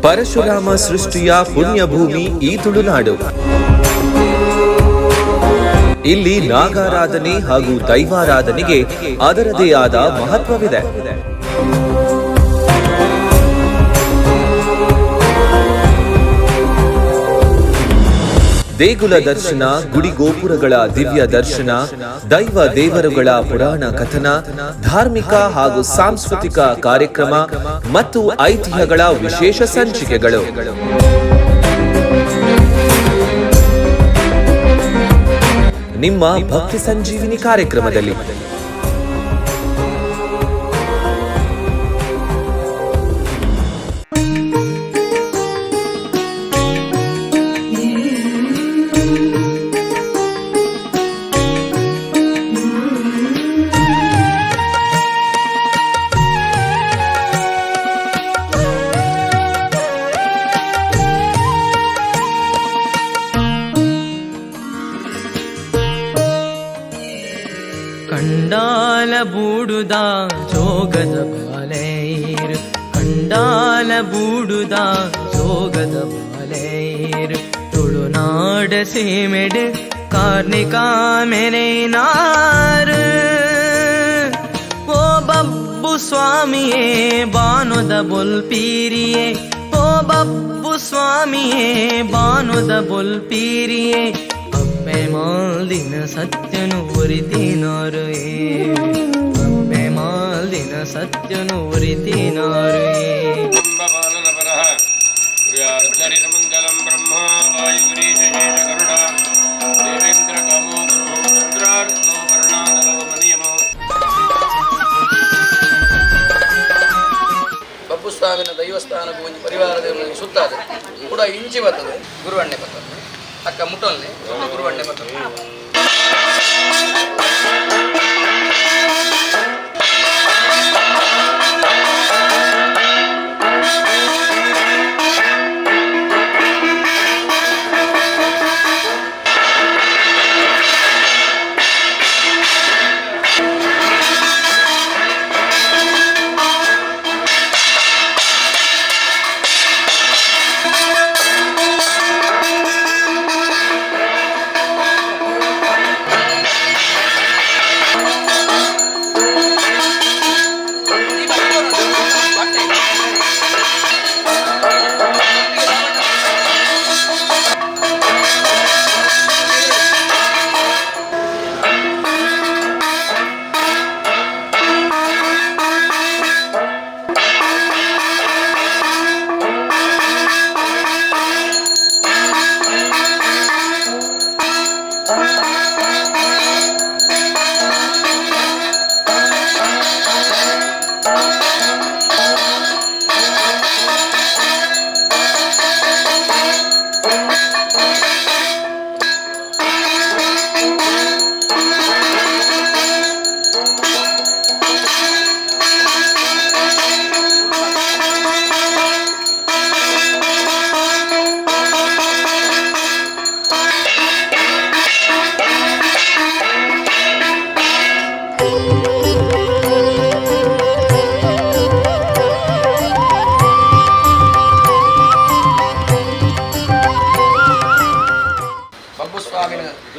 ಪರಶುರಾಮ ಸೃಷ್ಟಿಯ ಪುಣ್ಯಭೂಮಿ ಈ ತುಳುನಾಡು. ಇಲ್ಲಿ ನಾಗಾರಾಧನೆ ಹಾಗೂ ದೈವಾರಾಧನೆಗೆ ಅದರದೇ ಆದ ಮಹತ್ವವಿದೆ. ದೇಗುಲ ದರ್ಶನ, ಗುಡಿ ಗೋಪುರಗಳ ದಿವ್ಯ ದರ್ಶನ, ದೈವ ದೇವರುಗಳ ಪುರಾಣ ಕಥನ, ಧಾರ್ಮಿಕ ಹಾಗೂ ಸಾಂಸ್ಕೃತಿಕ ಕಾರ್ಯಕ್ರಮ ಮತ್ತು ಐತಿಹ್ಯಗಳ ವಿಶೇಷ ಸಂಚಿಕೆಗಳು. ನಿಮ್ಮ ಭಕ್ತಿ ಸಂಜೀವಿನಿ ಕಾರ್ಯಕ್ರಮದಲ್ಲಿ ಕಂಡಾಲ ಬೂಡುದ ಜೋಗದ ಬಾಲೇರು, ಕಂಡಾಲ ಬೂಡುದ ಜೋಗದ ಬಾಲೇರು, ತುಳುನಾಡ ಸೀಮೆಡು ಕಾರ್ಣಿಕ ಮೆನೆನಾರು. ಓ ಬಬ್ಬು ಸ್ವಾಮಿಯೇ ಬಾನುದ ಬೊಲ್ಪೀರಿಯೇ, ಓ ಬಬ್ಬು ಸ್ವಾಮಿಯೇ ಬಾನುದ ಬೊಲ್ಪೀರಿಯೇ, ಅಬ್ಬೆ ಮಾಲ್ದಿನ ಸತ್ಯನು ಉರಿತಿನಾರು, ಅಬ್ಬೆ ಮಾಲ್ದಿನ ಸತ್ಯನು ಉರಿತಿನಾರು. ಮಂಗಲಂ ಬ್ರಹ್ಮ ವಾಯುಗುರೀಶ ಗರುಡ ದೇವೇಂದ್ರ ಕಾಮೋ ಚಂದ್ರಾರ್ಕೋ ವರ್ಣಾದಲೋ ಮನಿಯಮೋ. ಬಬ್ಬು ಸ್ವಾಮಿನ ದೈವಸ್ಥಾನ ಒಂದು ಪರಿವಾರದ ಸುತ್ತಾದೆ ಕೂಡ ಇಂಚಿ ಬರ್ತದೆ, ಗುರುವಣ್ಣೆ ಬರ್ತದೆ ಅಕ್ಕ ಮುಟ್ಟಲ್ನೆ ಗುರುವಣ್ಣೆ ಬರ್ತದೆ.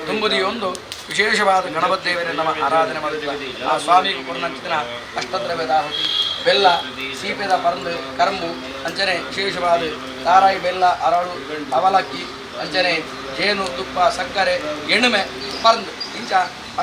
ತುಂಬುದಿಯೊಂದು ವಿಶೇಷವಾದ ಗಣಪತಿ ದೇವರ ನಮ್ಮ ಆರಾಧನೆ ಮಾಡುತ್ತೀವಿ. ಆ ಸ್ವಾಮಿಗೆ ಪೂರ್ಣಂಚಿನ ಅಷ್ಟದ್ರವ್ಯದ ಆಹುತಿ, ಬೆಲ್ಲ, ಸೀಪೆದ ಪರಂದು ಕರಂಬು ಅಂಚನೆ ವಿಶೇಷವಾದ ತಾರಾಯಿ, ಬೆಲ್ಲ, ಅರಳು, ಅವಲಕ್ಕಿ ಅಂಚನೆ ಜೇನು, ತುಪ್ಪ, ಸಕ್ಕರೆ, ಎಣ್ಣೆ ಪರಂದು ಇಂಚ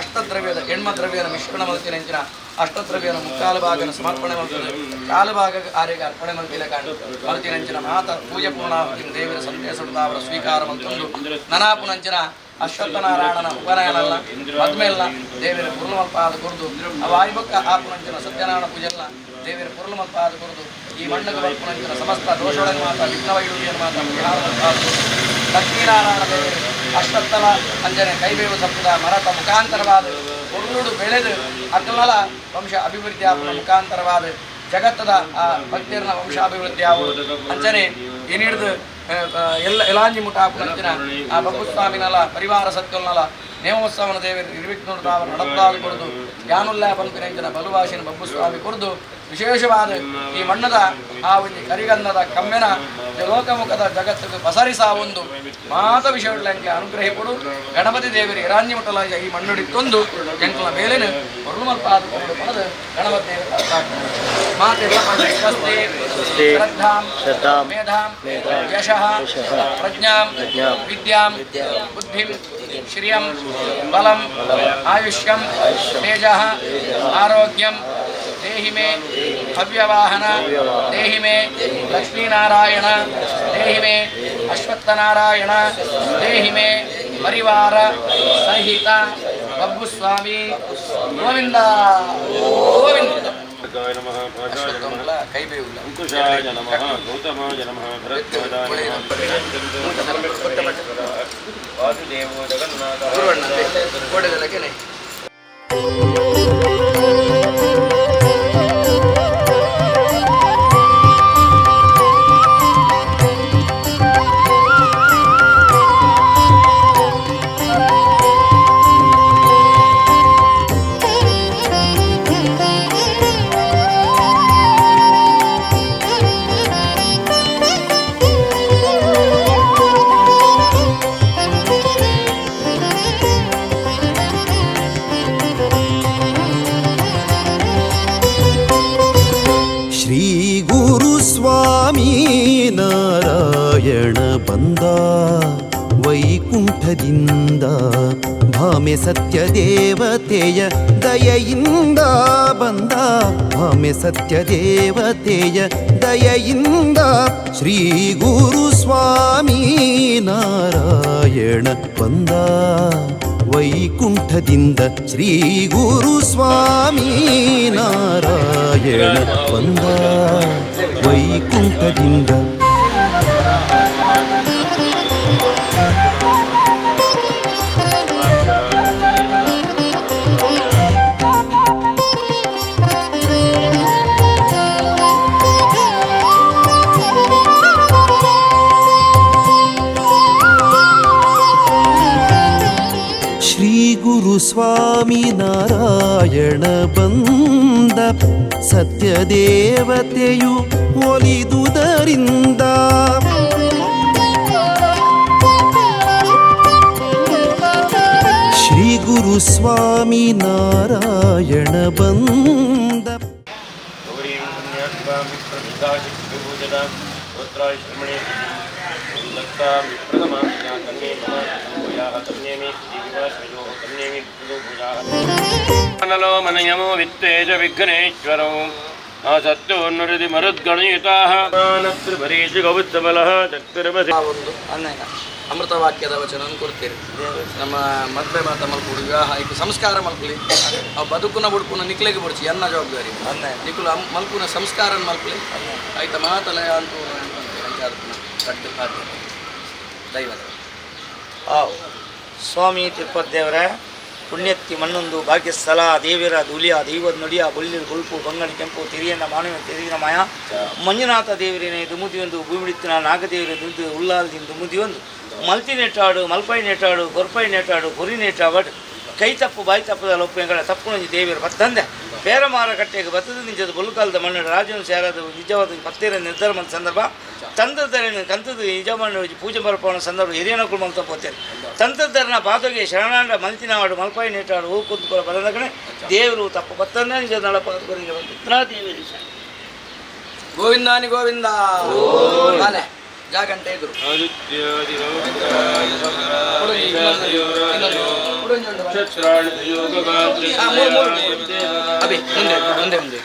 ಅಷ್ಟದ್ರವ್ಯದ ದ್ರವ್ಯದ ಮಿಶ್ರಣ ಮಲ್ತಿನ ಇಂಚಿನ ಅಷ್ಟದ್ರವ್ಯನ ಮುಕ್ಕಾಲು ಭಾಗನ ಸಮರ್ಪಣೆ ಮಾಡ್ತದೆ. ಕಾಲು ಭಾಗ ಆರೆಗೆ ಅರ್ಪಣೆ ಮಲ್ತಿಲ ಕಾಣು ಮಲ್ತಿನಂಚಿನ ಮಾತ ಪೂಜೆ ಪೂರ್ಣಾಹುತಿನ ದೇವರ ಸಂದೇಶ ಅವರ ಸ್ವೀಕಾರ ಮಲ್ತೊಂದು ನನಾಪುನಂಚಿನ ಅಶ್ವತ್ಥನಾರಾಯಣನ ಉಪನಯನಲ್ಲ ಮದ್ಮೆಲ್ಲ ದೇವರ ಪುರ್ಲಮಲ್ಪಾದ ಕುರಿದು ಅವಾಯುಬಕ್ಕ ಆಪುನಂಚಿನ ಸತ್ಯನಾರಾಯಣ ಪೂಜೆಲ್ಲ ದೇವರ ಪುರ್ಲಮಲ್ಪಾದ ಕುರಿದು ಈ ಮಣ್ಣಗೆ ಬಲ್ಪುನಂಚಿನ ಸಮಸ್ತ ದೋಷೊಳಗೆ ಮಾತ ವಿಘ್ನವೈಡುವಿಯನ್ನು ಮಾತ ಪರಿಹಾರ ಲಕ್ಷ್ಮೀನಾರಾಯಣ ದೇವರು ಅಶ್ವತ್ಥಲ ಅಂಜನೆ ಕೈಬೇವು ಸಪ್ಪುದ ಮರತ ಮುಖಾಂತರವಾದ ಒಳ್ಳುಡು ಬೆಳೆದು ಅಕಲಲ ವಂಶ ಅಭಿವೃದ್ಧಿ ಆಪುನ ಮುಖಾಂತರವಾದ ಜಗತ್ತದ ಆ ಭಕ್ತಿಯರ್ನ ವಂಶಾಭಿವೃದ್ಧಿ ಆಗುವುದು ಅಂಚನೆ ಏನಿಡಿದು ಎಲಾಂಜಿ ಮುಟ ಆಪುನಂಚಿನ ಆ ಬಬ್ಬು ಸ್ವಾಮಿನಲ್ಲ ಪರಿವಾರ ಸತ್ಯನಲ್ಲ ನೇಮೋತ್ಸವನ ದೇವರು ನಿರ್ವಿಘ್ನೋಡು ತಾವು ನಡೆದಾದ ಕೊಡದು ಯಾನುಲ್ಲ ಪಂಪಿನಂಚಿನ ಬಲುವಾಸಿನ ಬಬ್ಬು ಸ್ವಾಮಿ ಕೊಡದು ವಿಶೇಷವಾದ ಈ ಮಣ್ಣದ ಆ ಒಂದು ಕರಿಗನ್ನದ ಕಮ್ಮೆನ ಲೋಕಮುಖದ ಜಗತ್ತಿಗೆ ಪಸರಿಸ ಒಂದು ಮಾತ ವಿಷಯಗಳಿಗೆ ಅನುಗ್ರಹ ಕೊಡು ಗಣಪತಿ ದೇವರಿ ಇರಾನ್ಯ ಮಠಲ ಈ ಮಣ್ಣುಡಿತ್ತೊಂದು ಎಂಕಲ ಮೇಲಿನ ಹೊರಲು ಮಲ್ಪಾದ ಪಣದ ಗಣಪತಿ ದೇವರ ಮಾತೆಲ್ಲ ಶ್ರದ್ಧಾಂ ಮೇಧಾಂ ಯಶಃ ಪ್ರಜ್ಞಾಂ ವಿದ್ಯಾಂ ಬುದ್ಧಿಂ ಶ್ರಿಯಂ ಬಲಂ ಆಯುಷ್ಯಂ ತೇಜಃ ಆರೋಗ್ಯಂ ದೇಹಿ ಮೇ ಭವ್ಯವಾಹನ ದೇಹಿ ಮೇ ಲಕ್ಷ್ಮೀನಾರಾಯಣ ದೇಹಿ ಮೇ ಅಶ್ವತ್ಥನಾರಾಯಣ ದೇಹಿ ಮೇ ಪರಿವಾರ ಸಹಿತ ಬಬ್ಬುಸ್ವಾಮಿ ಗೋವಿಂದ ಗೋವಿಂದ ಕೈ ಬೇವುಲ್ಲ ಕೋಟೆದಲ್ಲೇ ನಾರಾಯಣ ಬಂದ ವೈಕುಂಠದಿಂದ ಭಾಮೆ ಸತ್ಯ ದೇವತೆಯ ದಯೆಯಿಂದ ಬಂದ ಭಾಮೆ ಸತ್ಯ ದೇವತೆಯ ದಯೆಯಿಂದ ಶ್ರೀ ಗುರು ಸ್ವಾಮಿ ನಾರಾಯಣ ಬಂದ ವೈಕುಂಠದಿಂದ ಶ್ರೀ ಗುರು ಸ್ವಾಮಿ ನಾರಾಯಣ ಬಂದ ವೈಕುಂಠದಿಂದ ಗುರು ಸ್ವಾಮಿ ನಾರಾಯಣ ಬಂದ ಸತ್ಯ ದೇವತೆಯು ಒಲಿದುದರಿಂದ ಶ್ರೀ ಗುರು ಸ್ವಾಮಿ ನಾರಾಯಣ ಬಂದ ಮನಯಮೋ ವಿತ್ತೇಜ ವಿಘ್ನೇಶ್ವರೌ ಸತ್ಯೋನ್ನೃತಿ ಮರುದ್ಗಣಯುತಾಃ ಮಾನತ್ರಿಪರೀಶಿ ಗೌತ್ಸಬಲಃ ಚಕ್ರವಸಿ ಒಂದು ಅಮೃತ ವಾಕ್ಯದ ವಚನ ಕೊಡ್ತೀರಿ ನಮ್ಮ ಮದುವೆ ಮಾತ ಮಲ್ಪುಡು ವಿವಾಹ ಈಗ ಸಂಸ್ಕಾರ ಮಲ್ಪಲಿ ಅವು ಬದುಕುನ ಬುಡ್ಪುನ ನಿಕ್ಲೆಗೆ ಬಿಡ್ಸಿ ಎನ್ನ ಜವಾಬ್ದಾರಿ ನಿಕ್ಲು ಮಲ್ಪುನ ಸಂಸ್ಕಾರ ಮಲ್ಪಲಿ ಆಯ್ತಾ ಮಾತಲಯ ಅಂತೂ ದೈವದ ಸ್ವಾಮಿ ತಿರುಪತಿದೇವರ ಪುಣ್ಯತ್ತಿ ಮಣ್ಣೊಂದು ಭಾಗ್ಯಸ್ಥಳ ದೇವಿಯರ ಧೂಲಿಯ ದೈವದ ನುಡಿಯ ಬುಲ್ಲಿನ ಗುಲ್ಪು ಬಂಗಡಿ ಕೆಂಪು ತಿರಿಯನ್ನ ಮಾನವ ತಿರಿಗಿನ ಮಾಯ ಮಂಜುನಾಥ ದೇವರಿನೇ ದುಮುದಿಯೊಂದು ಭೂಮಿಡಿತ್ತಿನ ನಾಗದೇವರ ದುಡ್ಡು ಉಲ್ಲಾಲದಿಂದ ದುಮುದಿಯೊಂದು ಮಲ್ತಿ ನೆಟ್ಟಾಡು ಮಲ್ಪೈ ನೆಟ್ಟಾಡು ಗೊರ್ಪೈ ನೆಟ್ಟಾಡು ಕುರಿ ನೆಟ್ಟಾವಡ್ ಕೈ ತಪ್ಪು ಬಾಯಿ ತಪ್ಪದ ಲೊಪ್ಪೆಗಳ ತಪ್ಪುಣಿ ದೇವಿಯರು ಬತ್ತಂದೆ ಬೇರಮಾರ ಕಟ್ಟೆಗೆ ಬತ್ತದ ನಿಜದ ಬುಲ್ಕಾಲದ ಮಣ್ಣು ರಾಜನು ಸೇರಾದ ನಿಜವಾದ ಭಕ್ತಿರ ನಿರ್ಧಾರ ಮಂದ ಸಂದರ್ಭ ತಂತ್ರಧರನ ಕಂತದ ನಿಜಮಣ್ಣು ಪೂಜೆ ಬರಪೋಣ ಸಂದರ್ಭ ಹಿರಿಯನಕ್ಕಳು ಮಲ್ತ ಪೋತೇನೆ ತಂತ್ರಧರನ ಪಾದಗೆ ಶರಣಾಂಡ ಮಲ್ತಿನಾಡು ಮಲ್ಪಾಯಿ ನೆಟ್ಟಾಡು ಹೂ ಕುಂತ್ಕೊಳ ಬರದಗಣೆ ದೇವರು ತಪ್ಪು ಬತ್ತಂದ ನಿಜ ನಳಪಾದರಿಗೆ ಬಂದು ಗೋವಿಂದಾನಿ ಗೋವಿಂದ ಜಾಗಂಟೆ ಎದುರು ಅಭಿ ಮುಂದೆ ಮುಂದೆ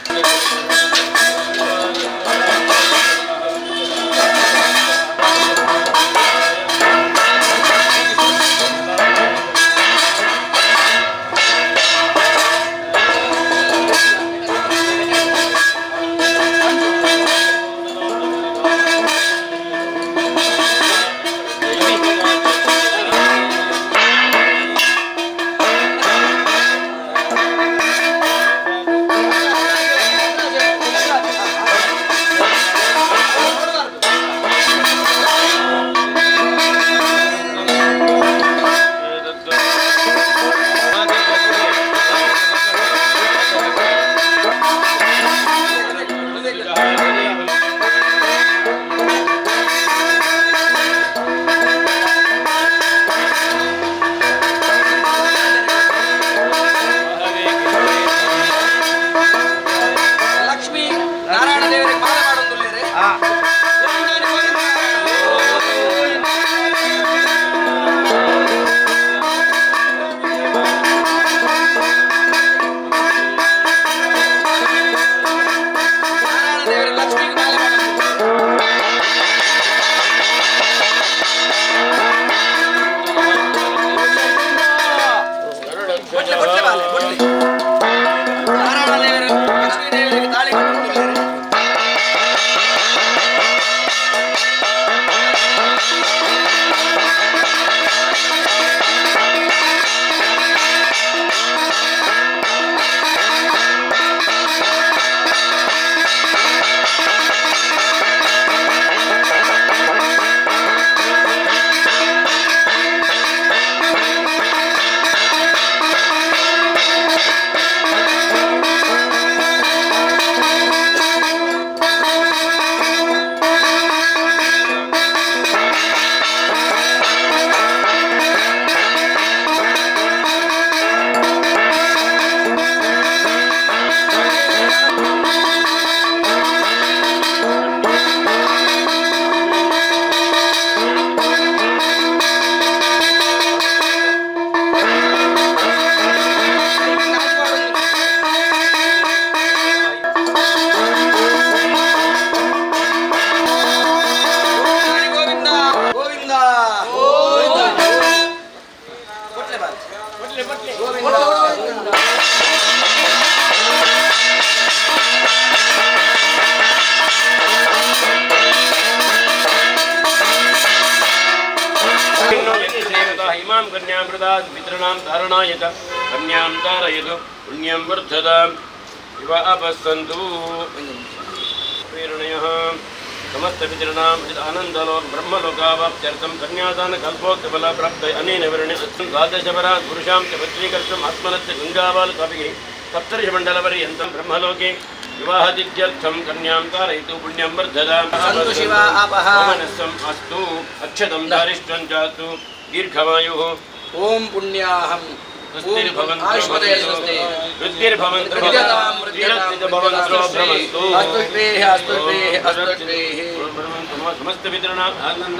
कन्यामृता पितॄणां धारणाय च कन्यां तारयतु पुण्यं वर्धताम् इव अपस्सन्तु प्रेरणयः समस्तपितॄणां आनन्दलो ब्रह्मलोकावाप्त्यर्थं कन्यादानकल्पोक्तफलप्राप्तये अनेन वर्णे द्वादशपरा पुरुषां च पत्नीकर्तुम् आत्मनस्य गङ्गाबालकविः सप्तर्षिमण्डलपर्यन्तं ब्रह्मलोके विवाहदित्यर्थं कन्यां कारयतु पुण्यं वर्धताम् सन्तु शिवा आपः मनस्सम् अस्तु अक्षतं दारिष्ट्रं जातु दीर्घमायुः ओम पुण्याहं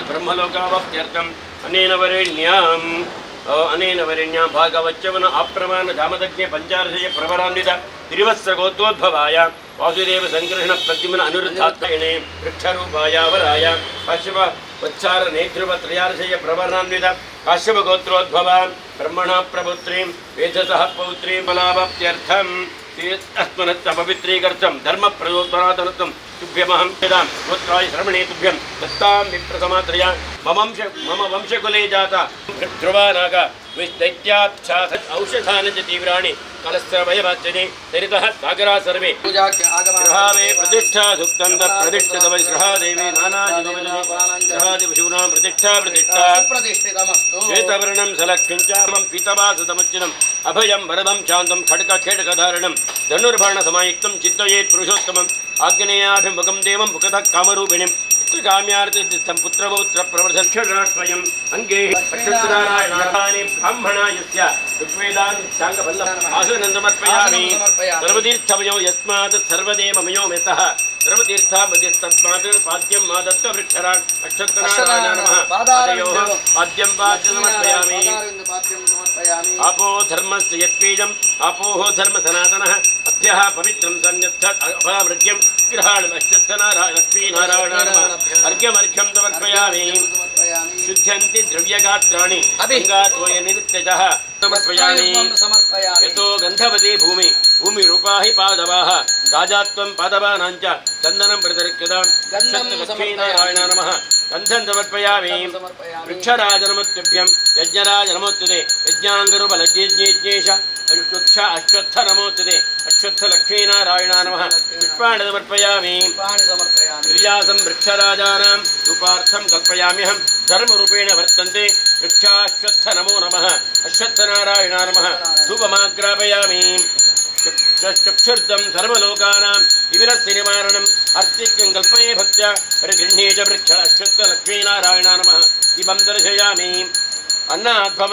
ब्रह्मलोकावाप्त्यर्थम् अनेन वरेण्यां भागवच्चवन आप्रमाण धामदज्ञे पञ्चार्षय प्रवरान्वित तिरुवत्सगोत्रोद्भवाय वासुदेव संकृष्ण प्रद्युम्न अनुरुद्धात्मयणे वृक्षरूपाय वराय काश्यप वत्सार नेत्रुव त्रयार्षय प्रवरान्वित काश्यप गोत्रोद्भवान् ब्रह्मणः प्रपुत्रीं वेदसः पौत्रीं बलावाप्त्यर्थम् अस्मनश्च पवित्रीकर्तं धर्मप्रयोत्परातनत्वं तुभ्यमहं यदां गोत्राय श्रवणे तुभ्यं दत्तां विप्रथमात्रया मम वंशकुले जाता ध्रुवानाग दैत्याच्छाथ औषधानि च तीव्राणि कलस्त्रवयवाच्यते तरितः सागरा सर्वे गृहावे प्रतिष्ठा सुक्तं तत्प्रतिष्ठितव गृहादेवी नानादिपशूनां प्रतिष्ठा श्वेतवर्णं सलक्षिञ्चामं पीतवासतमुच्चिनम् अभयं वरदं शान्तं खड्गखेटकधारणं धनुर्बाणसमायुक्तं चिन्तयेत् पुरुषोत्तमम् आग्नेयाभिमुखं देवं मुखतः कामरूपिणीं काम्यार्थितं पुत्रपौत्रप्रवर्धक्षराष्ट्वयम् अङ्गे अक्षत्रारायणानि ब्राह्मणायस्य ऋग्वेदान् शाङ्गवल्लभ आसनं समर्पयामि सर्वतीर्थमयो यस्मात् सर्वदेवमयो मेतः सर्वतीर्थामध्यस्तस्मात् पाद्यं मादत्तवृक्षरान् अक्षत्रनारायणाय नमः पादयोः पाद्यं समर्पयामि आपो धर्मस्य यत्बीजम् आपोः धर्मसनातनः अभ्यः पवित्रं सन्यस्थ अपामृत्यं गृहाणम् अश्वत्थनारायण लक्ष्मीनारायणाय नमः अर्घ्यमर्घ्यं समर्पयामि शुद्ध्यन्ति द्रव्यगात्राणि अङ्गात्वयनित्यजः समर्पयामि यतो गन्धवती भूमिरूपा हि पादवाः राजात्वं पादवानाञ्च चन्दनं प्रतिरक्षताम् लक्ष्मीनारायणाय नमः गन्धं समर्पयामि वृक्षराजनमोत्तुभ्यं यज्ञराज नमोस्तुते यज्ञाङ्गरूपलज्ञेश अश्वत्थ नमोस्तुते अश्वत्थ लक्ष्मीनारायणाय नमः पुष्पाणि समर्पयामि प्रियासं वृक्षराजानां रूपार्थं कल्पयाम्यहं धर्मरूपेण वर्तन्ते वृक्षाश्वत्थ नमो नमः अश्वत्थनारायणाय नमः धूपमाग्रापयामि चक्षुर्दं सर्वलोकानां विविरस्य निवारणम् अर्थिक्यं कल्पये भक्त्या परिगृह्णे च वृक्ष अश्वत्थ लक्ष्मीनारायणाय नमः दीपं दर्शयामि अन्नाद्भव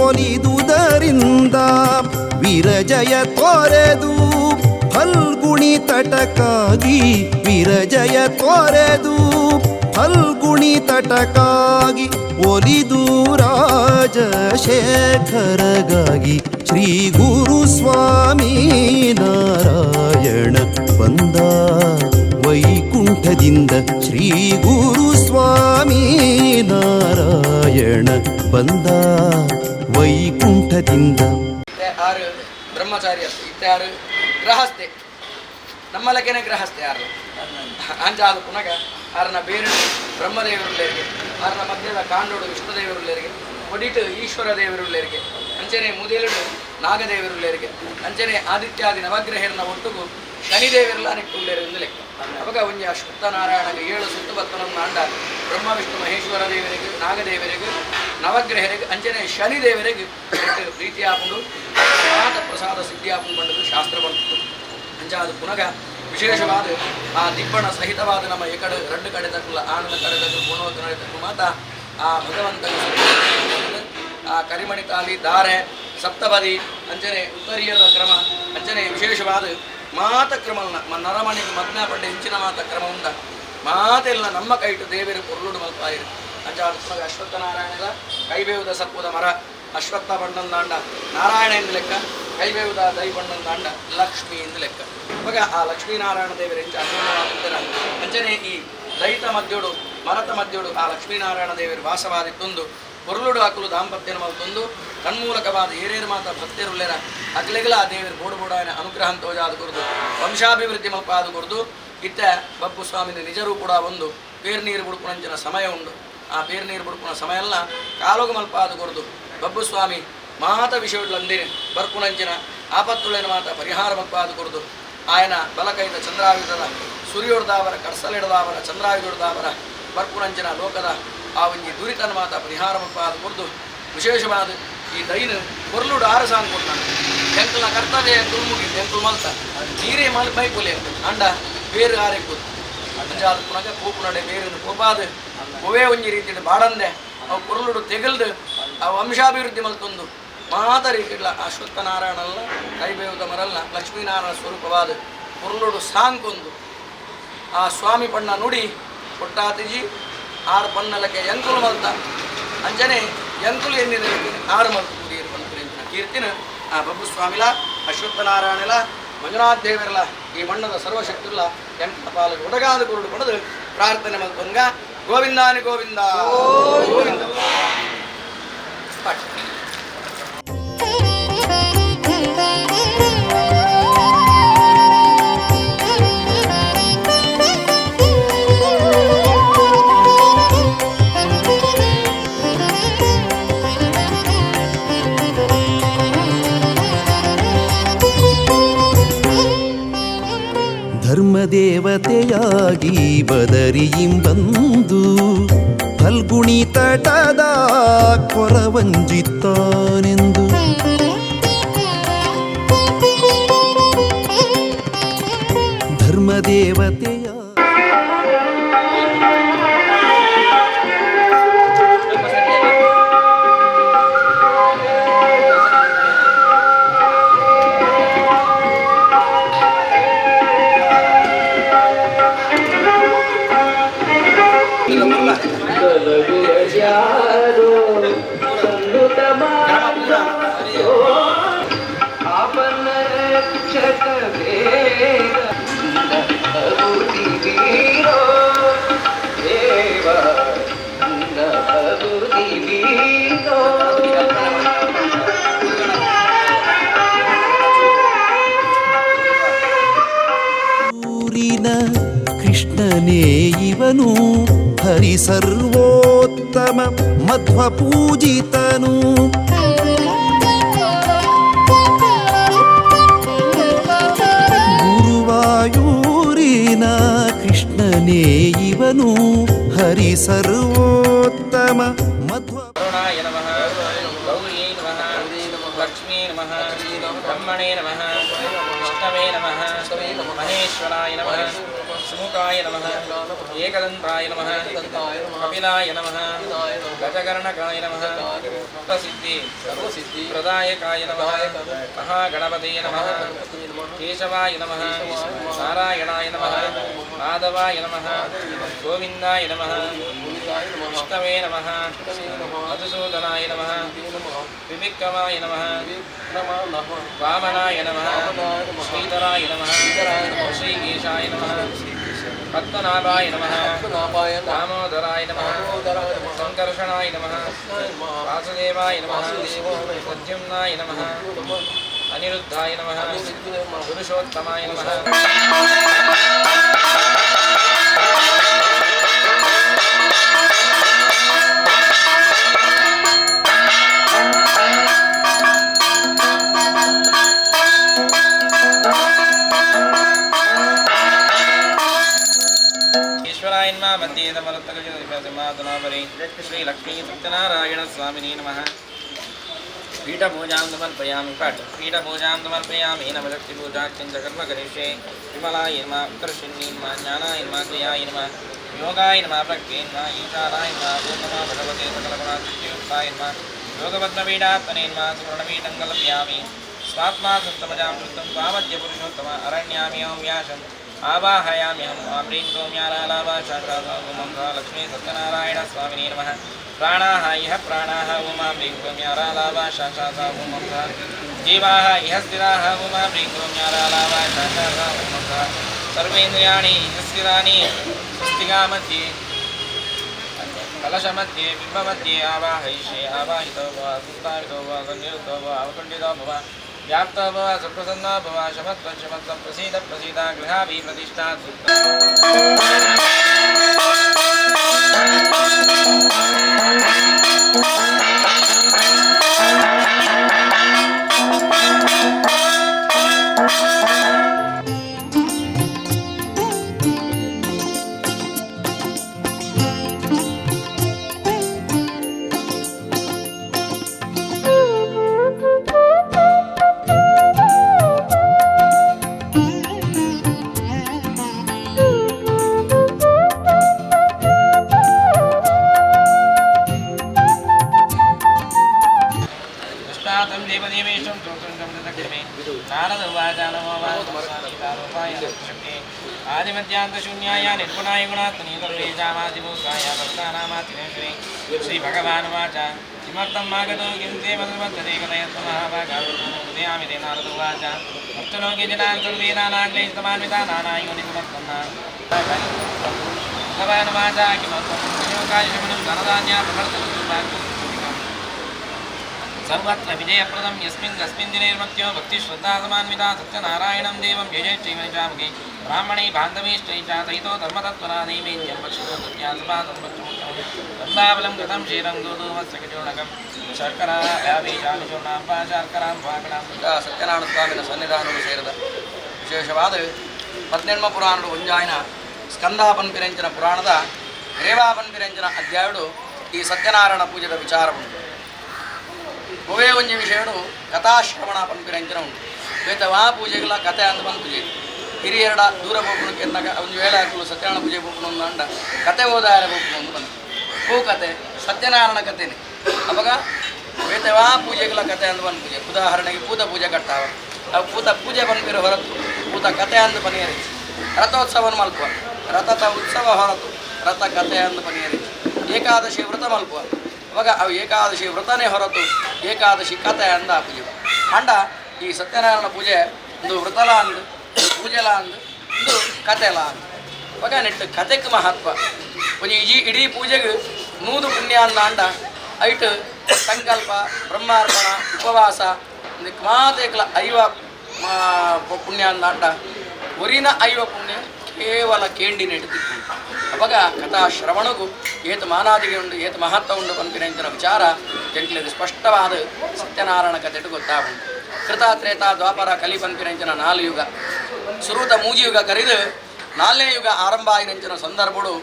ಒಲಿದುದರಿಂದ ವಿರಜಯ ತೊರೆದು ಫಲ್ಗುಣಿ ತಟಕಾಗಿ ವಿರಜಯ ತೊರೆದು ಫಲ್ಗುಣಿ ತಟಕಾಗಿ ಒಲಿದು ರಾಜಶೇಖರಗಾಗಿ ಶ್ರೀ ಗುರು ಸ್ವಾಮಿ ನಾರಾಯಣ ಬಂದ ವೈಕುಂಠದಿಂದ ಶ್ರೀ ಗುರು ಸ್ವಾಮಿ ನಾರಾಯಣ ಬಂದ ವೈಕುಂಠದಿಂದ. ಆರು ಬ್ರಹ್ಮಚಾರಿ ಅಸ್ತಿ ಇತ್ತೆ ಆರು ಗೃಹಸ್ಥೆ ನಮ್ಮಲಕ್ಕೇನೆ ಗೃಹಸ್ಥೆ ಆರು ಅಂಚಾದ ಪುನಗ ಆರನ ಬೇರೆ ಬ್ರಹ್ಮದೇವರುಳ್ಳೇರಿಗೆ ಆರನ ಮಧ್ಯದ ಕಾಂಡೋಡು ವಿಷ್ಣುದೇವರುಳ್ಳೇರಿಗೆ ಒಡಿಟು ಈಶ್ವರ ದೇವರುಳ್ಳೇರಿಗೆ ಅಂಚನೆ ಮುದೇಲುಡು ನಾಗದೇವರುಳ್ಳೇರಿಗೆ ಅಂಚನೆ ಆದಿತ್ಯಾದಿ ನವಗ್ರಹರನ್ನ ಒಟ್ಟುಗು ಶನಿದೇವರೆಲ್ಲ ನೆಟ್ಟುಳ್ಳೇರು ಎಂದು ಲೆಕ್ಕ ಅವಾಗ ಒಂಜಿ ಅಶ್ವತ್ಥನಾರಾಯಣಗೆ 7 ಸುತ್ತು ಬತ್ತನನ್ನು ಆಂಡ ಬ್ರಹ್ಮ ವಿಷ್ಣು ಮಹೇಶ್ವರ ದೇವರಿಗೆ ನಾಗದೇವರಿಗೆ ನವಗ್ರಹರಿಗೆ ಅಂಚನೆ ಶನಿದೇವರಿಗೆ ಪ್ರೀತಿ ಆಪುಂಡು ಮಾತ ಪ್ರಸಾದ ಸಿದ್ಧಿ ಆಪುಂಡು ಬಂಡದು ಶಾಸ್ತ್ರ ಬಂತು ಅಂಚಾದ ಪುನಗ ವಿಶೇಷವಾದ ಆ ದಿಬ್ಬಣ ಸಹಿತವಾದ ನಮ್ಮ ಈ ಕಡೆ 2 ಕಡೆ ತಕ್ಕಲ್ಲ ಆನಂದ ಕಡೆ ತಕ್ಕ ಪೂರ್ಣವತ್ತು ನಡೆ ತಕ್ಕ ಮಾತ ಆ ಭಗವಂತ ಆ ಕರಿಮಣಿ ತಾಲಿ ದಾರೆ ಸಪ್ತಪದಿ ಅಂಚನೆ ಉತ್ತರೀಯದ ಕ್ರಮ ಅಂಚನೆ ವಿಶೇಷವಾದ ಮಾತ ಕ್ರಮ ನರಮಣಿಗೆ ಮಗ್ನ ಪಂಡ ಹೆಂಚಿನ ಮಾತ ಕ್ರಮ ಉಂಟ ಮಾತೆಲ್ಲ ನಮ್ಮ ಕೈಟು ದೇವರು ಪೊರ್ಲುಡು ಮಲ್ಪಾಯಿರು ಅಂಚಾದ ಪುನಗ ಅಶ್ವತ್ಥನಾರಾಯಣದ ಕೈಬೇವುದ ಸತ್ವದ ಮರ ಅಶ್ವತ್ಥ ಬಣ್ಣಂದಾಂಡ ನಾರಾಯಣ ಎಂದು ಲೆಕ್ಕ ಕೈಬೇವುದ ದೈ ಬಣ್ಣಂದಾಂಡ ಲಕ್ಷ್ಮಿ ಎಂದು ಲೆಕ್ಕ ಇವಾಗ ಆ ಲಕ್ಷ್ಮೀನಾರಾಯಣ ದೇವರ ಹೆಂಚ ಅನ್ಯೋನ್ಯವಾದ ಅಂಚನೆ ಈ ದೈತ ಮಧ್ಯೋಡು ಮರತ ಮಧ್ಯೋಡು ಆ ಲಕ್ಷ್ಮೀನಾರಾಯಣ ದೇವರು ವಾಸವಾದಿತ್ತೊಂದು ಪೊರ್ಲುಡು ಹಾಕಲು ದಾಂಪತ್ಯ ಮಲ್ತೊಂದು ತನ್ಮೂಲಕವಾದ ಏರೇರು ಮಾತ ಭಕ್ತರುಳ್ಳೆರ ಅಗ್ಲೆಗಳ ಆ ದೇವರು ಬೋಡುಬೋಡಾಯನ ಅನುಗ್ರಹ ತೋಜಾದ ಕುರಿದು ವಂಶಾಭಿವೃದ್ಧಿ ಮಲ್ಪಾದ ಕುರಿದು ಇತ್ತ ಬಪ್ಪು ಸ್ವಾಮಿನ ನಿಜರೂ ಕೂಡ ಒಂದು ಪೇರು ನೀರು ಬುಡುಕುನಂಚಿನ ಸಮಯ ಉಂಡು ಆ ಪೇರು ನೀರು ಬುಡುಕುನ ಸಮಯ ಎಲ್ಲ ಕಾಲೋಗ ಮಲ್ಪಾದ ಕುರಿದು ಬಬ್ಬು ಸ್ವಾಮಿ ಮಾತ ವಿಷಯಗಳಂದಿನ ಬರ್ಕುನಂಚಿನ ಆಪತ್ತುಳ್ಳಿನ ಮಾತ ಪರಿಹಾರ ಮಲ್ಪಾದ ಕುರಿದು ಆಯನ ಬಲಕೈದ ಚಂದ್ರಾಯುಧದ ಸೂರ್ಯೋರ್ದಾವರ ಕರ್ಸಲಿಡದಾವರ ಚಂದ್ರಾಯುಧೋರ್ದಾವರ ಬರ್ಕುನಂಚಿನ ಲೋಕದ ಆ ಒಂಜಿ ದುರಿತನ ಮಾತ ಪರಿಹಾರ ಮಲ್ಪಾದ ಕುರಿದು ವಿಶೇಷವಾದ ಈ ದೈನ ಪೊರ್ಲುಡು ಆರಸಾಂಗ್ ಕೊಟ್ಟಾನ ಎಂಕಲ್ನ ಕರ್ತವ್ಯ ಎಂಕುಲ್ ಮುಗಿ ಎಂಕುಲ್ ಮಲ್ತ ನೀರೇ ಮಲ್ ಬೈಪುಲೆ ಅಂಡ ಬೇರು ಆರೆಕ್ಕುದು ಅಂಜಾದ ಪುನಗ ಕೋಪು ನಡೆ ಬೇರನ್ನು ಕೋಪಾದ ಒವೇ ಒಂಜಿ ರೀತಿಯ ಬಾಡಂದೆ ಅವು ಪೊರ್ಲುಡು ತೆಗಲ್ದು ಆ ವಂಶಾಭಿವೃದ್ಧಿ ಮಲ್ತೊಂದು ಮಾತ ರೀತಿಲ್ಲ ಅಶ್ವತ್ಥನಾರಾಯಣಲ್ಲ ಕೈಬೇವುದ ಮರಲ್ಲ ಲಕ್ಷ್ಮೀನಾರಾಯಣ ಸ್ವರೂಪವಾದ ಪೊರ್ಲುಡು ಸಾಂಕೊಂದು ಆ ಸ್ವಾಮಿ ಪಣ್ಣ ನುಡಿ ಕೊಟ್ಟಾತಿಜಿ 6 ಪನ್ನಲಕ್ಕೆ ಎಂಕುಲು ಮಲ್ತ ಅಂಜನೆ ಎಂಕುಲು ಎನ್ನಿದ ಆರು ಮಲ್ತು ಕುಡಿಯರು ಬಂತು ಕೀರ್ತಿನ ಆ ಬಬ್ಬು ಸ್ವಾಮಿಲ ಅಶ್ವತ್ಥನಾರಾಯಣಲ ಮಂಜುನಾಥ ದೇವರಲ್ಲ ಈ ಮಣ್ಣದ ಸರ್ವಶಕ್ತಿಲ್ಲ ಎಂಕ ಪಾಲಿಗೆ ಒಡಗಾದ ಕುರುಡು ಪಡೆದು ಪ್ರಾರ್ಥನೆ ಮಲ್ತೊಂಗ ಗೋವಿಂದಾನಿ ಗೋವಿಂದ ಗೋವಿಂದ ಧರ್ಮದೇವತೆಯಾಗಿ ಬದರಿಯಿಂಬಂದು ಫಲ್ಗುಣಿ ತಟದ ಕೊರವಂಜಿತ್ತಾನೆಂದು ಧರ್ಮದೇವತೆಯ ಕೃಷ್ಣನೇ ಇವನು ಹರಿ ಸರ್ವೋತ್ತಮ ಮಧ್ವ ಪೂಜಿತನು ಗುರುವಾಯೂರಿನ ಕೃಷ್ಣನೇ ಇವನು ಹರಿ ಸರ್ವೋತ್ತಮ ಮಧ್ವ ನಮಃ ಗೌರಿಯೈ ನಮಃ ಲಕ್ಷ್ಮೀ ನಮಃ ಬ್ರಹ್ಮಣೇ ನಮಃ ವಿಷ್ಣವೇ ನಮಃ ಮಹೇಶ್ವರಾಯ ನಮಃ सुमुखाय नमः एकदन्ताय नमः कपिलाय नमः गजकर्णकाय नमः सर्वसिद्धि प्रदायकाय नमः महागणपतये नमः केशवाय नमः नारायणाय नमः माधवाय नमः गोविन्दाय नमः विष्णवे नमः मधुसूदनाय नमः विविक्रमाय नमः वामनाय नमः श्रीधराय नमः श्रीकेशाय नमः पद्मनाभाय नमः दामोदराय नमः संकर्षणाय नमः वासुदेवाय नमः प्रद्युम्नाय नमः अनिरुद्धाय नमः पुरुषोत्तमाय नमः श्री लक्ष्मी सत्यनारायण स्वामिने नमः पीठपूजां समर्पयामि पाठ पीठपूजां समर्पयामि नवलक्ष्मीपूजाख्यं च कर्म करिष्ये विमलाय नमः उत्कर्षिण्यै नमः ज्ञानाय नमः क्रियाय नमः योगाय नमः प्रज्ञे नमः ईशानाय नमः नमः भगवते सकलगुणातीताय नमः योगपद्मपीठात्मने नमः सुवर्णपीठं कल्पयामि स्वात्मा सप्तमजां वृत्तं स्वामद्य पुरुषोत्तम अरण्याम्यहं व्यासम् आवाहयाम्यहं आम्रीं सोम्यारालाभाषाशासागुमं लक्ष्मी सत्यनारायण स्वामिने नमः प्राणाः इह प्राणाः उमाम्रीं सोम्यारालाभाषाशासागुमं जीवाः इह स्थिराः उमाम्रीं सोम्यारालाभाषाशासागुमं सर्वेन्द्रियाणि इह स्थिराणि स्वस्तिकामध्ये कलशमध्ये बिम्बमध्ये आवाहयिष्ये आवाहितो वा सुस्तावितो वा सन्निरुद्धो वा अवकुण्ठितो भव व्याप्तो भव सुप्रसन्नो भव शमत्वं प्रसीद गृहाभि प्रतिष्ठा आदिमध्यांतशून्याय निर्गुणाय गुणात्मने सर्वेषामादिभूताय भक्तानामातिनेश्वरे श्रीभगवानुवाच किमर्थं मागतो किं ते मधुमत्तते कथयत्महाभागादयामि ते नारद उवाच भक्तलोके जनान् सर्वे नानाग्लैस्तमान्विता नानायोनिसमत्पन्ना भगवानुवाच किमर्थं योगाय शमनं धनधान्या प्रवर्तनं सर्वत्र विजयप्रदं यस्मिन् कस्मिन् दिनेर्मत्यो भक्तिश्रद्धासमान्विता सत्यनारायणं देवं यजैश्चैवनिजामुखे ब्राह्मणे बान्धवेश्चै च सहितो धर्मतत्त्वना नैवेद्यं पक्षिसत्यासपादं वन्दाबलं कृतं क्षीरं दूधूमत्सकचूर्णकं शर्करा व्यावेशामिचूर्णां शर्करां पाकಣಾಂ ಸತ್ಯನಾರಾಯಣ ಸ್ವಾಮಿನ ಸನ್ನಿಧಾನವು ಸೇರಿದ ವಿಶೇಷವಾದ 17వ ಪುರಾಣದ ಒಂಜಾಯಿನ ಸ್ಕಂದಾಪನ್ಪಿರೆಂಚಿನ ಪುರಾಣದ ರೇವಾಪನ್ಪಿರೆಂಚಿನ ಅಧ್ಯಾಯಡು ಈ ಸತ್ಯನಾರಾಯಣ ಪೂಜೆದ ವಿಚಾರ ಉಂಟು. ಒವೇ ಒಂಜಿ ವಿಷಯಡು ಕಥಾಶ್ರವಣ ಪನ್ಪಿರೆಂಚಿನ ಉಂಟು. ವೇತವಾ ಪೂಜೆಗಳ ಕಥೆ ಅಂತ ಬಂತು ಹಿರಿಯರಡ ದೂರ ಬೋಪುನು ಕೆನ್ನಾಗ ಒಂದು ವೇಳೆ ಹಾಕಲು ಸತ್ಯನಾರಾಯಣ ಪೂಜೆ ಬೋಪುನು ಒಂದು ಅಂಡ ಕತೆ ಓದಾರ ಬೋಪುನು ಒಂದು ಬಂತು. ಹೂ ಕತೆ ಸತ್ಯನಾರಾಯಣ ಕಥೆನೇ ಅವಾಗ ವೇತವಾ ಪೂಜೆಗಳ ಕತೆ ಅಂತ ಬಂದು ಪೂಜೆ ಉದಾಹರಣೆಗೆ ಪೂತ ಪೂಜೆ ಕಟ್ಟಾವ ಅವು ಪೂತ ಪೂಜೆ ಬಂದಿರೋ ಹೊರತು ಪೂತ ಕತೆ ಅಂದು ಪನಿಯರಿಸಿ ರಥೋತ್ಸವವನ್ನು ಮಲ್ಪುವ ರಥದ ಉತ್ಸವ ಹೊರತು ರಥ ಕತೆ ಅಂದು ಪನಿಯರಿಸಿ ಏಕಾದಶಿ ವ್ರತ ಮಲ್ಪುವ ಅವಾಗ ಅವು ಏಕಾದಶಿ ವ್ರತನೇ ಹೊರತು ಏಕಾದಶಿ ಕತೆ ಅಂದ ಪೂಜೆ ಅಂಡ ಈ ಸತ್ಯನಾರಾಯಣ ಪೂಜೆ ಒಂದು ವ್ರತಲ ಅಂದು ಪೂಜೆಲ ಅಂದು ಒಂದು ಕತೆಲ ಅಂದು ಅವಾಗ ನೆಟ್ಟು ಕತೆಗೆ ಮಹತ್ವ ಒಂದು ಇಡೀ ಪೂಜೆಗೆ 100 ಪುಣ್ಯ ಅಂದ ಅಂಡ ಐಟು ಸಂಕಲ್ಪ ಬ್ರಹ್ಮಾರ್ಪಣ ಉಪವಾಸ ಮಾತೇಕಲ 5 ಪುಣ್ಯ ಅಂದ ಅಂಡ ಒರಿನ 5 ಪುಣ್ಯ ಕೇವಲ ಕೇಂಡಿ ನೆಡ್ತಿತ್ತು. ಅವಾಗ ಕಥಾ ಶ್ರವಣಗೂ ಏತು ಮಾನಾದಿಗೆ ಉಂಡು ಏತು ಮಹತ್ವ ಉಂಡು ಪಂಪಿನೆಂಚಿನ ವಿಚಾರ ಜಂಟ್ಲಿದು ಸ್ಪಷ್ಟವಾದ ಸತ್ಯನಾರಾಯಣ ಕಥೆಟು ಗೊತ್ತಾಗುಂಟು. ಕೃತ ತ್ರೇತ ದ್ವಾಪರ ಕಲಿ ಪಂಪಿನೆಂಚಿನ 4 ಯುಗ ಸುರುತ ಮೂಜಿಯುಗ ಕರೆದು 4ನೇ ಯುಗ ಆರಂಭ ಆಯಿನಂಚಿನ ಸಂದರ್ಭಗಳು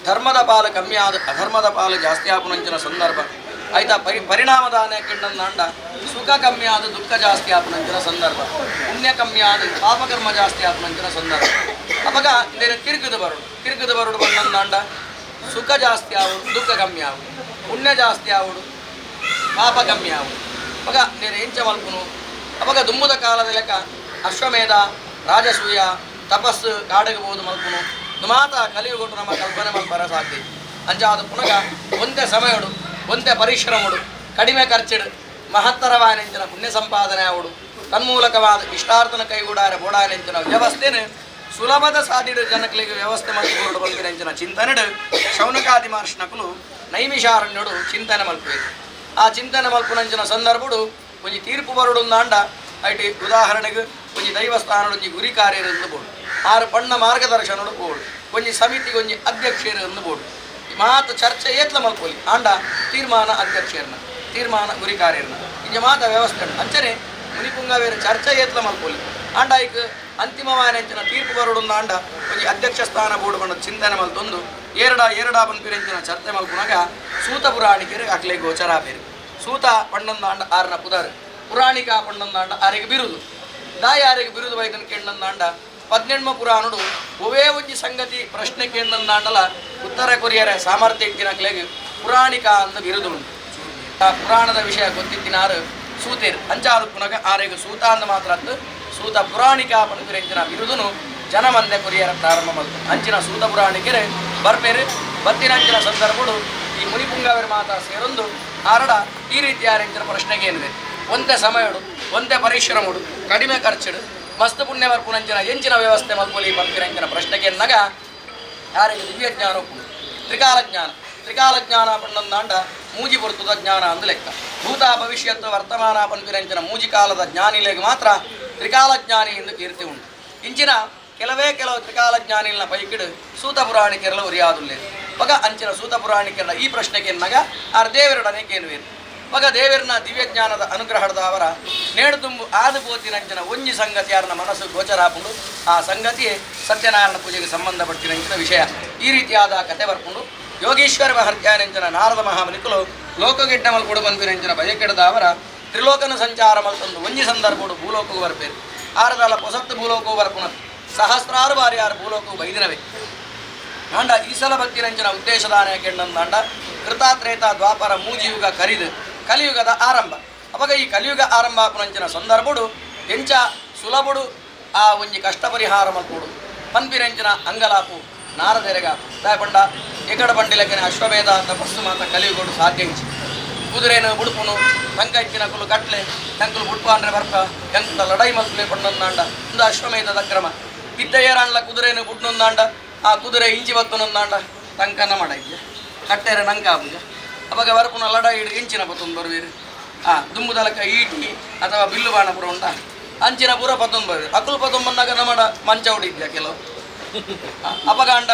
ಧರ್ಮದ ಪಾಲು ಕಮ್ಮಿ ಆದ ಅಧರ್ಮದ ಪಾಲು ಜಾಸ್ತಿ ಆಪುನಂಚಿನ ಸಂದರ್ಭ ಆಯ್ತಾ ಪರಿಣಾಮದಾನ ಕೆಂಡಂದಾಂಡ ಸುಖ ಕಮ್ಮಿ ಆದ ದುಃಖ ಜಾಸ್ತಿ ಆಪನಂಚಿನ ಸಂದರ್ಭ ಪುಣ್ಯ ಕಮ್ಮಿ ಆದ ಪಾಪಕರ್ಮ ಜಾಸ್ತಿ ಆಪನಂಚಿನ ಸಂದರ್ಭ ಅವಾಗ ಇದೇನು ಕಿರ್ಕದು ಬರುಡು ಬಂದಂದಾಂಡ ಸುಖ ಜಾಸ್ತಿ ಆവുಡು ದುಃಖ ಕಮ್ಮಿ ಆവുಡು ಪುಣ್ಯ ಜಾಸ್ತಿ ಆവുಡು ಪಾಪ ಕಮ್ಮಿ ಆവുಡು ಅವಾಗ నేను ಎಂಚ ಮಲ್ಪುನು ಅವಾಗ ದುಂಬುದ ಕಾಲದ ಲೆಕ್ಕ ಅಶ್ವಮೇಧ ರಾಜಸೂಯ ತಪಸ್ಸು ಕಾಡಗಬಹುದು ಮಲ್ಪುನು ಮಾತ ಕಲಿಯುಗೊಟ್ಟು ನಮ್ಮ ಕಲ್ಪನೆ ಮಲ್ಪರ ಸಾಧ್ಯ ಅಂಚಾದ ಪುನಗ ಒಂದೇ ಸಮಯಡು ಒಂದೇ ಪರಿಶ್ರಮಡು ಕಡಿಮೆ ಖರ್ಚಿಡು ಮಹತ್ತರವಾನೆಂಚಿನ ಪುಣ್ಯ ಸಂಪಾದನೆ ಆವುಡು ತನ್ಮೂಲಕವಾದ ಇಷ್ಟಾರ್ಥನ ಕೈಗೂಡಾರ ಬೋಡಾನೆಂಚಿನ ವ್ಯವಸ್ಥೆನೇ ಸುಲಭದ ಸಾಧಿಡು ಜನಗಳಿಗೆ ವ್ಯವಸ್ಥೆ ಮಾಡಿಕೊಂಡು ಬಂದಿರೆಂಚಿನ ಚಿಂತನೆಡು ಶೌನಕಾದಿ ಮಹರ್ಷಿನಕಲು ನೈಮಿಷಾರಣ್ಯಡು ಚಿಂತನೆ ಮಲ್ಪಬೇಕು ಆ ಚಿಂತನೆ ಮಲ್ಪುನಂಚಿನ ಸಂದರ್ಭಡು ಒಂಜಿ ತೀರ್ಪು ಬರುಡುಂದಾಂಡ ಐಟಿ ಉದಾಹರಣೆಗೆ ಒಂಜಿ ದೈವಸ್ಥಾನಡು ಒಂಜಿ ಗುರಿ ಕಾರ್ಯರು ಬೋಡು ಆರು ಬಣ್ಣ ಮಾರ್ಗದರ್ಶನಡು ಬೋಡು ಒಂಜಿ ಸಮಿತಿಗೆ ಒಂಜಿ ಅಧ್ಯಕ್ಷರು ಬೋಡು ಮಾತು ಚರ್ಚೆ ಏತ್ಲ ಮಲ್ಪೊಲಿ ಆಂಡ ತೀರ್ಮಾನ ಅಧ್ಯಕ್ಷರನ್ನ ತೀರ್ಮಾನ ಗುರಿ ಕಾರ್ಯರನ್ನ ಇಂಜ ಮಾತ ವ್ಯವಸ್ಥೆ ಅಂಚನೆ ಮುನಿಪುಂಗವೇರು ಚರ್ಚೆ ಏತ್ಲ ಮಲ್ಪೊಲಿ ಆಂಡ ಈಗ ಅಂತಿಮವಾನೆಂಚಿನ ತೀರ್ಪು ಬರುಡುಂದ ಆಂಡ ಒಂಜಿ ಅಧ್ಯಕ್ಷ ಸ್ಥಾನ ಬೋಡು ಬಂದ ಚಿಂತನೆ ಮಲ್ತೊಂದು ಏರಡ ಪನ್ಪಿರೆಂಚಿನ ಚರ್ಚೆ ಮಲ್ಪುನಾಗ ಸೂತ ಪುರಾಣಿಕರು ಅಕ್ಲೆ ಗೋಚರ ಬೇರು ಸೂತ ಪಂಡಂದಾಂಡ ಆರನ ಪುರಾಣಿಕ ಪಂಡಂದಾಂಡ ಆರಿಗೆ ಬಿರುದು ದಾಯಿ ಆರಿಗೆ ಬಿರುದು ಬೈದನ್ ಕೆಂಡಂದಾಂಡ 18ಮ ಪುರಾಣುಡು ಒವೇ ಒಂಜಿ ಸಂಗತಿ ಪ್ರಶ್ನೆ ಕೇಂದ್ರಂದಾಂಡಲ ಉತ್ತರ ಕೊರಿಯರ ಸಾಮರ್ಥ್ಯ ಇಟ್ಟಿನಕ್ಲೆಗೆ ಪುರಾಣಿಕ ಅಂತ ಬಿರುದು ಉಂಟು ಆ ಪುರಾಣದ ವಿಷಯ ಗೊತ್ತಿತ್ತಿನಾರು ಸೂತೇರು ಅಂಚಾದ ಪುನಗ ಆರೆಗೆ ಸೂತ ಅಂದ ಮಾತ್ರ ಅಂದು ಸೂತ ಪುರಾಣಿಕ ಪಂಪಿರೆಂಚಿನ ಬಿರುದುನು ಜನಮಂದೆ ಕೊರಿಯರ ಪ್ರಾರಂಭ ಮಾಡ್ತು ಅಂಚಿನ ಸೂತ ಪುರಾಣಿಕೆರೆ ಬರ್ಪೇರು ಬತ್ತಿನಂಚಿನ ಸಂದರ್ಭಡು ಈ ಮುನಿಪುಂಗವರ ಮಾತಾ ಸೇರೊಂದು ಆರಡ ಈ ರೀತಿಯ ರೆಂಚಿನ ಪ್ರಶ್ನೆಗೆ ಏನಿದೆ ಒಂದೇ ಸಮಯಡು ಒಂದೇ ಪರಿಶ್ರಮಡು ಕಡಿಮೆ ಖರ್ಚಿಡು ಮಸ್ತ್ ಪುಣ್ಯ ಬರ್ಪುನಂಚಿನ ಎಂಚಿನ ವ್ಯವಸ್ಥೆ ಮಲ್ಪೊಲಿ ಪಂಪಿರಂಚಿನ ಪ್ರಶ್ನೆಗೆ ಎನ್ನಗ ಯಾರಿಗೆ ದಿವ್ಯ ಜ್ಞಾನ ತ್ರಿಕಾಲ ಜ್ಞಾನ ಪಂಡಂದಾಂಡ ಮೂಜಿ ಬರ್ತದ ಜ್ಞಾನ ಅಂದು ಲೆಕ್ಕ ಭೂತ ಭವಿಷ್ಯತ್ ವರ್ತಮಾನ ಪಂಪಿರಂಚಿನ ಮೂಜಿ ಕಾಲದ ಜ್ಞಾನಿಲೆಗೆ ಮಾತ್ರ ತ್ರಿಕಾಲ ಜ್ಞಾನಿ ಎಂದು ಕೀರ್ತಿ ಉಂಟು ಇಂಚಿನ ಕೆಲವು ತ್ರಿಕಾಲ ಜ್ಞಾನಿಲ್ನ ಪೈಕಿಡು ಸೂತ ಪುರಾಣಿಕೆರಲು ಒರಿಯಾದುಲ್ಲೆ ಮಗ ಅಂಚಿನ ಸೂತ ಪುರಾಣಿಕೆರ ಈ ಪ್ರಶ್ನೆಗೆ ಎನ್ನಗ ಆರ್ ದೇವರೊಡನೆ ಕೇನುವೇರು ಮಗ ದೇವರನ ದಿವ್ಯ ಜ್ಞಾನದ ಅನುಗ್ರಹದವರ ನೇಡು ತುಂಬು ಆದು ಪೋತಿನಂಚಿನ ಒಂಜಿ ಸಂಗತಿ ಯಾರನ್ನ ಮನಸ್ಸು ಗೋಚರಾಪುಂಡು ಆ ಸಂಗತಿಯೇ ಸತ್ಯನಾರಾಯಣ ಪೂಜೆಗೆ ಸಂಬಂಧಪಟ್ಟಿನಂಚಿನ ವಿಷಯ ಈ ರೀತಿಯಾದ ಕತೆ ಬರ್ಕೊಂಡು ಯೋಗೀಶ್ವರ ಮಹರ್ತ್ಯಾನೆಂಚಿನ ನಾರದ ಮಹಾಮನಿಕುಲು ಲೋಕಗೆಡ್ಡ ಮಲ್ಕೊಡು ಬಂದಿನೆಂಚಿನ ಬಯಕೆಡದವರ ತ್ರಿಲೋಕನ ಸಂಚಾರ ಮಲ್ತೊಂದು ಒಂಜಿ ಸಂದರ್ಭಡು ಭೂಲೋಕವು ಬರ್ಪೇರು ಆರದಲ್ಲ ಹೊಸತ್ತು ಭೂಲೋಕವು ಬರ್ಪುನ ಸಹಸ್ರಾರು ಬಾರಿ ಆರು ಭೂಲೋಕವು ಬೈದಿನವೇ ನಾಂಡ ಈ ಸಲ ಭಕ್ತಿನಂಚಿನ ಉದ್ದೇಶದಾನ ಕೆಂಡಂದಾಂಡ ಕೃತಾತ್ರೇತ ದ್ವಾಪರ ಮೂಜಿಯುಗ ಕರಿದು ಕಲಿಯುಗದ ಆರಂಭ ಅವಾಗ ಈ ಕಲಿಯುಗ ಆರಂಭ ಆಪುನಂಚಿನ ಸಂದರ್ಭಡು ಎಂಚ ಸುಲಭಡು ಆ ಒಂಜಿ ಕಷ್ಟ ಪರಿಹಾರ ಮಲ್ಪುಡು ಪನ್ಪಿರೆಂಚಿನ ಅಂಗಲಾಪು ನಾರದೆರೆಗಾಪು ದಾಯಪಂಡ ಎಕಡ ಬಂಡಿಲಕ್ಕೆ ಅಶ್ವಮೇಧ ತಪಸ್ಸು ಮಾತ ಕಲಿಯುಗೋಡು ಸಾಧ್ಯ ಇಂಚಿ ಕುದುರೆನು ಬುಡುಪುನು ಟಂಕ ಇಚ್ಚಿನ ಕುಲು ಕಟ್ಲೆ ಟಂಕುಲು ಬುಡ್ಪ ಅಂದ್ರೆ ಬರ್ಪ ಎಂತ ಲಡೈ ಮಲ್ಪುಲೆ ಪಂಡೊಂದಾಂಡ ಒಂದು ಅಶ್ವಮೇಧದ ಕ್ರಮ ಇದ್ದ ಏರಾಣ್ಲ ಕುದುರೆನು ಬುಡ್ನೊಂದಾಂಡ ಆ ಕುದುರೆ ಇಂಚಿ ಬತ್ತೊಂದಾಂಡ ಟಂಕನ ಮಾಡ ಇದ್ದೆ ಕಟ್ಟೆರೆ ನಂಕ ಆಪುಜ ಅವಾಗ ಬರ್ಪುನ ಲಡ ಇಡು ಇಂಚಿನ ಬತ್ತೊಂದು ಬರುವೀರು ದುಂಬುದಲಕ ಈಟಿ ಅಥವಾ ಬಿಲ್ಲು ಬಾಣ ಪುರ ಉಂಟ ಅಂಚಿನ ಪೂರ ಪತ್ತೊಂದು ಬರುವೀರು ಅಕುಲು ಪತ್ತೊಂದು ಬಂದಾಗ ನಮ್ಮಡ ಮಂಚ ಹೊಡಿದ್ಯ ಕೆಲವು ಅಪಗಾಂಡ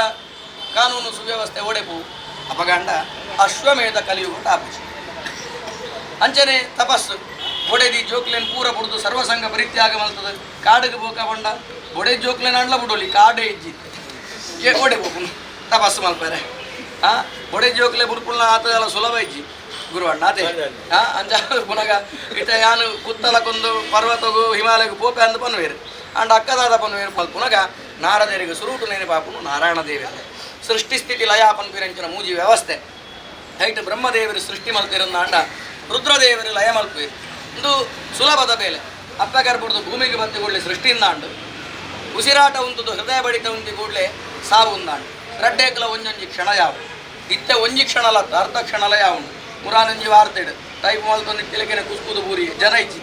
ಕಾನೂನು ಸುವ್ಯವಸ್ಥೆ ಒಡೆಪು ಅಪಗಾಂಡ ಅಶ್ವಮೇಧ ಕಲಿಯುಗ ಆಪುಜ ಅಂಚನೆ ತಪಸ್ಸು ಒಡೆದಿ ಜೋಕ್ಲೇನ್ ಪೂರ ಬುಡ್ದು ಸರ್ವಸಂಗ ಪರಿತ್ಯಾಗ ಮಲ್ತದ ಕಾಡಿಗೆ ಬೋಕ ಬಂಡ ಒಡೆ ಜೋಕ್ಲೇನ್ ಅಂಡ್ಲ ಬಿಡೋಲಿ ಕಾಡೆ ಇಜ್ಜಿ ಒಡೆ ಬೋಪುನು ತಪಸ್ಸು ಮಲ್ಪರೆ ಒಡೆ ಜೋಕ್ಲೆ ಬುಡ್ಪುಲ್ನ ಆತದೆಲ್ಲ ಸುಲಭ ಇಜ್ಜಿ ಗುರುವಣ್ಣ ಅದೇ ಅಂಚ ಪುನಗ ಇಟ ಯಾನು ಕುತ್ತಲಕ್ಕೊಂದು ಪರ್ವತಗೂ ಹಿಮಾಲಯಗೂ ಪೋಪೆ ಅಂದು ಪನ್ವೇರು ಅಂಡ್ ಅಕ್ಕದಾದ ಪನ್ವೇರು ಪುನಗ ನಾರದೇರಿಗೆ ಸುರುಟು ನೆನಪಾಪುನು ನಾರಾಯಣ ದೇವರ ಸೃಷ್ಟಿ ಸ್ಥಿತಿ ಲಯ ಪನ್ಪಿರಂಚಿನ ಮೂಜಿ ವ್ಯವಸ್ಥೆ ಹೈಟ್ ಬ್ರಹ್ಮದೇವರು ಸೃಷ್ಟಿ ಮಲ್ತಿರಂದ ಅಂಡ ರುದ್ರದೇವರು ಲಯ ಮಲ್ಪುವೆ ಒಂದು ಸುಲಭದ ಬೇಲೆ ಅಪ್ಪಗರ್ಬಿಡ್ದು ಭೂಮಿಗೆ ಬಂದು ಕೂಡಲೇ ಸೃಷ್ಟಿಯಿಂದ ಅಂಡು ಉಸಿರಾಟ ಉಂಟುದು ಹೃದಯ ಬಡಿತ ಉಂಟು ಕೂಡಲೇ ಸಾವು ಉಂದಾಂಡು ರಡ್ಡೇಕಲ ಒಂಜೊಂಜಿ ಕ್ಷಣ ಯಾವ ಇತ್ತೆ ಒಂಜಿ ಕ್ಷಣಲ ಅರ್ಧ ಕ್ಷಣಲ ಯಾವುದು ಮುರಾನಂಜಿ ವಾರ್ತೆಡು ಟೈಪ್ ಮಲ್ತೊಂದು ತಿಲಕಿನ ಕುಸ್ಕುದು ಬೂರಿ ಜನ ಇಜ್ಜಿ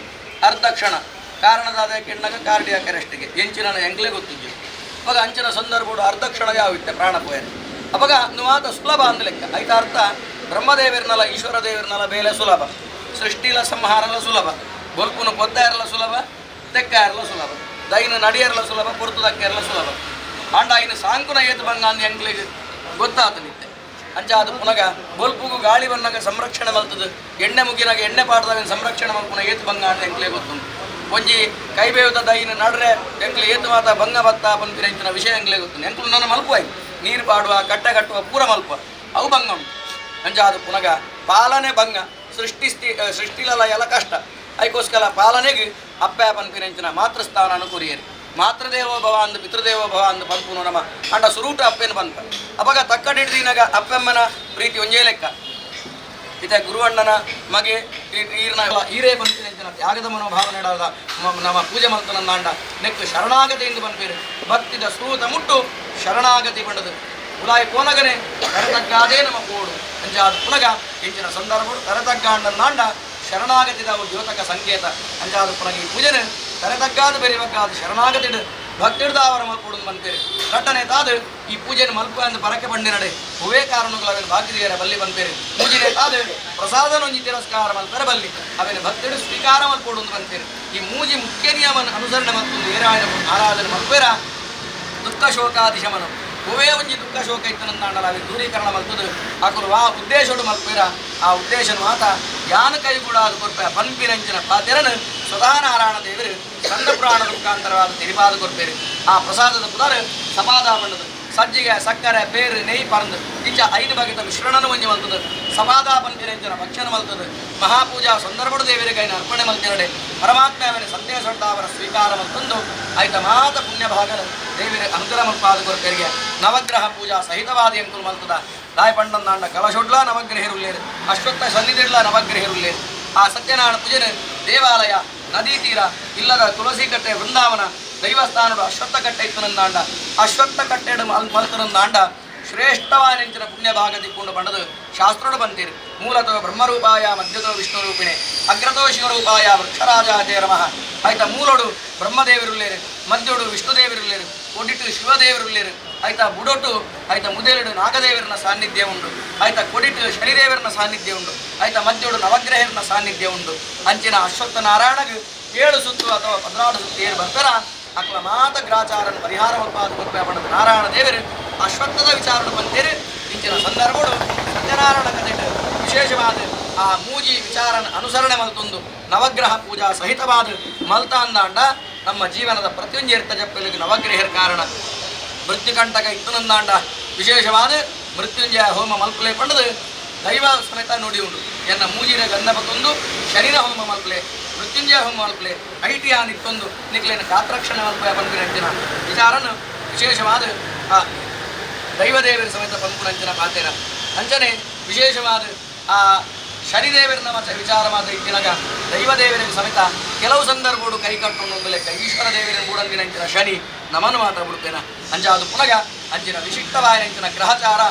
ಅರ್ಧ ಕ್ಷಣ ಕಾರಣದಾದ ಕೆಣ್ಣಗ ಕಾರ್ಡಿಯಾಕ ಅರೆಸ್ಟಿಗೆ ಎಂಚಿನ ಎಂಕ್ಲೆ ಗೊತ್ತಿಜ್ಜು ಅವಾಗ ಅಂಚಿನ ಸಂದರ್ಭಡು ಅರ್ಧ ಕ್ಷಣ ಯಾವಿತ್ತೆ ಪ್ರಾಣಪೋಯನೆ ಅವಾಗ ನುವಾತ ಸುಲಭ ಅಂದ ಲೆಕ್ಕ ಐತ ಅರ್ಥ ಬ್ರಹ್ಮದೇವರನಲ್ಲ ಈಶ್ವರ ದೇವರನಲ್ಲ ಬೇಲೆ ಸುಲಭ ಸೃಷ್ಟಿಲ ಸಂಹಾರಲ ಸುಲಭ ಬೊಲ್ಪುನು ಕೊದ್ದ ಇರಲ ಸುಲಭ ತೆಕ್ಕ ಇರಲ ಸುಲಭ ದೈನ ನಡಿಯರಲ ಸುಲಭ ಪೊರ್ತುದಕ್ಕೆ ಇರಲ ಸುಲಭ ಆಂಡ ಇನ್ನು ಸಾಂಕುನ ಏತು ಬಂಗ ಅಂದ ಎಂಕ್ಲಿಗೆ ಗೊತ್ತಾತ ನಿತ್ತೆ ಅಂಚ ಅದು ಪುನಗ ಬೊಲ್ಪುಗು ಗಾಳಿ ಬಂದಾಗ ಸಂರಕ್ಷಣೆ ಮಲ್ತದು ಎಣ್ಣೆ ಮುಗಿನಾಗ ಎಣ್ಣೆ ಪಾಡ್ದಾಗ ಸಂರಕ್ಷಣೆ ಮಲ್ಪುನ ಏತು ಬಂಗ ಅಂತ ಎಂಕ್ಲೆ ಗೊತ್ತುಂಟು ಒಂಜಿ ಕೈಬೇವುದ ದೈನ ನಡ್ರೆ ಎಂಕ್ಲೆ ಏತು ಮಾತ ಭಂಗ ಬತ್ತ ಪಂಪಿನ ವಿಷಯ ಎಂಕ್ಲೆ ಗೊತ್ತು ಎಂಕ್ಲು ನನ್ನ ಮಲ್ಪುವ ನೀರು ಪಾಡುವ ಕಟ್ಟೆ ಕಟ್ಟುವ ಪೂರ ಮಲ್ಪುವ ಅವು ಭಂಗ ಉಂಟು ಅಂಚ ಅದು ಪುನಗ ಪಾಲನೆ ಭಂಗ ಸೃಷ್ಟಿಲಲ್ಲ ಎಲ್ಲ ಕಷ್ಟ ಅದಕ್ಕೋಸ್ಕರ ಪಾಲನೆಗೆ ಅಪ್ಪೆ ಪನ್ಪಿನೆಂಚಿನ ಮಾತೃಸ್ಥಾನನು ಕುರಿಯರು ಮಾತೃದೇವೋ ಭವ ಅಂದು ಪಿತೃದೇವೋ ಭವ ಅಂದು ಪಂಪುನು ನಮ್ಮ ಅಂಡ ಸುರೂಟ ಅಪ್ಪೆನು ಪನ್ಪ ಅವಾಗ ತಕ್ಕ ಹಿಡಿದಿನಾಗ ಅಪ್ಪೆಮ್ಮನ ಪ್ರೀತಿ ಒಂಜೇ ಲೆಕ್ಕ ಇತ ಗುರುವಣ್ಣನ ಮಗೆ ಹೀರೇ ಪಂಪಿನೆಂಚಿನ ತ್ಯಾಗದ ಮನೋಭಾವನೆ ನಮ್ಮ ಪೂಜೆ ಮಲ್ತನಂದಾಂಡ ನೆಕ್ಕು ಶರಣಾಗತಿಯಿಂದ ಪನ್ಪೇರು ಭಕ್ತಿದ ಸೂತ ಮುಟ್ಟು ಶರಣಾಗತಿ ಪಂಡದು ಉಲಾಯಿ ಪೋನಗನೆ ಕರತಗ್ಗಾದೇ ನಮ್ಮ ಕೋಡು ಅಂಚಾದ ಪುನಗ ಇಂಚಿನ ಸಂದರ್ಭ ಕರತಗ್ಗಾಂಡಂದಾಂಡ ಶರಣಾಗತಿದ ದ್ಯೋತಕ ಸಂಕೇತ ಅಂಚಾದ ಪುನಗ ಈ ಪೂಜೆನ ಕರತಗ್ಗಾದ ಬೆರೆವಗ್ಗಾದ ಶರಣಾಗತಿಡು ಭಕ್ತಿಡ್ದಾವರ ಮಲ್ಪೊಡು ಬಂತೇರಿ ಕಟ್ಟನೆ ತಾದು ಈ ಪೂಜೆನ ಮಲ್ಪ ಎಂದು ಪರಕೆ ಬಂಡಿನಡೆ ಹೂವೇ ಕಾರಣಗಳನ್ನು ಭಾಗ್ಯದಿಯರ ಬಲ್ಲಿ ಬಂತೇರಿ ಪೂಜೆನೆ ತಾದು ಪ್ರಸಾದನೊಂಜಿ ತಿರಸ್ಕಾರ ಮಲ್ಪರೆ ಬಲ್ಲಿ ಅವೇನು ಭಕ್ತಿಡು ಸ್ವೀಕಾರ ಮಲ್ಪೊಡು ಬಂತೇರಿ ಈ ಮೂಜಿ ಮುಖ್ಯ ನಿಯಮನ ಅನುಸರಣೆ ಮತ್ತೊಂದು ಏರಾಯನ ಆರಾಧನೆ ಮಲ್ಪೇರ ದುಃಖ ಶೋಕಾದಿಶಮನ ಹೂವೇ ಒಂಜಿ ದುಃಖ ಶೋಕ ಇತ್ತನಂದಾಂಡಲ ಅವೆ ದೂರೀಕರಣ ಮಲ್ತದು ಹಾಕಲು ಆ ಉದ್ದೇಶೋಡು ಮಲ್ಪೇರ ಆ ಉದ್ದೇಶ ಮಾತ ಯಾನ ಕೈಗೂಡ ಅದು ಕೊರ್ಪೆ ಪನ್ಪಿನಂಚಿನ ಪಾತೆರನು ಸ್ವತಃ ನಾರಾಯಣ ದೇವರು ಸಣ್ಣ ಪುರಾಣ ಮುಖಾಂತರವಾದ ತಿರಿಪಾದ ಕೊರ್ಪೇರು ಆ ಪ್ರಸಾದದ ಪುದರ್ ಸಪಾದ ಪಂಡದು ಸಜ್ಜಿಗೆ ಸಕ್ಕರೆ ಬೇರು ನೆಯ್ ಪರಂದು ಇಂಚ 5 ಬಗೆತ ಮಿಶ್ರಣನು ಒಂಜಿ ಮಲ್ತದು ಸಪಾದ ಪನ್ಪಿನಂಚಿನ ಭಕ್ಷಣ ಮಲ್ತದು ಮಹಾಪೂಜಾ ಸಂದರ್ಭಡು ದೇವರಿಗೆ ಅರ್ಪಣೆ ಮಲ್ತಿನಡೆ ಪರಮಾತ್ಮವನ ಸಂದೇಶವರ ಸ್ವೀಕಾರ ಮತ್ತೊಂದು ಆಯ್ತ ಮಾತ ಪುಣ್ಯ ಭಾಗನ ದೇವರ ಅನುಗ್ರಹ ಮಲ್ಪಾದ ಕೊರ್ಪೇರಿಗೆ ನವಗ್ರಹ ಪೂಜಾ ಸಹಿತವಾದ ಎಂಕುಲು ಮಲ್ತದ ದಾಯ ಪಂಡಂದಾಂಡ ಕಲಶೊಡ್ಲ ನವಗ್ರಹರುಳ್ಳೇರು ಅಶ್ವತ್ಥ ಸನ್ನಿಧಿಡ್ಲ ನವಗ್ರಹರುಳ್ಳೇರು ಆ ಸತ್ಯನಾರಾಯಣ ಪೂಜೆನ ದೇವಾಲಯ ನದಿ ತೀರ ಇಲ್ಲದ ತುಳಸಿ ಕಟ್ಟೆ ವೃಂದಾವನ ದೈವಸ್ಥಾನಡು ಅಶ್ವತ್ಥ ಕಟ್ಟೆ ಇತ್ತನಂದಾಂಡ ಅಶ್ವತ್ಥ ಕಟ್ಟೆಡು ಮಲ್ತನಂದಾಂಡ ಶ್ರೇಷ್ಠವಾನೆಂಚಿನ ಪುಣ್ಯ ಭಾಗ ತಿಕ್ಕೊಂಡು ಬಂಡದು ಶಾಸ್ತ್ರೋಡು ಬಂತೀರಿ ಮೂಲತೋ ಬ್ರಹ್ಮರೂಪಾಯ ಮಧ್ಯತೋ ವಿಷ್ಣು ರೂಪಿಣೆ ಅಗ್ರತೋ ಶಿವರೂಪಾಯ ವೃಕ್ಷರಾಜಾಜಯ ರಮಃ ಆಯ್ತ ಮೂಲೋಡು ಬ್ರಹ್ಮದೇವರುಳ್ಳೇರು ಮಧ್ಯೋಡು ವಿಷ್ಣುದೇವರುಳ್ಳೇರು ಕೊಡಿಟ್ಟು ಶಿವದೇವರುಳ್ಳೇರು ಆಯ್ತ ಬುಡೊಟ್ಟು ಆಯ್ತ ಮುದೇಲುಡು ನಾಗದೇವರನ ಸಾನ್ನಿಧ್ಯ ಉಂಡು ಆಯ್ತ ಕೊಡಿಟ್ಟು ಶನಿದೇವರನ ಸಾನ್ನಿಧ್ಯ ಉಂಡು ಆಯ್ತ ಮಧ್ಯೋಡು ನವಗ್ರಹರನ ಸಾನ್ನಿಧ್ಯ ಉಂಡು ಅಂಚಿನ ಅಶ್ವತ್ಥ ನಾರಾಯಣಗೆ 7 ಸುತ್ತು ಅಥವಾ 16 ಸುತ್ತು ಏರು ಬರ್ತಾರ ಅಕ್ಲ ಮಾತ ಗ್ರಾಚಾರನ ಪರಿಹಾರ ಉತ್ಪಾದಕ ನಾರಾಯಣ ದೇವರು ಅಶ್ವತ್ಥದ ವಿಚಾರಣ ಬಂತೇರಿ ಇಂಚಿನ ಸಂದರ್ಭಗಳು ಸತ್ಯನಾರಾಯಣ ಕಥೆಟ್ಟು ವಿಶೇಷವಾದ ಆ ಮೂಜಿ ವಿಚಾರನ ಅನುಸರಣೆ ಮಲ್ತೊಂದು ನವಗ್ರಹ ಪೂಜಾ ಸಹಿತವಾದ ಮಲ್ತ ಅಂದಾಂಡ ನಮ್ಮ ಜೀವನದ ಪ್ರತಿಯೊಂದು ಎರ್ತ ಜಪ್ಪಲಿಗೆ ನವಗ್ರಹರ ಕಾರಣ ಮೃತ್ಯುಕಂಟಕ ಇತ್ತನಂದಾಂಡ ವಿಶೇಷವಾದ ಮೃತ್ಯುಂಜಯ ಹೋಮ ಮಲ್ಪಲೆ ಪಂಡದು ದೈವ ಸಮೇತ ನುಡಿ ಉಂಡು ಎನ್ನ ಮೂಜಿನ ಗಂಧಪತ್ತೊಂದು ಶರೀರ ಹೋಮ ಮಲ್ಪಲೆ ಮೃತ್ಯುಂಜಯ ಹೋಮ ಮಲ್ಪಲೆ ಐಟಿಯ ನಿತ್ತೊಂದು ನಿಕ್ಲೇನ ಗಾತ್ರಕ್ಷಣ ಮಲ್ಪೆ ಪಂಪಿನಂಚಿನ ವಿಚಾರನು ವಿಶೇಷವಾದ ಆ ದೈವದೇವರ ಸಮೇತ ಪಂಪುನಂಚಿನ ಪಾತೆರ ಅಂಚನೆ ವಿಶೇಷವಾದ ಆ ಶನಿದೇವರನ್ನ ಮತ್ತೆ ವಿಚಾರ ಮಾತ್ರ ಇಟ್ಟಿನಾಗ ದೈವದೇವರಿಗೆ ಸಮೇತ ಕೆಲವು ಸಂದರ್ಭಗಳು ಕೈ ಕಟ್ಟುಕೊಂಡು ಲೆಕ್ಕ ಈಶ್ವರ ದೇವರ ಮೂಡಂದಿನಂಚಿನ ಶನಿ ನಮನು ಮಾತ್ರ ಬಿಡುತ್ತೇನ ಅಂಚಾದು ಪುನಗ ಅಂಚಿನ ವಿಶಿಷ್ಟವಾಯನಂಚಿನ ಗ್ರಹಚಾರ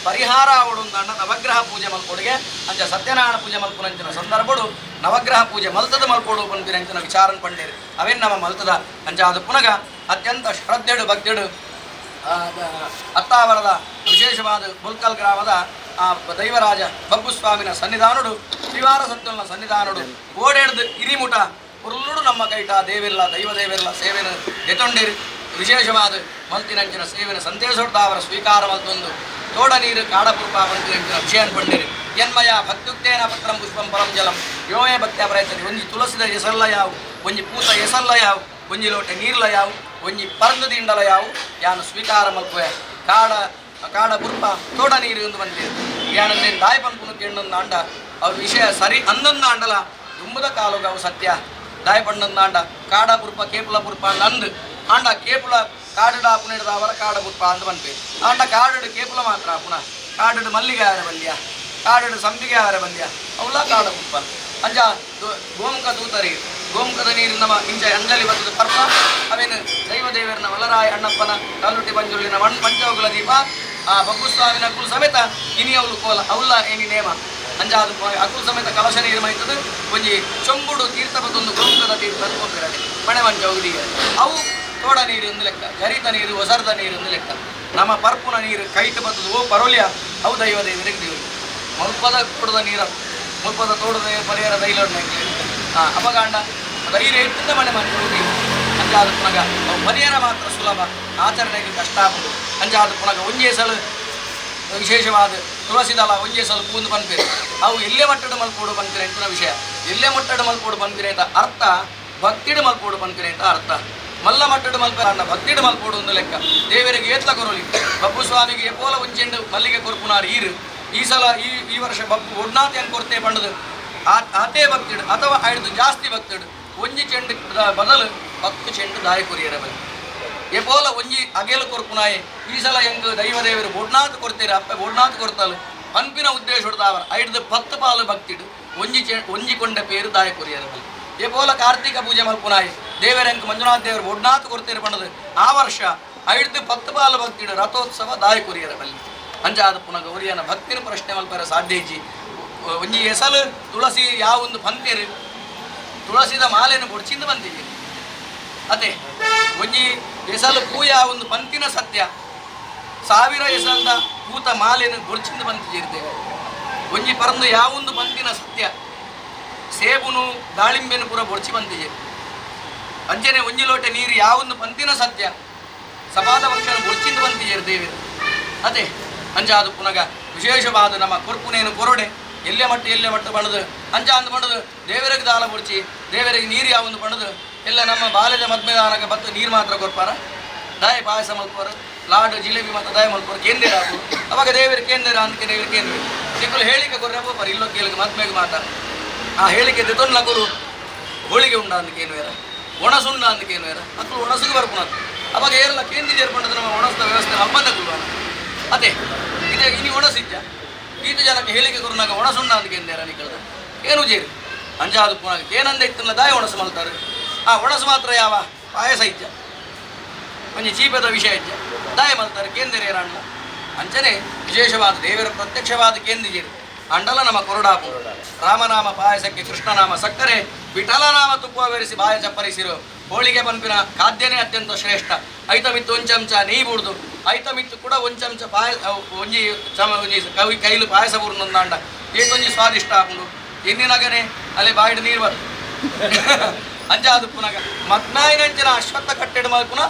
ಪರಿಹಾರ ಅವಡುಂದಾಂಡ ನವಗ್ರಹ ಪೂಜೆ ಮಲ್ಕೊಡಿಗೆ ಅಂಚ ಸತ್ಯನಾರಾಯಣ ಪೂಜೆ ಮಲ್ಪುನಂಚಿನ ಸಂದರ್ಭಗಳು ನವಗ್ರಹ ಪೂಜೆ ಮಲ್ತದ ಮಲ್ಕೊಡು ಪಂಪಿನಂಚಿನ ವಿಚಾರನ ಪಂಡೇರಿ ಅವೇನು ನಮ್ಮ ಮಲ್ತದ ಅಂಚಾದು ಪುನಗ ಅತ್ಯಂತ ಶ್ರದ್ಧೆಡು ಭಕ್ತಿಡು ಅತ್ತಾವರದ ವಿಶೇಷವಾದ ಮುಲ್ಕಲ್ ಗ್ರಾಮದ ಆ ದೈವರಾಜ ಬಬ್ಬು ಸ್ವಾಮಿನ ಸನ್ನಿಧಾನಡು ಶ್ರೀವಾರ ಸತ್ಯನ ಸನ್ನಿಧಾನಡು ಓಡೇಡ್ದು ಇರಿಮುಟ ಪುರುಳುಡು ನಮ್ಮ ಕೈಟ ದೇವಿಲ್ಲ ದೈವದೇವಿರಲ್ಲ ಸೇವೆನ ಎತ್ತೊಂಡಿರಿ ವಿಶೇಷವಾದ ಮಲ್ತಿನಂಚಿನ ಸೇವೆನ ಸಂತೇಶೊಡ್ದಾವರ ಸ್ವೀಕಾರ ಮಲ್ತೊಂದು ತೋಡ ನೀರು ಕಾಡಪುರ್ಪ ಮಲ್ತಿನಂಚಿನ ವಿಷಯನ್ ಪಂಡಿರಿ ಎನ್ಮಯ ಭಕ್ತ್ಯುಕ್ತೇನ ಪತ್ರಂ ಪುಷ್ಪಂ ಪರಂ ಜಲಂ ಯೋಮೇ ಭಕ್ತ್ಯ ಪ್ರಯತ್ನ ಒಂಜಿ ತುಳಸಿದ ಎಸಲ್ಲ ಯಾವು ಒಂಜಿ ಪೂತ ಎಸಲ್ಲ ಯಾವು ಒಂಜಿ ಲೋಟೆ ನೀರ್ಲ ಯಾವು ಒಂಜಿ ಪರಂದು ದಿಂಡಲ ಯಾವು ಯಾನು ಸ್ವೀಕಾರ ಮಲ್ಪುವೆ ಕಾಡ ಪುರ್ಪ ತೋಟ ನೀರು ಎಂದು ಬಂದಿರು ಯಾನಂದೇನು ದಾಯ ಪಂಪುನು ಕೇಳೊಂದು ಆಂಡ ಅವ್ರ ವಿಷಯ ಸರಿ ಅಂದೊಂದು ಆಂಡಲ ದುಂಬದ ಕಾಲುಗ ಅವು ಸತ್ಯ ದಾಯ ಪಂಡೊಂದು ಆಂಡ ಕಾಡ ಪುರ್ಪ ಕೇಪುಲ ಪುರ್ಪ ಅಂದು ಆಂಡ ಕೇಪುಲ ಕಾಡಡ ಪುನಡ್ದ ಅವರ ಕಾಡ ಪುರ್ಪ ಅಂದು ಬಂದ್ಪೆ ಆಂಡ ಕಾಡಡು ಕೇಪುಲ ಮಾತ್ರ ಪುನಃ ಕಾಡಡು ಮಲ್ಲಿಗೆ ಆವರ ಬಲ್ಯ ಕಾಡಡು ಸಂಪಿಗೆ ಆವರ ಬಲ್ಯ ಅವಲ್ಲ ಕಾಡ ಪುರ್ಪ ಅಂಜ ಗೋಮುಖ ತೂತರಿ ಗೋಮುಖದ ನೀರು ನಮ್ಮ ಇಂಚ ಅಂಜಲಿ ಬರ್ತದೆ ಪರ್ಪ ಅವೇನು ದೈವದೇವರನ ವಲರಾಯ ಅಣ್ಣಪ್ಪನ ಕಲ್ಲುಟಿ ಪಂಜುಳ್ಳಿನ ಪಂಚವುಗಳ ದೀಪ ಆ ಬಬ್ಬುಸ್ವಾಮಿನ ಅಕುಲ್ ಸಮೇತ ಇನಿ ಅವಳು ಕೋಲ ಅವಲ್ಲ ಏನಿ ನೇಮ ಅಂಜ ಅದು ಅಕುಲ್ ಸಮೇತ ಕಲಶ ನೀರು ಮೈತದು ಒಂಜಿ ಚೊಂಬುಡು ತೀರ್ಥ ಬತ್ತೊಂದು ಗೋಮುಖದ ತೀರ್ಥ ಹೋಗಿರಲಿ ಮಣೆ ಮಂಚ ಉದಿಗೆ ಅವು ತೋಡ ನೀರು ಒಂದು ಲೆಕ್ಕ ಜರಿತ ನೀರು ಒಸರದ ನೀರು ಒಂದು ಲೆಕ್ಕ ನಮ್ಮ ಪರ್ಪುನ ನೀರು ಕೈಟ್ ಬರ್ತದು ಓ ಪರೋಲ್ಯ ಅವು ದೈವದೇವರಿಗೆ ದೇವರು ಮುಲ್ಪದ ಕೊಡದ ನೀರು ಮುಲ್ಪದ ತೋಡದ ಪರಿಹಾರ ದೈಲೋಡ್ ಅಪಗಾಂಡ ಧೈರ್ಯ ಇಟ್ಟಿಂದ ಮನೆ ಮಾಡಿ ಅಂಜಾದ ಪುನಗ ಅವು ಪರಿಹಾರ ಮಾತ್ರ ಸುಲಭ ಆಚರಣೆಗೆ ಕಷ್ಟ ಆಗುವುದು ಅಂಜಾದ ಪುನಗ ಒಂಜೇ ಸಲ ವಿಶೇಷವಾದ ತುಳಸಿದಲ ಒಂಜೇ ಸಲ ಪೂಂದು ಬಂದ್ಪೇರು ಅವು ಎಲ್ಲೇ ಮಟ್ಟದ ಮಲ್ಪೋಡು ಬಂದಿರೆ ಅಂತಿನ ವಿಷಯ ಎಲ್ಲೇ ಮಟ್ಟದ ಮಲ್ಪೋಡು ಬಂದಿರೆ ಅಂತ ಅರ್ಥ ಭಕ್ತಿಡು ಮಲ್ಪೋಡು ಬಂದಿರೆ ಅಂತ ಅರ್ಥ ಮಲ್ಲ ಮಟ್ಟಡು ಮಲ್ಪ ಅಣ್ಣ ಭಕ್ತಿಡು ಮಲ್ಪೋಡು ಒಂದು ಲೆಕ್ಕ ದೇವರಿಗೆ ಏತ್ಲ ಕೊರಲಿ ಬಬ್ಬು ಸ್ವಾಮಿಗೆ ಎಪ್ಪೋಲ ಒಂಚೆಂಡು ಮಲ್ಲಿಗೆ ಕೊರ್ಪುನಾರು ಈರು ಈ ಸಲ ಈ ವರ್ಷ ಬಬ್ಬು ಒಡ್ನಾತಿ ಅನ್ಕೊರ್ತೇ ಪಂಡದು ಆತೇ ಭಕ್ತಿಡು ಅಥವಾ ಐದು ಜಾಸ್ತಿ ಭಕ್ತಿಡು ಒಂಜಿ ಚೆಂಡು ಬದಲು 10 ಚೆಂಡು ದಾಯ ಕೊರಿಯರ ಬಲ್ಲಿ ಎಪೋಲ ಒಂಜಿ ಅಗೆಲು ಕೊರ್ಪುನಾಯೆ ಈ ಸಲ ಹೆಂಗ್ ದೈವದೇವರು ಬೊಡ್ನಾತ್ ಕೊಡ್ತೀರ ಅಪ್ಪ ಬೊಡ್ನಾತ್ ಕೊಡ್ತಲು ಪಂಪಿನ ಉದ್ದೇಶ ಹೊಡ್ದಾವರ ಐದು 10 ಪಾಲು ಭಕ್ತಿಡು ಒಂಜಿ ಕೊಂಡ ಪೇರು ದಾಯ ಕೊರಿಯರ ಬಲ್ಲಿ ಎಪೋಲ ಕಾರ್ತಿಕ ಪೂಜೆ ಮಲ್ಪುನಾಯೆ ದೇವರಂಕ್ ಮಂಜುನಾಥ್ ದೇವರು ಬೊಡ್ನಾತ್ ಕೊಡ್ತೀರ ಪಣದು ಆ ವರ್ಷ ಐದು 10 ಪಾಲು ಭಕ್ತಿಡು ರಥೋತ್ಸವ ದಾಯ ಕೊರಿಯರ ಬಲ್ಲಿ ಅಂಜಾದ ಪುನಃ ಗೌರಿಯನ ಭಕ್ತಿನ ಪ್ರಶ್ನೆ ಮಲ್ಪರ ಸಾಧ್ಯಜಿ ಒಂಜಿ ಎಸಲು ತುಳಸಿ ಯಾವೊಂದು ಪಂತೇರು ತುಳಸಿದ ಮಾಲೆಯನ್ನು ಬೊಡ್ಚಿಂದ ಬಂದಿದೆ ಅದೇ ಒಂಜಿ ಎಸಲು ಪೂಯ ಒಂದು ಪಂತಿನ ಸತ್ಯ 1000 ಎಸಲ್ದ ಪೂತ ಮಾಲೆಯನ್ನು ಬೊಡ್ಚಿಂದ ಬಂದಿರ್ತೇವೆ ಒಂಜಿ ಪರಂದು ಯಾವೊಂದು ಪಂತಿನ ಸತ್ಯ ಸೇಬುನು ದಾಳಿಂಬೆನು ಪೂರ ಬೊಡ್ಚಿ ಬಂದಿದೆ ಅಂಚನೆ ಒಂಜಿ ಲೋಟೆ ನೀರು ಯಾವೊಂದು ಪಂತಿನ ಸತ್ಯ ಸಪಾದ ಪಕ್ಷನ ಬೊಡ್ಚಿಂದ ಬಂದಿದೆ ದೇವರು ಅದೇ ಅಂಜಾದ ಪುನಗ ವಿಶೇಷವಾದ ನಮ್ಮ ಕೊರ್ಪುನೇನು ಕೊರಡೆ ಎಲ್ಲೆ ಮಟ್ಟು ಬಣದು ಅಂಚ ಅಂದು ಬಣದು ದೇವರಿಗೆ ದಾಲ ಬುಡ್ಚಿ ದೇವರಿಗೆ ನೀರು ಯಾವೊಂದು ಬಣದು ಎಲ್ಲ ನಮ್ಮ ಬಾಲ್ಯದ ಮದ್ಮೆದಾನಕ ಬತ್ತು ನೀರು ಮಾತ್ರ ಕೊರ್ಪಾರ ದಾಯ ಪಾಯಸ ಮಲ್ಪರು ಲಾಡು ಜಿಲೇಬಿ ಮತ್ತು ದಾಯ ಮಲ್ಪರು ಕೇಂದ್ರ ಹಾಕು ಅವಾಗ ದೇವರು ಕೇಂದ್ರ ಅಂತ ದೇವರು ಕೇಂದ್ರ ನಿಕ್ಕಲು ಹೇಳಿಕೆ ಕೊರ್ರೆ ಬೋಪಾರ ಇಲ್ಲೋ ಕೇಳಿಗೆ ಮದ್ಮೆಗೆ ಮಾತಾಡ ಆ ಹೇಳಿಕೆ ತೆತ್ತೊಂದು ಹೋಳಿಗೆ ಉಂಡ ಅಂದಕ್ಕೇನು ಬೇರೆ ಒಣಸುಂಡ ಅಂದಕ್ಕೇನು ಬೇರೆ ಮಕ್ಕಳು ಒಣಸಿಗೆ ಬರ್ಪುನದು ಅವಾಗ ಏರೆಲ್ಲ ಕೇಂದ್ರ ಸೇರ್ಪಣದು ನಮ್ಮ ಒಣಸ್ದ ವ್ಯವಸ್ಥೆ ಹಬ್ಬದ ಕುಲ್ವಾನ ಅದೇ ಇದೇ ಇನಿ ಒಣಸಿದ್ದ ಈತ ಜನಕ್ಕೆ ಹೇಳಿಕೆ ಕೊರನಾಗ ಒಣಸುಣ್ಣ ಅಂತ ಕೇಂದ್ರ ನಿಕ್ಕಳ್ದ ಏನು ಜೇರಿ ಅಂಜಾದು ಪುನಃ ಏನಂದ ಇತ್ತಲ್ಲ ದಾಯ ಒಣಸು ಮಲ್ತಾರೆ ಆ ಒಣಸು ಮಾತ್ರ ಯಾವ ಪಾಯಸ ಇಜ್ಜ ಒಂಜಿ ಚೀಪದ ವಿಷಯ ಇಜ್ಜ ದಾಯ ಮಲ್ತಾರೆ ಕೇಂದ್ರ ಏರಣ್ಣ ಅಂಚನೆ ವಿಶೇಷವಾದ ದೇವರ ಪ್ರತ್ಯಕ್ಷವಾದ ಕೇಂದ್ರಿಜೇರಿ ಅಂಡಲ ನಮ್ಮ ಕೊರಡಾಪು ರಾಮನಾಮ ಪಾಯಸಕ್ಕೆ ಕೃಷ್ಣನಾಮ ಸಕ್ಕರೆ ವಿಠಲನಾಮ ತುಪ್ಪ ಬೆರೆಸಿ ಬಾಯ ಚಪ್ಪರಿಸಿರು ಹೋಳಿಗೆ ಪಂಪಿನ ಖಾದ್ಯನೇ ಅತ್ಯಂತ ಶ್ರೇಷ್ಠ ಐತಮಿತ್ತು ಒಂದು ಚಮಚ ನೀ ಬುಡ್ದು ಐತಮಿತ್ತು ಕೂಡ ಒಂದು ಚಮಚ ಒಂಜಿ ಕೈಲು ಪಾಯಸ ಬುರ್ನೊಂದಾಂಡ ಏಕೊಂಜಿ ಸ್ವಾದಿಷ್ಟ ಹಾಕೊಂಡು ಎಂದಿನಗನೆ ಅಲ್ಲಿ ಬಾಯಿಡ್ ನೀರು ಬರ್ ಅಂಜಾದು ಪುನಗ ಮತ್ನಾಯಿನಂಚಿನ ಅಶ್ವತ್ಥ ಕಟ್ಟೆಡು ಮಲ್ಪುನ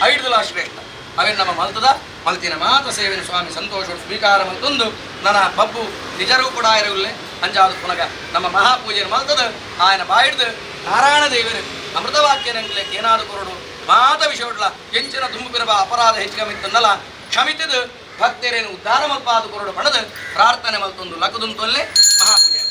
5 ದಿನ ಶ್ರೇಷ್ಠ ಅವೇನು ನಮ್ಮ ಮಲ್ತದ ಮಲ್ತಿನ ಮಾತ ಸೇವೆನ ಸ್ವಾಮಿ ಸಂತೋಷ ಸ್ವೀಕಾರ ಮಲ್ತೊಂದು ನನ್ನ ಬಬ್ಬು ನಿಜರೂಪಡಾಯಿರಗುಲ್ಲೆ ಅಂಜಾದು ಪುನಗ ನಮ್ಮ ಮಹಾಪೂಜೆಯನ್ನು ಮಲ್ತದ ಆಯನ ಬಾಯಿಡ್ದು ನಾರಾಯಣ ದೇವರು ಅಮೃತವಾಕ್ಯನಂಗ್ಲೆಕ್ಕೆ ಏನಾದು ಕೊರಡು ಮಾತ ವಿಷಯಡ್ಲ ಹೆಂಚಿನ ತುಂಬುಪಿರಬ ಅಪರಾಧ ಹೆಚ್ಚಿಗಮಿತ್ತನ್ನಲ್ಲ ಕ್ಷಮಿತದು ಭಕ್ತರೇನು ಉದ್ಧಾರ ಮಲ್ಪಾದು ಕೊರಡು ಪಡೆದು ಪ್ರಾರ್ಥನೆ ಮಲ್ತೊಂದು ಲಕದುಂತೊಲ್ಲೆ ಮಹಾಪೂಜೆ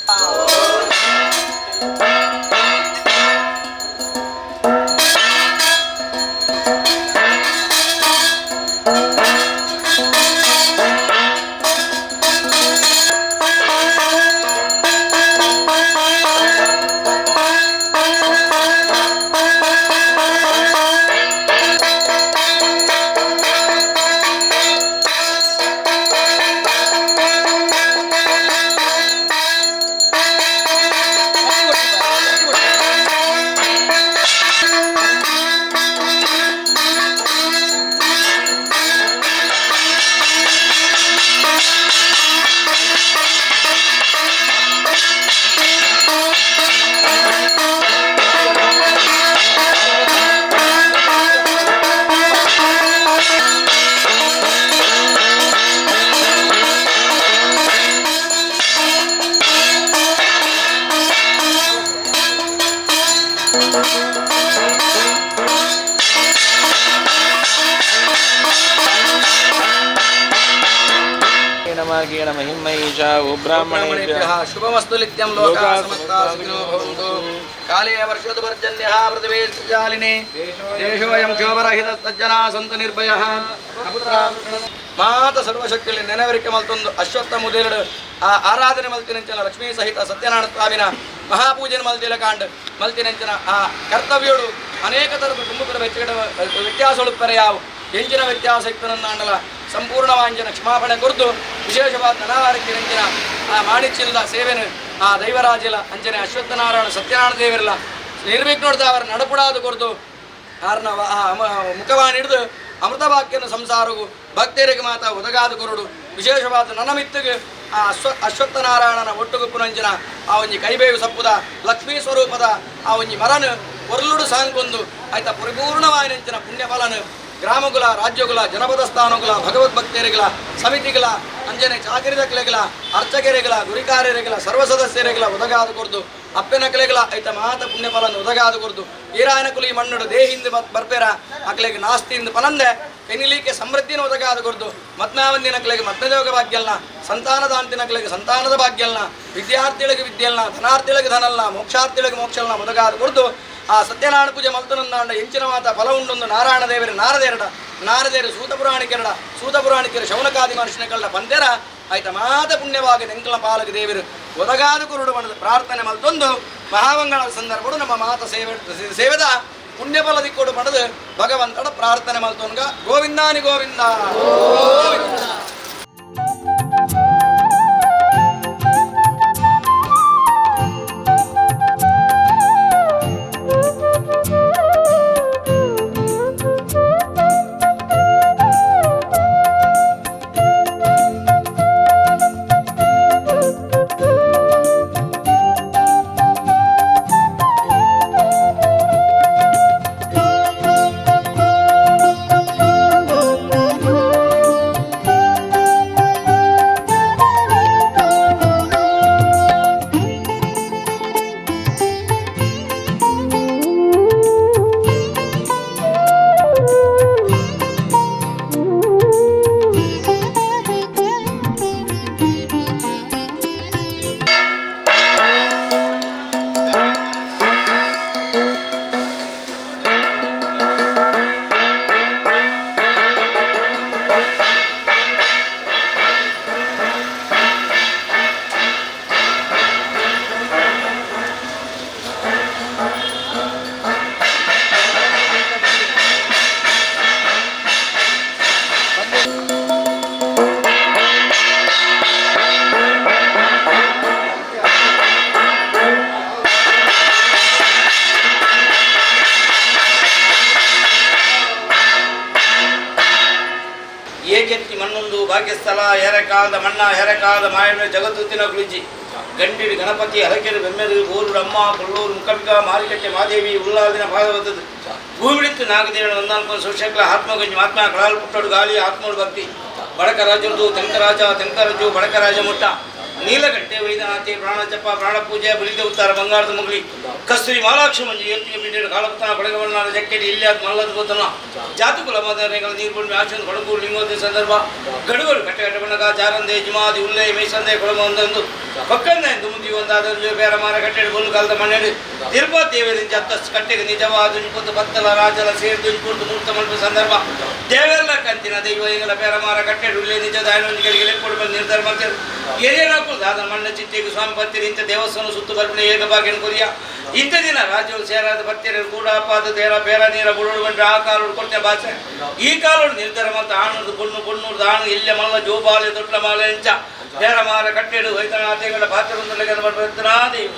ಶುಭಮಸ್ತು ನಿತ್ಯಂ ಲೋಕಾ ಸಮಸ್ತಾ ಸುಖಿನೋ ಭವಂತು ಕಾಲೇ ವರ್ಷೋದ್ಭರ್ಜನ್ಯಃ ಪೃಥಿವೀರ್ಜಾಲಿನೇ ದೇಶೋಯಂ ಕ್ಷೋಭರಹಿತ ಸಜ್ಜನಾ ಸಂತು ನಿರ್ಭಯಃ ಮಾತ ಸರ್ವಶಕ್ತಿಯಲ್ಲಿ ನೆನವರಿಕೆ ಮಲ್ತೊಂದು ಅಶ್ವತ್ಥ ಮುದೇರಡು ಆ ಆರಾಧನೆ ಮಲ್ತಿನಂಚನ ಲಕ್ಷ್ಮೀ ಸಹಿತ ಸತ್ಯನಾರಾಯಣ ಸ್ವಾಮಿನ ಮಹಾಪೂಜೆನ ಮಲ್ತಿಲ ಕಾಂಡ್ ಮಲ್ತಿನಂಚನ ಆ ಕರ್ತವ್ಯಗಳು ಅನೇಕ ಥರದ ತುಂಬುಕರ ವ್ಯತ್ಯಾಸಗಳು ಪರ್ಯಾವು ಹೆಂಚಿನ ವ್ಯತ್ಯಾಸ ಇತ್ತು ನನ್ನ ಅಂಡಲ ಸಂಪೂರ್ಣವಾಂಜನ ಕ್ಷಮಾಪಣೆ ಕುರಿತು ವಿಶೇಷವಾದ ನಡಾವಳಿಕೆ ರಂಜಿನ ಆ ಮಾಣಿಚ್ಯದ ಸೇವೆನು ಆ ದೈವರಾಜಿಲ ಅಂಜನೆ ಅಶ್ವತ್ಥನಾರಾಯಣ ಸತ್ಯನಾರಾಯಣ ದೇವರಿಲ್ಲ ನಿರ್ವಿಘ್ನೋಡ್ದ ಅವರ ನಡಪುಡಾದ ಕುರಿತು ಆರ್ನ ಮುಖವಾಣಿ ಹಿಡಿದು ಅಮೃತ ವಾಕ್ಯನ ಸಂಸಾರವು ಭಕ್ತರಿಗೆ ಮಾತ ಒದಗಾದ ಕೊರಡು ವಿಶೇಷವಾದ ನನ್ನ ಮಿತ್ತಿಗೆ ಆ ಅಶ್ವತ್ಥನಾರಾಯಣನ ಒಟ್ಟುಗು ಪುನಂಜನ ಆ ಒಂಜಿ ಕೈಬೇವು ಸಪ್ಪುದ ಲಕ್ಷ್ಮೀ ಸ್ವರೂಪದ ಆ ಒಂಜಿ ಮರನು ಒರ್ಲುಡು ಸಾಂಗೊಂದು ಆಯ್ತ ಪರಿಪೂರ್ಣವಾಗಿ ನೆಂಚಿನ ಪುಣ್ಯಫಲನು ಗ್ರಾಮಗಳ ರಾಜ್ಯಗಳ ಜನಪದ ಸ್ಥಾನಗಳ ಭಗವದ್ಭಕ್ತರಿಗಳ ಸಮಿತಿಗಳ ಅಂಜನೆ ಚಾಕರಿದ ಕಲೆಗಳ ಅರ್ಚಕರಿಗಳ ಗುರಿಕಾರ್ಯರಿಗಳ ಸರ್ವ ಸದಸ್ಯರಿಗಳ ಒದಗಾದ ಕೊರ್ದು ಅಪ್ಪೆನ ಕಲೆಗಳ ಐತ ಮಾತ ಪುಣ್ಯಫಲನ್ನು ಒದಗಾದ ಕೊರ್ದು ಈರಾಯನ ಕುಲಿ ಮಣ್ಣುಡು ದೇಹಿಂದ ಬರ್ಪೇರ ಅಕ್ಲೆಗೆ ನಾಸ್ತಿಯಿಂದ ಪನಂದೆ ಪೆನಿಲಿಕ್ಕೆ ಸಮೃದ್ಧಿನ ಒದಗಾದ ಕೊರ್ದು ಮತ್ನಾವಂದಿನಕ್ಲೆಗೆ ಮತ್ನಯೋಗ ಭಾಗ್ಯಲ್ನ ಸಂತಾನದಾಂತಿನಕ್ಲೆಗೆ ಸಂತಾನದ ಭಾಗ್ಯಲ್ನ ವಿದ್ಯಾರ್ಥಿಗಳಿಗೆ ವಿದ್ಯೆಲ್ನ ಧನಾರ್ಥಿಗಳಿಗೆ ಧನಲ್ಲ ಮೋಕ್ಷಾರ್ಥಿಗಳಿಗೆ ಮೋಕ್ಷಲ್ನ ಒದಗಾದ ಕೊರ್ದು ಆ ಸತ್ಯನಾರಾಯಣ ಪೂಜೆ ಮಲ್ತನಂದಾಂಡ ಎಂಚಿನ ಮಾತ ಫಲ ಉಂಡೊಂದು ನಾರಾಯಣ ದೇವರ ನಾರದೇರು ಸೂತ ಪುರಾಣಿಕರು ಶೌನಕಾದಿ ಮನುಷ್ಯನಕಲ್ಲ ಬಂದೆರ ಆಯ್ತ ಮಾತ ಪುಣ್ಯವಾಗಿ ನೆಂಕಲ ಪಾಲಕ ದೇವರು ಒದಗಾದ ಕುರುಡು ಮನದ ಪ್ರಾರ್ಥನೆ ಮಲ್ತೊಂದು ಮಹಾಮಂಗಳ ಸಂದರ್ಭಗಳು ನಮ್ಮ ಮಾತ ಸೇವೆದ ಪುಣ್ಯಫಲ ದಿಕ್ಕೋಡು ಪಡೆದು ಭಗವಂತನ ಪ್ರಾರ್ಥನೆ ಮಲ್ತೊನ್ಗ ಗೋವಿಂದಾನಿ ಗೋವಿಂದ ಏಕೆತ್ತಿ ಮಣ್ಣೊಂದು ಭಾಗ್ಯಸ್ಥಳ ಹೆರಕಾದ ಮಣ್ಣ ಹೆರಕಾದ ಮಾಯನ ಜಗತ್ತುತ್ತಿನ ಗುಳಿಜಿ ಗಂಡಿಡಿ ಗಣಪತಿ ಹರಕೆರು ಬೆಮ್ಮೆರು ಬೋರು ಅಮ್ಮ ಕೊಲ್ಲೂರು ಮುಖಮಿಕ ಮಾರಿಕಟ್ಟೆ ಮಾದೇವಿ ಉಲ್ಲಾದಿನ ಭಾಗವತದ್ದು ಭೂಮಿಡಿತ್ತು ನಾಗದೇವನ ಒಂದಾಲ್ಕೊಂಡು ಸುಶಕ್ಲ ಆತ್ಮಗಂಜಿ ಆತ್ಮ ಕಳಾಲು ಪುಟ್ಟಡು ಗಾಳಿ ಆತ್ಮೋಡು ಭಕ್ತಿ ಬಡಕರಾಜರದು ತೆಂಕರಾಜು ಬಡಕರಾಜ ಮುಟ್ಟ ನೀಲಗಟ್ಟೆ ವೈದ್ಯನಾಥಿ ಪ್ರಾಣಜಪ ಪ್ರಾಣ ಪೂಜೆ ಬಲಿದ ಉತ್ತರ ಬಂಗಾರದ ಮುಗಲಿ ಕಸ್ತೂರಿ ಮಾಲಾಕ್ಷ ಮಂಜು ಎತ್ತಿಗೆ ಮಿಂಡಿಡು ಕಾಲಪುತ್ತನ ಬಡಗವಣ್ಣನ ಜಕ್ಕಡಿ ಇಲ್ಲಿಯಾದ ಮಲ್ಲದ ಗೋತನ ಜಾತುಕುಲ ಮದನೆಗಳ ನೀರು ಬಂದು ಆಚಂದು ಕೊಡಗೂರು ಲಿಂಗೋದಿ ಸಂದರ್ಭ ಗಡುಗರು ಕಟ್ಟೆ ಬಣ್ಣಗ ಜಾರಂದೆ ಜಿಮಾದಿ ಉಲ್ಲೆ ಮೈಸಂದೆ ಕೊಳಮ ಒಂದೊಂದು ಪಕ್ಕಂದ ಎಂದು ಮುಂದಿ ಒಂದಾದ ಬೇರೆ ಮಾರ ಕಟ್ಟೆಡು ಬೋಲು ಕಾಲದ ಮಣ್ಣೆಡು ತಿರುಪತಿ ದೇವರಿಂದ ಜತ್ತ ಕಟ್ಟೆಗೆ ನಿಜವಾದ ದುಂಜುಪುತ್ತು ಬತ್ತಲ ರಾಜಲ ಸೇರಿ ದುಂಜುಪುಟ್ಟು ಮೂರ್ತ ಮಲ್ಪ ಸಂದರ್ಭ ದೇವೆಲ್ಲ ಕಂತಿನ ದೈವ ಈಗಲ ಬೇರೆ ಮಾರ ಕಟ್ಟೆಡು ಉಲ್ಲೆ ನಿಜದ ಆಯ್ನೊಂದಿಗೆ ಲೆಕ್ಕೊಡು ಬಂದು ನಿರ್ಧಾರ ಮಾಡ್ತಾರೆ ಏನೇನಾಕು ದಾದ ಮಣ್ಣ ಚಿಟ್ಟೆಗೆ ಸ್ವಾಮಿ ಬರ್ತೀರಿ ಇಂಥ ದೇವಸ್ಥಾನ ಸುತ್ತು ಬರ್ಪಣೆ ಏಕ ಭಾಗ್ಯನ ಕೊರಿಯ ಇಂಥ ದಿನ ರಾಜ್ಯಗಳು ಸೇರಾದ ಬರ್ತೀರಿ ಕೂಡ ಪಾದ ತೇರ ಬೇರ ನೀರ ಬುಡೋಡು ಬಂದ್ರೆ ಆ ಕಾಲು ಕೊಡ್ತೇನೆ ಭಾಷೆ ಈ ಕಾಲು ನಿರ್ಧಾರ ಮತ್ತು ಆಣದು ಬೊಣ್ಣೂರ್ದು ಆಣು ಇಲ್ಲೇ ಮಲ್ಲ ಜೋಬಾಲೆ ದೊಡ್ಡ ಮಾಲೆ ಎಂಚ ಬೇರ ಮಾರ ಕಟ್ಟೆಡು ವೈತನಾಥಗಳ ಪಾತ್ರ ಬರ್ತಾರಾ ದೇವಿ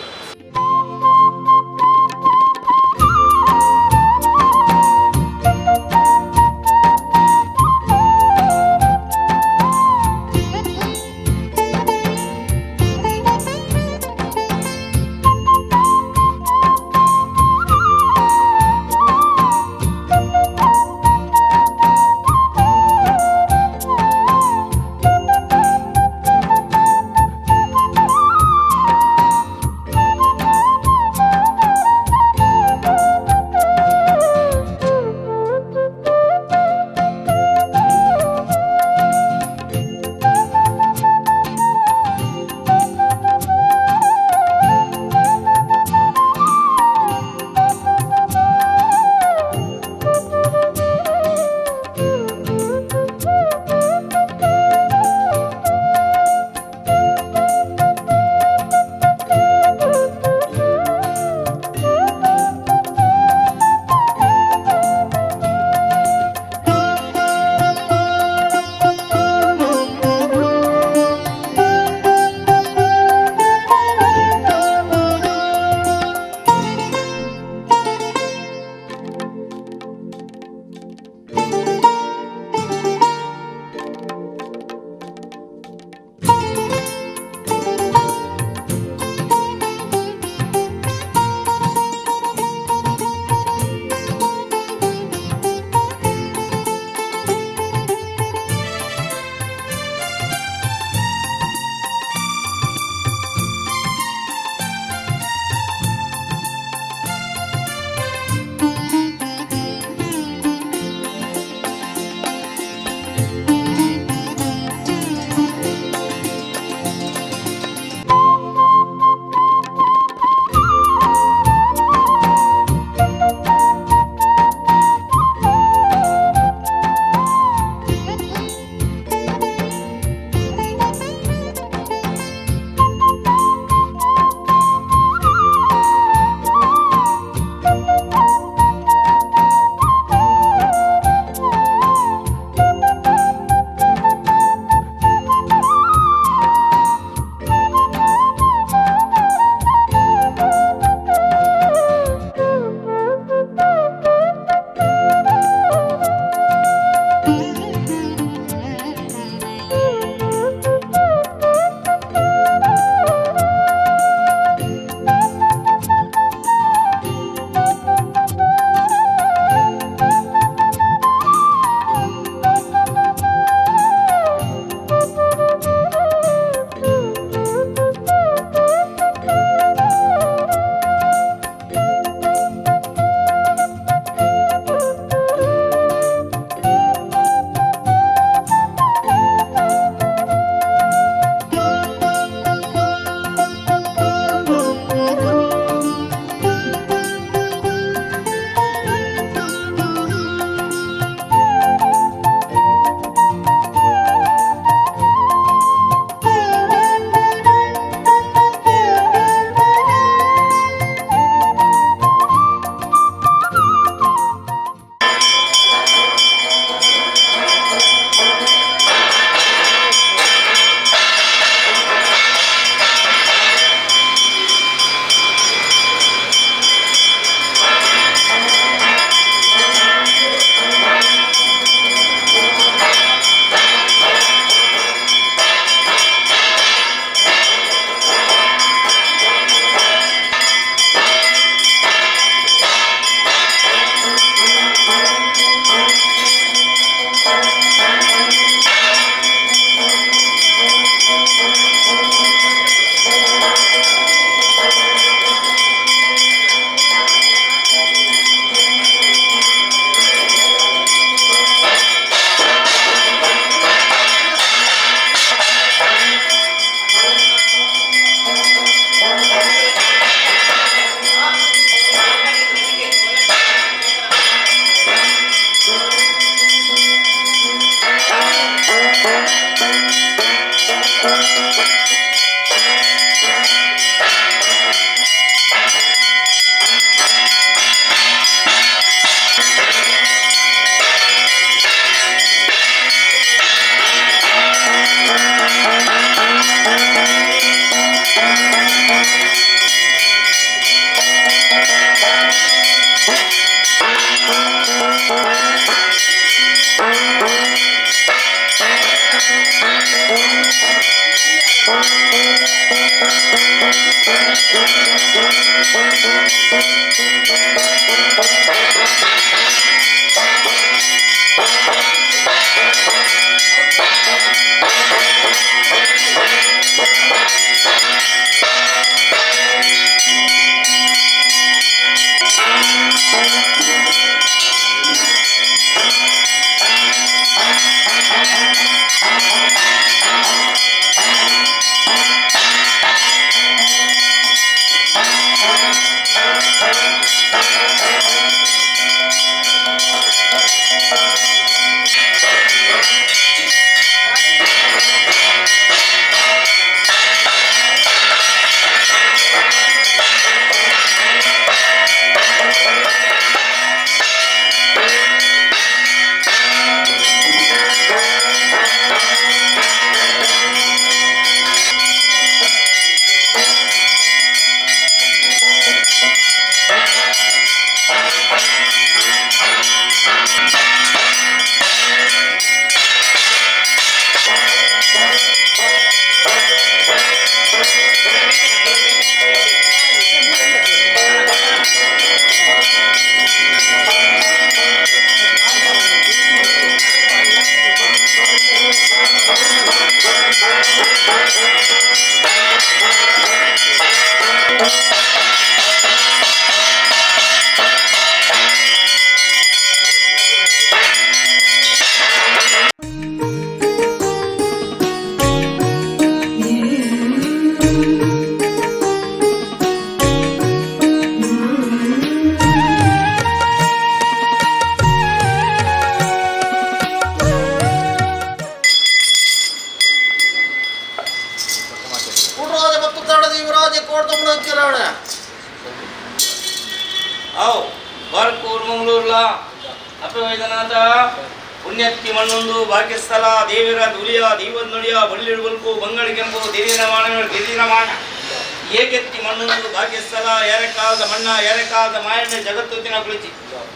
ಪುಣ್ಯತ್ತಿ ಮಣ್ಣೊಂದು ಭಾಗ್ಯಸ್ಥಳ ದೇವರ ದುಲಿಯ ದೈವದ ನುಡಿಯ ಬಳ್ಳಿಡು ಬಲ್ಪು ಬಂಗಳಿ ಕೆಂಪು ದಿರಿನ ಮಾನವರು ಗಿರಿನ ಮಾನ ಏಕೆತ್ತಿ ಮಣ್ಣೊಂದು ಭಾಗ್ಯಸ್ಥಳ ಏರೆಕಾಲದ ಮಣ್ಣ ಏರೆಕಾಲದ ಮಾಯಣ್ಣ ಜಗತ್ತುತ್ತಿನ ಕುಳಿತಿ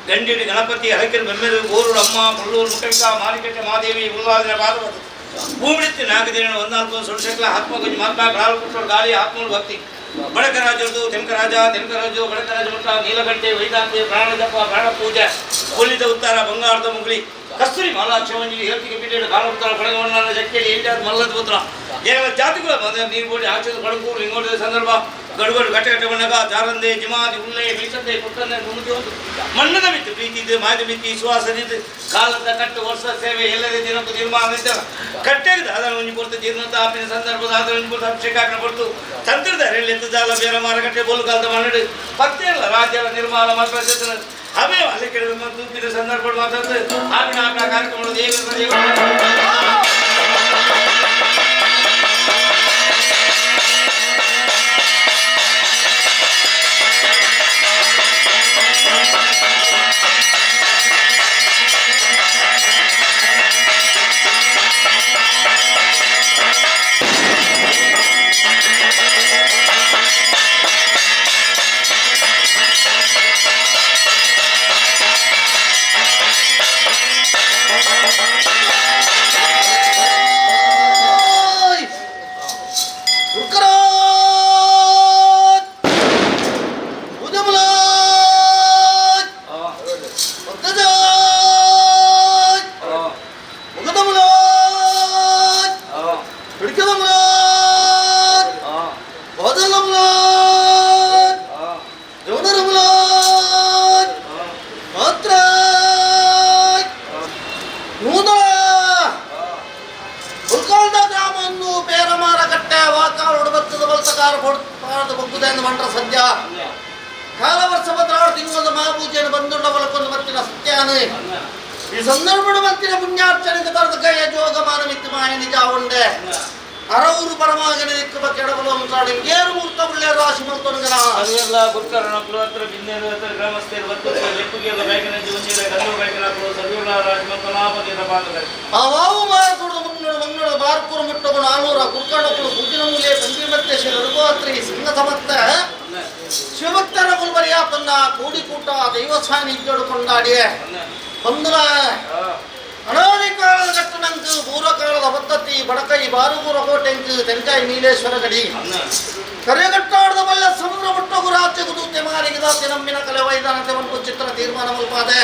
ಗಂಡಿಡಿ ಗಣಪತಿ ಹರಕೆರು ಬೆಮ್ಮೆರು ಗೋರುಡು ಅಮ್ಮ ಮುಳ್ಳೂರು ಮುಖವಿಕ ಮಾರಿಕಟ್ಟೆ ಮಾದೇವಿ ಮುಳುವಾದಿನ ಪಾರ್ವತಿ ಭೂಮಿಡಿತ್ತಿ ನಾಗದೇನ ಒಂದಾಲ್ಕು ಸುಳ್ಶಕ್ಲ ಆತ್ಮಗುಂಜಿ ಮಾತ್ರ ಕಾಲು ಕುಟ್ಟೋಡು ಗಾಳಿ ಆತ್ಮೂರು ಭಕ್ತಿ ಬಡಕರಾಜರದು ತೆಂಕರಾಜು ಬಡಕರಾಜ ಮಠ ನೀಲಗಂಟೆ ವೈದಾಂತಿ ಪ್ರಾಣದಪ್ಪ ಪ್ರಾಣ ಪೂಜೆ ಕೊಲ್ಲಿದ ಉತ್ತರ ಬಂಗಾರದ ಮುಗುಳಿ ಕಸ್ತೂರಿ ಮಾಲಾಕ್ಷವಂಜಿ ಹೇಳ್ತಿಗೆ ಬಿಟ್ಟು ಕಾಲುತ್ತರ ಕೊಡಗವಣ್ಣ ಜಕ್ಕೇಲಿ ಇಂಡಿಯಾದ ಮಲ್ಲದ ಪುತ್ರ ಏನೆಲ್ಲ ಜಾತಿಗಳ ಮದುವೆ ನೀರು ಬೋಡಿ ಆಚೆದ ಕಡಕೂರು ಹಿಂಗೋಡಿದ ಸಂದರ್ಭ ಗಡುಗಡು ಗಟ್ಟೆ ಬಣ್ಣಗ ಜಾರಂದೆ ಜಿಮಾದಿ ಉಳ್ಳೆ ಬೀಸಂದೆ ಪುಟ್ಟಂದೆ ಮುಗಿದು ಮಣ್ಣದ ಮಿತ್ತು ಪ್ರೀತಿ ಮಾಯದ ಮಿತಿ ಸುವಾಸನಿದ್ದು ಕಾಲದ ಕಟ್ಟು ವರ್ಷ ಸೇವೆ ಎಲ್ಲದೇ ದಿನಕ್ಕೂ ನಿರ್ಮಾಣ ಕಟ್ಟೆಗೆ ದಾದನ ಒಂಜಿ ಕೊಡ್ತು ಜೀರ್ಣತ ಆಪಿನ ಸಂದರ್ಭದ ಆದ ಒಂಜಿ ಕೊಡ್ತು ಅಭಿಷೇಕಾಕನ ಕೊಡ್ತು ತಂತ್ರದ ರೆಲ್ಲೆತ್ತು ಜಾಲ ಬೇರೆ ಮಾರುಕಟ್ಟೆ ಬೋಲು ಕಾಲದ ಮಣ್ಣಡು ಪತ್ತೆಲ್ಲ ರಾಜ್ಯದ ನಿರ್ಮಾಣ ಮಾತ್ರ ಅವೇ ಅಲ್ಲಿ ಕೆಳಗೆ ತೂಪಿನ ಸಂದರ್ಭ ಮಾತಾಡ್ತು ಆಪಿನ ಆಪಿನ ಕಾರ್ಯಕ್ರಮಗಳು ಮಂಟ್ರ ಸದ್ಯ ಕಾಲವರ್ಷ ಭದ್ರಾವಳ ತಿಂಗಳ ಮಹಾಪೂಜೆಯನ್ನು ಬಂದುಂಡ ಬಲಕೊಂದು ಮತ್ತಿನ ಸತ್ಯಾನೆ ಈ ಸಂದರ್ಭದ ಮತ್ತಿನ ಪುಣ್ಯಾರ್ಚನೆಗೆ ತರದ ಕೈಯ ಜೋಗ ಮಾನವಿತ್ತು ಮಾಯ ನಿಜ ಉಂಡೆ ಅರವರು ಪರಮಾಗನೆ ದಿಕ್ಕ ಕೆಡಬಲು ಅಂತಾಡಿ ಏರು ಮೂರ್ತ ಒಳ್ಳೆ ರಾಶಿ ಮಲ್ತೊನಗನ ಅದೆಲ್ಲ ಗುರುಕರಣ ಕುಲತ್ರ ಬಿಂದೇರು ಹತ್ರ ಗ್ರಾಮಸ್ಥರು ಮತ್ತು ಲೆಪ್ಪುಗೆ ಬೇಕನ ಜೀವನೀರ ಗಂಡು ಬೇಕನ ಕುಲ ಸರ್ವರ ರಾಶಿ ಮಲ್ತನಾಪದಿನ ಪಾದಗಳು ಅವಾವು ಮಾರ್ಕೊಡು ಮಂಗಳ ಬಾರ್ಕೂರು ಮುಟ್ಟಬು 400 ಗುರುಕರಣ ಬುದ್ಧಿನ ಮೂಲೆ ತಂಗಿ ಮತ್ತೆ ಶ್ರೀ ರಘುವಾತ್ರಿ ಸಿಂಹ ಸಮರ್ಥ ಶಿವಭಕ್ತರ ಕುಲ್ಬರಿಯ ಪನ್ನ ಕೂಡಿಕೂಟ ದೈವ ಸಾನ್ನಿಧ್ಯೋಡು ಕೊಂಡಾಡಿ ಬಂಧುಲ ಅನಾದಿ ಕಾಲದ ಕಟ್ಟಣಂಕು ಪೂರ್ವಕಾಲದ ಪದ್ಧತಿ ಬಡಕೈ ಬಾರುಗೂರ ಕೋಟೆಂಕು ತೆಂಕಾಯಿ ನೀಲೇಶ್ವರ ಗಡಿ ಕರೆಗಟ್ಟಾಡದ ಬಲ್ಲ ಸಮುದ್ರ ಮುಟ್ಟಗು ರಾಜ್ಯಗುದು ತೆಮಾರಿಗಿದಾತಿ ನಮ್ಮಿನ ಕಲೆ ವೈದಾನತೆ ಒಂದು ಚಿತ್ರ ತೀರ್ಮಾನ ಮಲ್ಪಾದೆ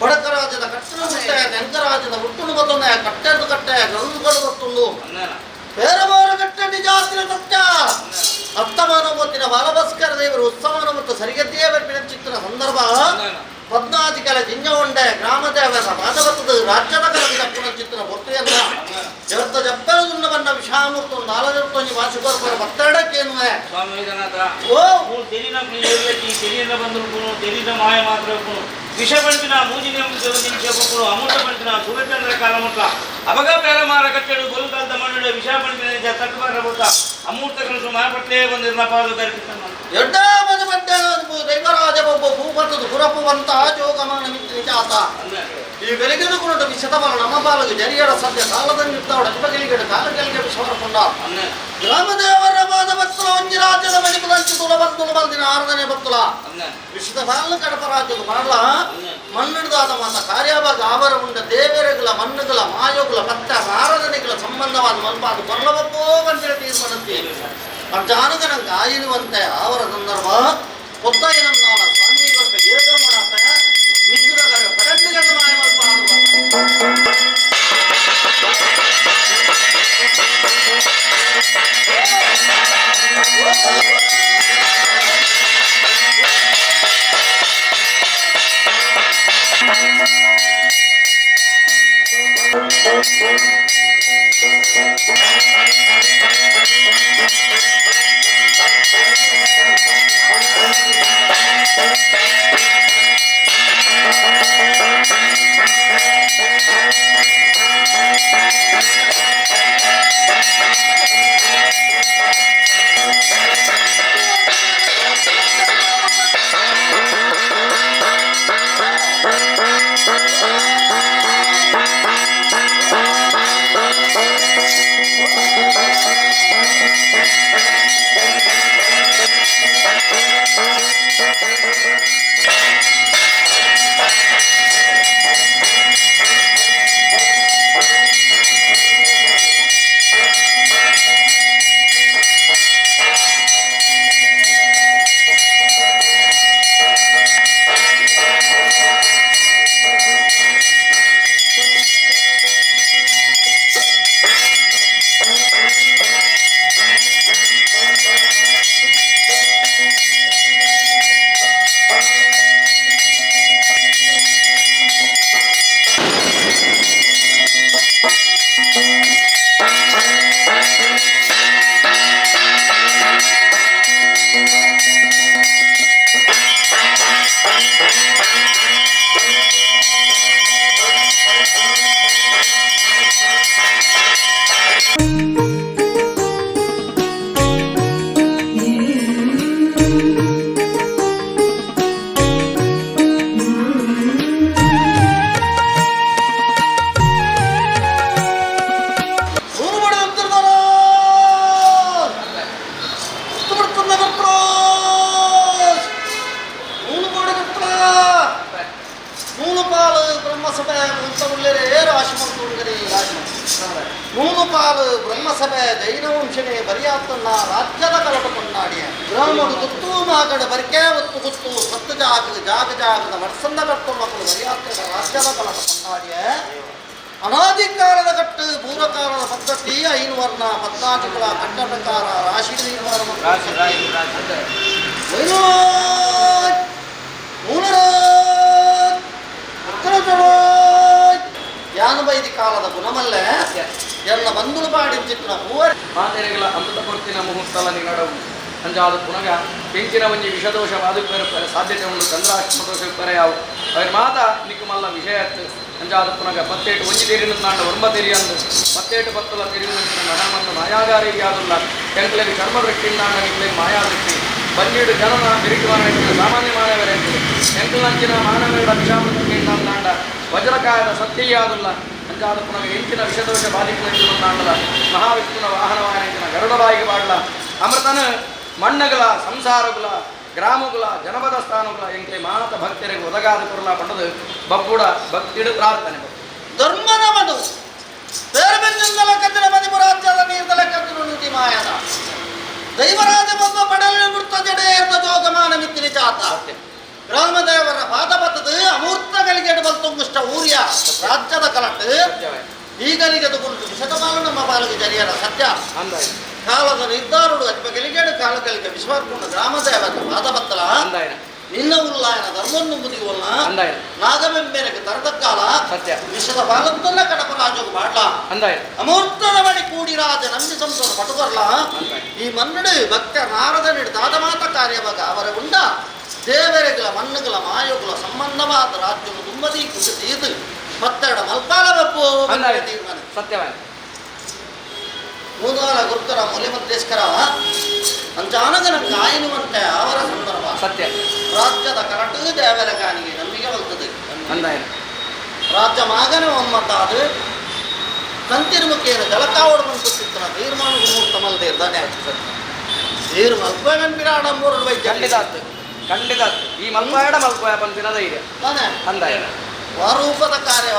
ಬಡಕರಾಜದ ಕಟ್ಟಣ ಮುಟ್ಟೆ ತೆಂಕರಾಜದ ಹುಟ್ಟುನು ಬತ್ತೊಂದೆ ಕಟ್ಟೆದು ಕಟ್ಟೆ ಗಲ್ಗಳು ಬತ್ತುಂಡು ಬೇರೆ ಬೇರೆ ಕಟ್ಟೆ ನಿಜಾತಿನ ಸತ್ಯ ಹತ್ತಮಾನೊತ್ತಿನ ಬಾಲಭಾಸ್ಕರ ದೇವರು ಉತ್ಸವನ ಮತ್ತು ಸರಿಗತಿಯೇ ಬೆರ್ಪಿನ ಚಿತ್ರ ಸಂದರ್ಭ ಪದ್ನಾಧಿಕಲ ಜಿಂಜವಂಡೆ ಗ್ರಾಮ ದೇವರ ಮಾಧವತ್ತದ ರಾಜ್ಯದ ಕಲವಿದ ಪುನಚಿತ್ರ ಬೊಟ್ಟೆಯನ್ನ ಜಗತ್ತ ಜಪ್ಪಲದುನ್ನ ಬಣ್ಣ ವಿಷಾಮೂರ್ತು ನಾಲಜೊತ್ತೊಂಜಿ ವಾಸುಕರ್ಪರ ಮತ್ತಡಕ್ಕೇನು ಸ್ವಾಮಿ ವೈದ್ಯನಾಥ ಓ ತೆರಿನ ತೆರಿಯಿಂದ ಬಂದ್ರು ತೆರಿದ ಮಾಯ ಮಾತ್ರ ವಿಷ ಪಂಚಿನ ಮೂಜಿನ ನಿಮಿಷಗಳು ಅಮೃತ ಪಂಚಿನ ಸುರಚಂದ್ರ ಕಾಲ ಮಟ್ಟ ಅಬಗ ಬೇಲಮಾರ ಕಟ್ಟೆಡು ಗೋಲ್ಕಾಲದ ಮಣ್ಣು ವಿಷ ಪಂಚಿನ ತಟ್ಟುಬಾರ ಬುಟ್ಟ ಅಮೂರ್ತ ಕನಸು ಮಾಪಟ್ಟೆ ಬಂದಿರನ ಪಾಲು ಕರಿತಾನ ಎಡ್ಡ ಮದ ಮಡ್ಡ ದೈವರಾಜ ಒಬ್ಬ ಭೂಪತದು ಪುರಪುವಂತ ಜೋಗಮಾನ ಮಿತ್ರ ನಿಜಾತ ಈ ಬೆಳಗಿನ ಕುರುಟ ವಿಶತಬಲ ನಮ್ಮ ಪಾಲಗೆ ಜರಿಯರ ಸದ್ಯ ಕಾಲದ ನಿರ್ತಾವಡ ಅಪ್ಪಗೆಲಿಗಡೆ ಕಾಲಗೆಲಿಗೆ ವಿಶ್ವರಕೊಂಡ ಗ್ರಾಮದೇವರ ಪಾದ ಭಕ್ತಲ ಒಂಜಿ ರಾಜ್ಯದ ಮಣಿಪುದಂಚಿ ತುಲಬಂದುಲು ಬಲ್ದಿನ 6ನೇ ಭಕ್ತಲ ವಿಶ್ವದ ಬಾಲ ಕಡಪ ರಾಜ್ಯದ ಮಾಡಲ ಮಣ್ಣಿಡ್ದಾದ ಮಾತ ಕಾರ್ಯಭಾಗ ಆವರ ಉಂಡ ದೇವರುಗಳ ಮಣ್ಣುಗಳ ಮಾಯೋಗಳ ಪತ್ತ ಆರಾಧನೆಗಳ ಸಂಬಂಧವಾದ ಮಲ್ಪಾದ ಕೊರಲಬಪ್ಪೋ ಬಂದಿರ ತೀರ್ಮಾನಂತೆ ಜಾನಗನ ಗಾಯನುವಂತೆ ಅವರ ಸಂದರ್ಭ ಒತ್ತಾಯಿನ ಸ್ವಾಮಿಗಳ ಏಕ ಮಾಡತ್ತ ಮಿತ್ರರ ಪಡೆಂಡುಗಳನ್ನು ಮಾಯ ಮೂನುಪಾಲು ಬ್ರಹ್ಮಸಭೆ ಜೈನವಂಶನೇ ಬರಿಯಾತನ್ನ ರಾಜ್ಯದ ಕಲಟ ಕೊಂಡಾಡಿಯ ಗ್ರಾಮಡು ಗುತ್ತು ಮಾಗಡ ಬರಿಕೆ ಒತ್ತು ಗುತ್ತು ಸತ್ತು ಜಾಗದ ವರ್ಷಂದ ಕಟ್ಟು ಮಕ್ಕಳು ಬರಿಯಾತನ ರಾಜ್ಯದ ಕಲಟ ಕೊಂಡಾಡಿಯ ಅನಾದಿ ಕಾಲದ ಕಟ್ಟು ಪೂರ್ವಕಾಲದ ಪದ್ಧತಿ 5 ವರ್ಣ 14ಗಳ ಕಂಡ ಪ್ರಕಾರ ರಾಶಿ ಯಾನಬೈದಿ ಕಾಲದ ಗುಣಮಲ್ಲೇ ಎಲ್ಲ ಬಂದುಲು ಪಾಡಿನ ಚಿತ್ರ ಮಾತೆರೆಗಳ ಅಮೃತ ಕೊರ್ತಿನ ಮುಹೂರ್ತಲ ನಿಗಡವು ಅಂಜಾದ ಪುನಗ ಪೆಂಚಿನ ಒಂಜಿ ವಿಷದೋಷ ವಾದುಪೇರ ಸಾಧ್ಯತೆ ಉಂಡು ಚಂದ್ರಾಶ್ಮದೋಷ ಪೆರೆಯಾವು ಅವ್ರ ಮಾತ ನಿಕ್ಕು ಮಲ್ಲ ವಿಷಯ ಅಂಜಾದ ಪುನಗ 18 ಒಂಜಿ ತೆರಿನ ನಾಂಡ 9 ತೆರಿಯಂದು 18 10 ತೆರಿನ ಮಹಾಮಂತ ಮಾಯಾಗಾರಿ ಯಾದುಲ್ಲ ಎಂಕ್ಲೆಗೆ ಚರ್ಮ ವೃತ್ತಿಂದಾಂಡ ನಿಕ್ಲೆಗೆ ಮಾಯಾವೃತ್ತಿ ಬನ್ನಿಡು ಜನನ ಬಿರಿಕುವಾನ ಸಾಮಾನ್ಯ ಮಾನವರೇ ಎಂಕ್ಲಂಚಿನ ಮಾನವರ ಅಭಿಷಾಮೃತಿಂದಾಂಡ ವಜ್ರಕಾಯದ ಸತ್ಯಯಾದುಲ್ಲ ಅಂಜಾದ ಪುನಗ ಎಂಚಿನ ವಿಷದೋಷ ಬಾಧಿಕನಾಂಡಲ ಮಹಾವಿಷ್ಣುನ ವಾಹನವಾಯನ ಗರುಡಬಾಯಿಗೆ ಬಾಡಲ ಅಮೃತನ ಮಣ್ಣಗಳ ಸಂಸಾರಗಳ ಗ್ರಾಮಗಳ ಜನಪದ ಸ್ಥಾನಗಳ ಎಂಕ್ಲೆ ಮಾತ ಭಕ್ತರಿಗೆ ಒದಗಾದ ಕುರಲ ಪಂಡದು ಬಬ್ಬುಡ ಭಕ್ತಿಡು ಪ್ರಾರ್ಥನೆ ಧರ್ಮದ ಮಧು ಬೇರ್ಬೆನ್ನಿಂದಲ ಕದ್ದಿನ ಮದಿಪುರಾಜ್ಯದ ನೀರ್ದಲ ಕದ್ದಿನ ನುಡಿ ಮಾಯದ ದೈವರಾಜ ಬಂದ ಪಡಲು ವೃತ್ತ ಜಡೆ ಎಂದ ಜೋಗಮಾನ ಮಿತ್ತಿನ ಚಾತ ಗ್ರಾಮದೇವರ ಪಾದಪತದ ಅಮೂರ್ತಗಳಿಗೆ ಬಲ್ತುಂಗುಷ್ಟ ಊರ್ಯ ರಾಜ್ಯದ ಕಲಟ್ ಈಗಲಿಗೆ ತಗೊಂಡು ಶತಮಾನ ನಮ್ಮ ಪಾಲಿಗೆ ಜರಿಯರ ಸತ್ಯ ಕಾಲದ ನಿರ್ಧಾರುಡು ಅಜ್ಬಗಲಿಗೆಡು ಕಾಲಗಳಿಗೆ ವಿಶ್ವಾರ್ಪೂರ್ಣ ಗ್ರಾಮದೇವರ ಪಾದಪತ್ತಲ ನಿನ್ನ ಉಲ್ಲಾಯನ ಧರ್ಮವನ್ನು ಮುದಿವಲ್ಲ ನಾಗವೆಂಬೆನಗೆ ತರದ ಕಾಲ ಸತ್ಯ ವಿಶ್ವದ ಪಾಲದ್ದಲ್ಲ ಕಡಪ ರಾಜೋಗ ಮಾಡ್ಲ ಅಮೂರ್ತದ ಬಳಿ ಕೂಡಿ ರಾಜ ನಂಬಿ ಸಂತೋಷ ಪಟುಬರ್ಲ ಈ ಮನ್ನಡು ಭಕ್ತ ನಾರದನಿಡು ದಾದ ಮಾತ ಕಾರ್ಯವಾಗ ಅವರ ಉಂಡ ದೇವರೆಗಳ ಮಣ್ಣುಗಳ ಮಾಯುಗಳ ಸಂಬಂಧವಾದ ರಾಜ್ಯವು ತುಂಬದಿ ಕುಸಿದು ಇದು ಮತ್ತೆರಡ ಮಲ್ಪಾಲ ಬಪ್ಪು ತೀರ್ಮಾನ ಸತ್ಯವಾಗಿ ಮೂದಾಲ ಗುರುತರ ಮೂಲೆಮದ್ದೇಶ್ಕರ ಅಂಚಾನಗನ ಕಾಯಿನುವಂತೆ ಅವರ ಸಂದರ್ಭ ಸತ್ಯ ರಾಜ್ಯದ ಕರಟು ದೇವರ ಕಾನಿಗೆ ನಂಬಿಕೆ ಬರ್ತದೆ ಅಂದಾಯ ರಾಜ್ಯ ಮಗನ ಒಮ್ಮತ್ತಾದ ತಂತಿರುಮುಖಿಯನ್ನು ಜಲಕಾವಡು ಬಂದಿನ ತೀರ್ಮಾನ ಮುಹೂರ್ತ ಮಲ್ದೇ ಇರ್ತಾನೆ ನೀರು ಮಲ್ಪಗನ್ ಬಿಡಾಡ ಮೂರು ಖಂಡಿತ ಈ ಮಲ್ಪಾಯಡ ಮಲ್ಪಾಯ ಪಂಪಿನ ಧೈರ್ಯ ತಾನೆ ಅಂದಾಯ ವಾರೂಪದ ಕಾರ್ಯ